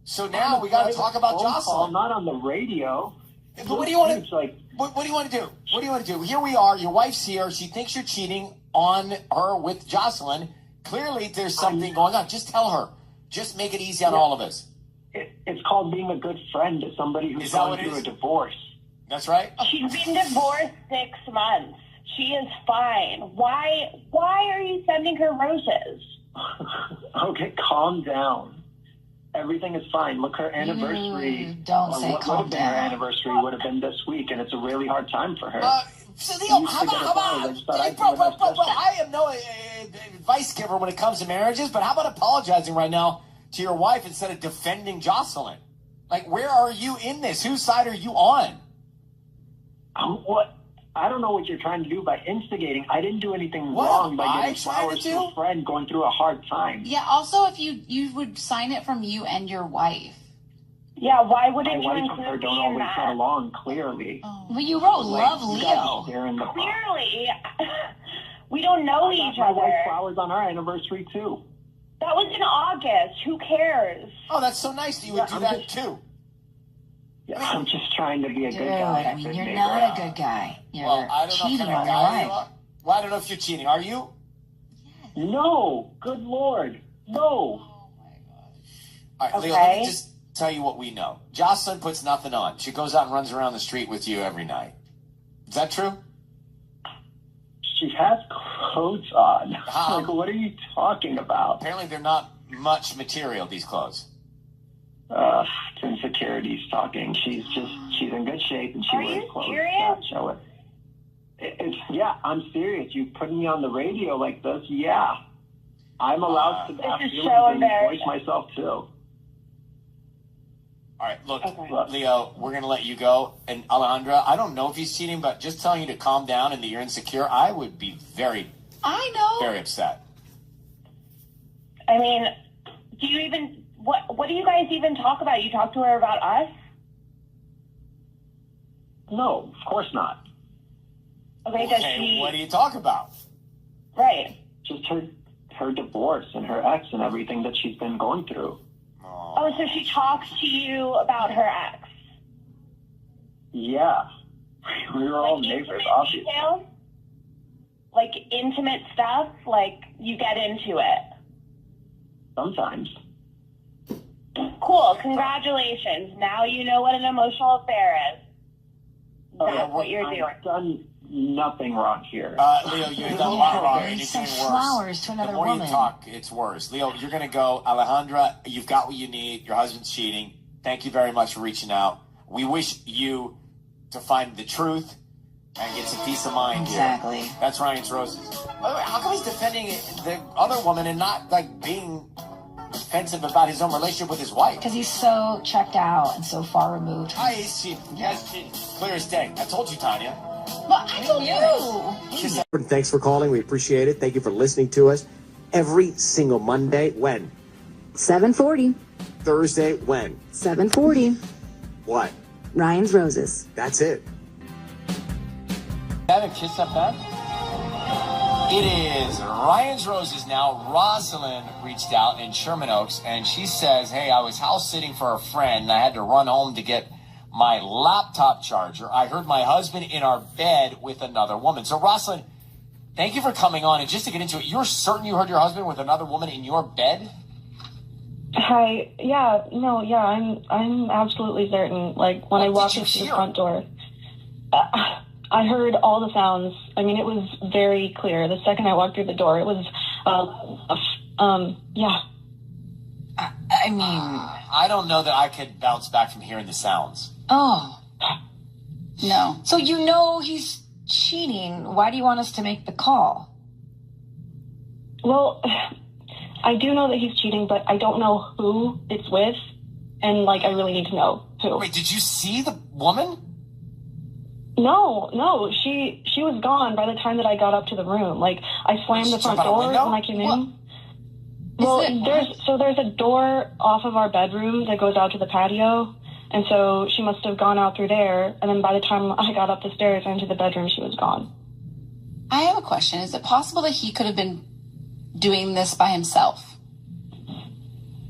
So now we got to talk about Jocelyn. Not on the radio. But what do you want to? What do you want to do? What do you want to do? Here we are. Your wife's here. She thinks you're cheating on her with Jocelyn. Clearly, there's something going on. Just tell her. Just make it easy on all of us. It's called being a good friend to somebody who's going through a divorce. That's right. She's been divorced 6 months. She is fine. Why are you sending her roses? Okay, calm down. Everything is fine. Look, her anniversary. Don't say calm down. Her anniversary would have been this week, and it's a really hard time for her. So Leo, how about bro, I am no advice giver when it comes to marriages, but how about apologizing right now to your wife instead of defending Jocelyn? Like, where are you in this? Whose side are you on? I don't know what you're trying to do by instigating. I didn't do anything wrong by getting flowers to a friend going through a hard time. Yeah, also if you would sign it from you and your wife. Yeah, why wouldn't you My wife include and her don't me in always that? get along, clearly. Well, you wrote love Leo. Clearly. We don't know each my other. wife flowers on our anniversary, too. That was in August. Who cares? Oh, that's so nice that you would do that, too. Yeah, I'm just trying to be a good guy. I mean, you're not a good guy. You're I don't know cheating what kind on of your guy you wife. are. Well, I don't know if you're cheating. Are you? No. Good Lord. No. All right, Leo, let me just tell you what we know. Jocelyn puts nothing on. She goes out and runs around the street with you every night. Is that true? She has clothes on. Like, what are you talking about? Apparently they're not much material, these clothes. It's insecurities talking. She's in good shape and she wears clothes that show it. I'm serious. You put me on the radio like this, I'm allowed to have feelings and voice myself too. All right, look, Leo, we're going to let you go. And Alejandra, I don't know if he's cheating, but just telling you to calm down and that you're insecure, I would be very upset. I mean, do you even... What do you guys even talk about? You talk to her about us? No, of course not. Okay, does she... What do you talk about? Right. Just her divorce and her ex and everything that she's been going through. Oh, so she talks to you about her ex? Yeah. We were all neighbors, obviously. Details? Like intimate stuff? Like you get into it? Sometimes. Cool. Congratulations. Now you know what an emotional affair is. That's what you're doing. I've done nothing wrong here. Leo, you've done a lot wrong. You It's sent even worse. flowers to another the more woman. you talk, it's worse. Leo, you're going to go. Alejandra, you've got what you need. Your husband's cheating. Thank you very much for reaching out. We wish you to find the truth and get some peace of mind Exactly. here. That's Ryan's Roses. By the way, how come he's defending the other woman and not like being defensive about his own relationship with his wife? Because he's so checked out and so far removed. He's cheating. Yes, clear as day. I told you, Tanya. Well, I told you. Thanks for calling. We appreciate it. Thank you for listening to us every single Monday. When? 7:40. Thursday. When? 7:40. What? Ryan's Roses. That's it. That a Kiss FM? It is Ryan's Roses now. Rosalind reached out in Sherman Oaks, and she says, hey, I was house sitting for a friend, and I had to run home to get my laptop charger. I heard my husband in our bed with another woman. So, Rosalind, thank you for coming on. And just to get into it, you're certain you heard your husband with another woman in your bed? Hi. Yeah. No. Yeah. I'm absolutely certain. Like when I walked into the front door, I heard all the sounds. I mean, it was very clear. The second I walked through the door, it was, yeah. I mean... I don't know that I could bounce back from hearing the sounds. Oh. No. So you know he's cheating. Why do you want us to make the call? Well, I do know that he's cheating, but I don't know who it's with. And, like, I really need to know who. Wait, did you see the woman? No. She was gone by the time that I got up to the room. Like, I slammed the front door when I came in. Well, there's a door off of our bedroom that goes out to the patio. And so she must have gone out through there. And then by the time I got up the stairs into the bedroom, she was gone. I have a question. Is it possible that he could have been doing this by himself?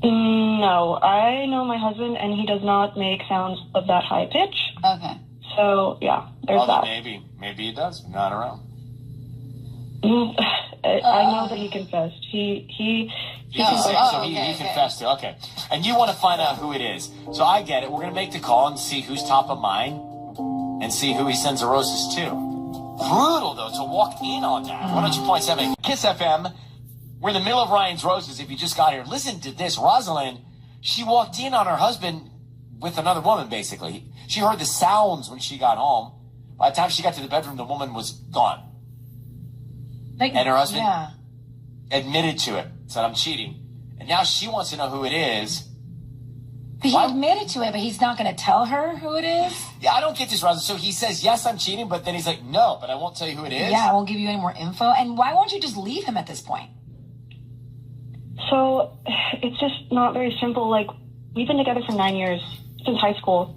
No, I know my husband, and he does not make sounds of that high pitch. Okay. So, yeah, there's that. Maybe he does. Not around. I know that he confessed. He confessed to. Okay. And you want to find out who it is. So I get it. We're going to make the call and see who's top of mind and see who he sends the roses to. Brutal, though, to walk in on that. 102.7 Kiss FM. We're in the middle of Ryan's Roses. If you just got here, listen to this. Rosalind, she walked in on her husband with another woman, basically. She heard the sounds when she got home. By the time she got to the bedroom, the woman was gone. And her husband admitted to it, said, I'm cheating. And now she wants to know who it is. But he admitted to it, but he's not going to tell her who it is? Yeah, I don't get this, Rosalind. So he says, yes, I'm cheating, but then he's like, no, but I won't tell you who it is. Yeah, I won't give you any more info. And why won't you just leave him at this point? So it's just not very simple. Like, we've been together for 9 years, since high school.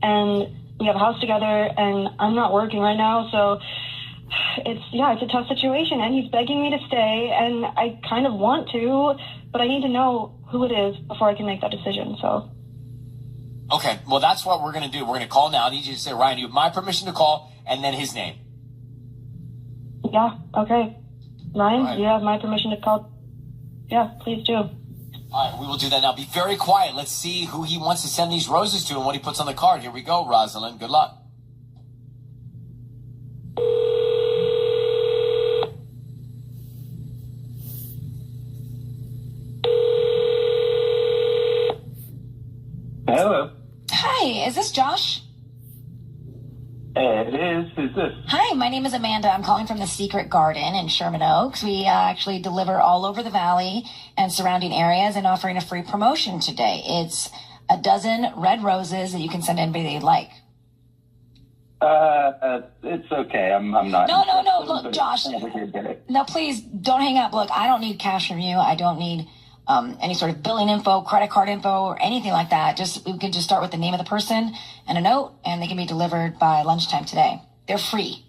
And we have a house together, and I'm not working right now, so it's a tough situation. And he's begging me to stay, and I kind of want to, but I need to know who it is before I can make that decision, so. Okay, well, that's what we're going to do. We're going to call now. I need you to say, Ryan, you have my permission to call, and then his name. Yeah, okay. Ryan, you have my permission to call? Yeah, please do. All right, we will do that now. Be very quiet. Let's see who he wants to send these roses to and what he puts on the card. Here we go, Rosalind. Good luck. Hello. Hi, is this Josh? It is. Who's this? Hi, my name is Amanda. I'm calling from the Secret Garden in Sherman Oaks. We actually deliver all over the valley and surrounding areas and offering a free promotion today. It's a dozen red roses that you can send anybody that you'd like. It's okay. I'm not. No. Look, Josh. No, please don't hang up. Look, I don't need cash from you. I don't need any sort of billing info, credit card info, or anything like that. We can just start with the name of the person and a note, and they can be delivered by lunchtime today. They're free.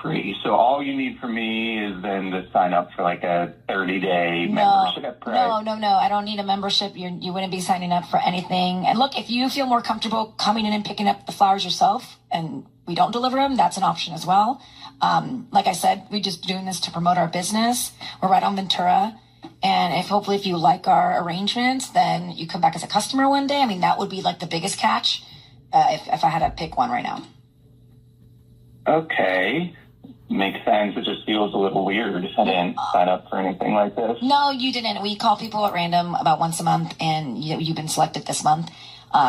Free. So all you need from me is then to sign up for like a 30-day membership, right? No. I don't need a membership. You wouldn't be signing up for anything. And look, if you feel more comfortable coming in and picking up the flowers yourself, and we don't deliver them, that's an option as well. Like I said, we're just doing this to promote our business. We're right on Ventura. And hopefully if you like our arrangements, then you come back as a customer one day. I mean, that would be like the biggest catch if I had to pick one right now. Okay. Makes sense. It just feels a little weird. I didn't sign up for anything like this. No, you didn't. We call people at random about once a month, and you've been selected this month.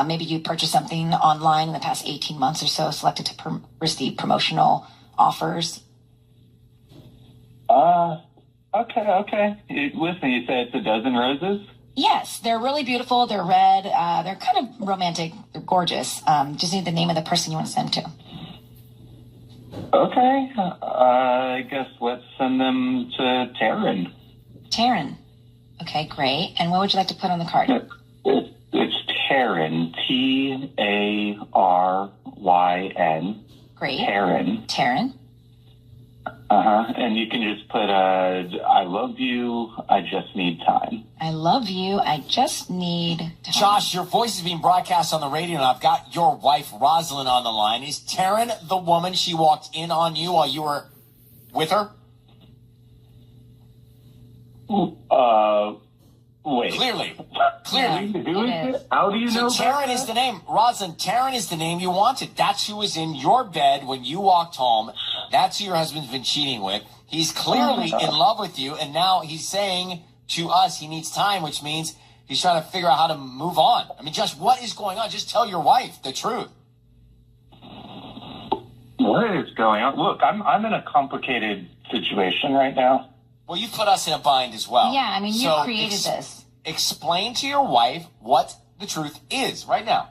Maybe you purchased something online in the past 18 months or so, selected to receive promotional offers. Okay. Listen, you said it's a dozen roses? Yes, they're really beautiful. They're red. They're kind of romantic. They're gorgeous. Just need the name of the person you want to send to. Okay. I guess let's send them to Taryn. Taryn. Okay, great. And what would you like to put on the card? It's Taryn. Taryn. Great. Taryn. And you can just put, I love you, I just need time. I love you, I just need time. Josh, your voice is being broadcast on the radio, and I've got your wife, Rosalind, on the line. Is Taryn the woman she walked in on you while you were with her? Wait. Clearly. Yeah, how do you know Taryn is the name. Rosalind, Taryn is the name you wanted. That's who was in your bed when you walked home. That's who your husband's been cheating with. He's clearly in love with you, and now he's saying to us he needs time, which means he's trying to figure out how to move on. I mean, Josh, what is going on? Just tell your wife the truth. What is going on? Look, I'm in a complicated situation right now. Well, you put us in a bind as well. Yeah, I mean, you created this. Explain to your wife what the truth is right now.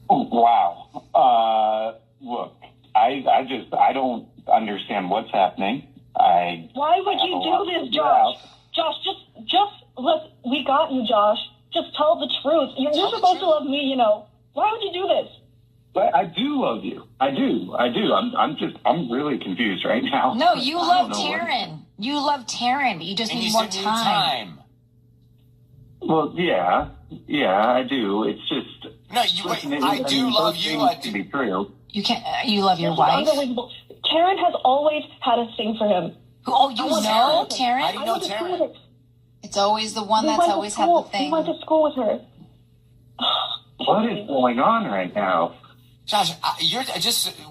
Wow. Look, I don't understand what's happening. Why would you do this, Josh? Josh, we got you, Josh. Just tell the truth. You're supposed to love me, you know. Why would you do this? But I do love you. I do. I'm really confused right now. No, you love Taryn. You love Taryn. You just need more time. Well, yeah, I do. It's just I do love you. I do. To be true. You can't. You love your wife. Unbelievable. Taryn has always had a thing for him. Oh, you know Taryn? I didn't know Taryn. It's always the one that's always had the thing. He went to school with her. What is going on right now? Josh,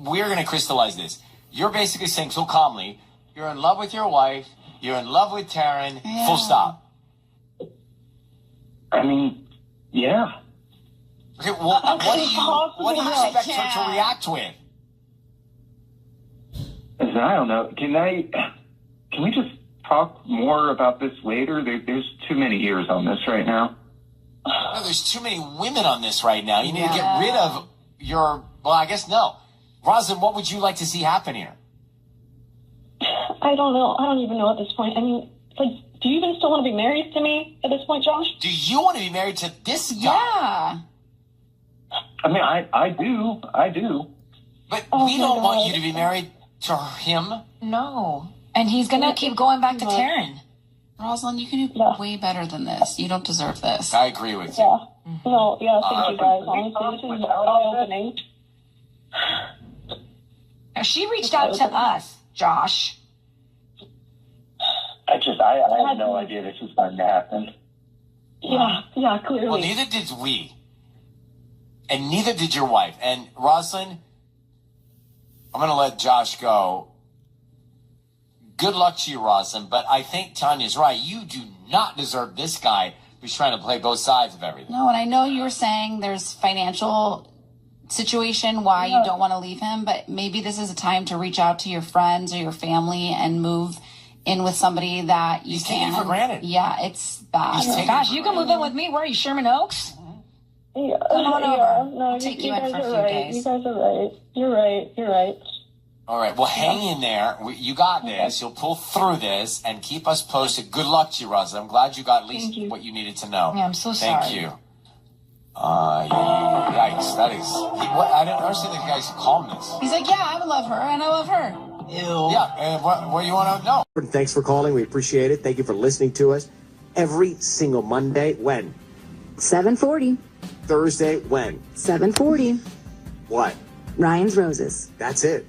we're going to crystallize this. You're basically saying so calmly, you're in love with your wife, you're in love with Taryn, full stop. I mean, yeah. Okay, well, what do you expect her to react with? Listen, I don't know. Can we just talk more about this later? There's too many ears on this right now. No, there's too many women on this right now. You need to get rid of I guess no. Rosalind, what would you like to see happen here? I don't know. I don't even know at this point. I mean, do you even still want to be married to me at this point, Josh? Do you want to be married to this guy? Yeah. I mean, I do. But we don't want you to be married to him. No. And he's going to keep going back to Taryn. Rosalind, you can do way better than this. You don't deserve this. I agree with you. Yeah. No, yeah, thank you guys. Honestly, this is eye-opening. She reached out to us, Josh. I had no idea this was going to happen. Yeah, clearly. Well, neither did we. And neither did your wife. And Rosalind, I'm going to let Josh go. Good luck to you, Rosalind. But I think Tanya's right. You do not deserve this guy who's trying to play both sides of everything. No, and I know you were saying there's financial situation why you don't want to leave him, but maybe this is a time to reach out to your friends or your family and move in with somebody that you can. Taking for granted. Yeah, it's bad. Gosh, you can move in with me. Where are you, Sherman Oaks? Yeah, come on over. No, I'll take you in for a few days. You guys are right. You're right. All right. Well, hang in there. You got this. You'll pull through this and keep us posted. Good luck to you, Rosalind. I'm glad you got at least what you needed to know. Yeah, I'm so sorry. Thank you. Yikes. That is... I didn't understand the guy's calmness. He's like, yeah, I would love her, and I love her. Ew. Yeah, what do you want to know? Thanks for calling. We appreciate it. Thank you for listening to us. Every single Monday, when? 7:40. Thursday, when? 7:40. What? Ryan's Roses. That's it.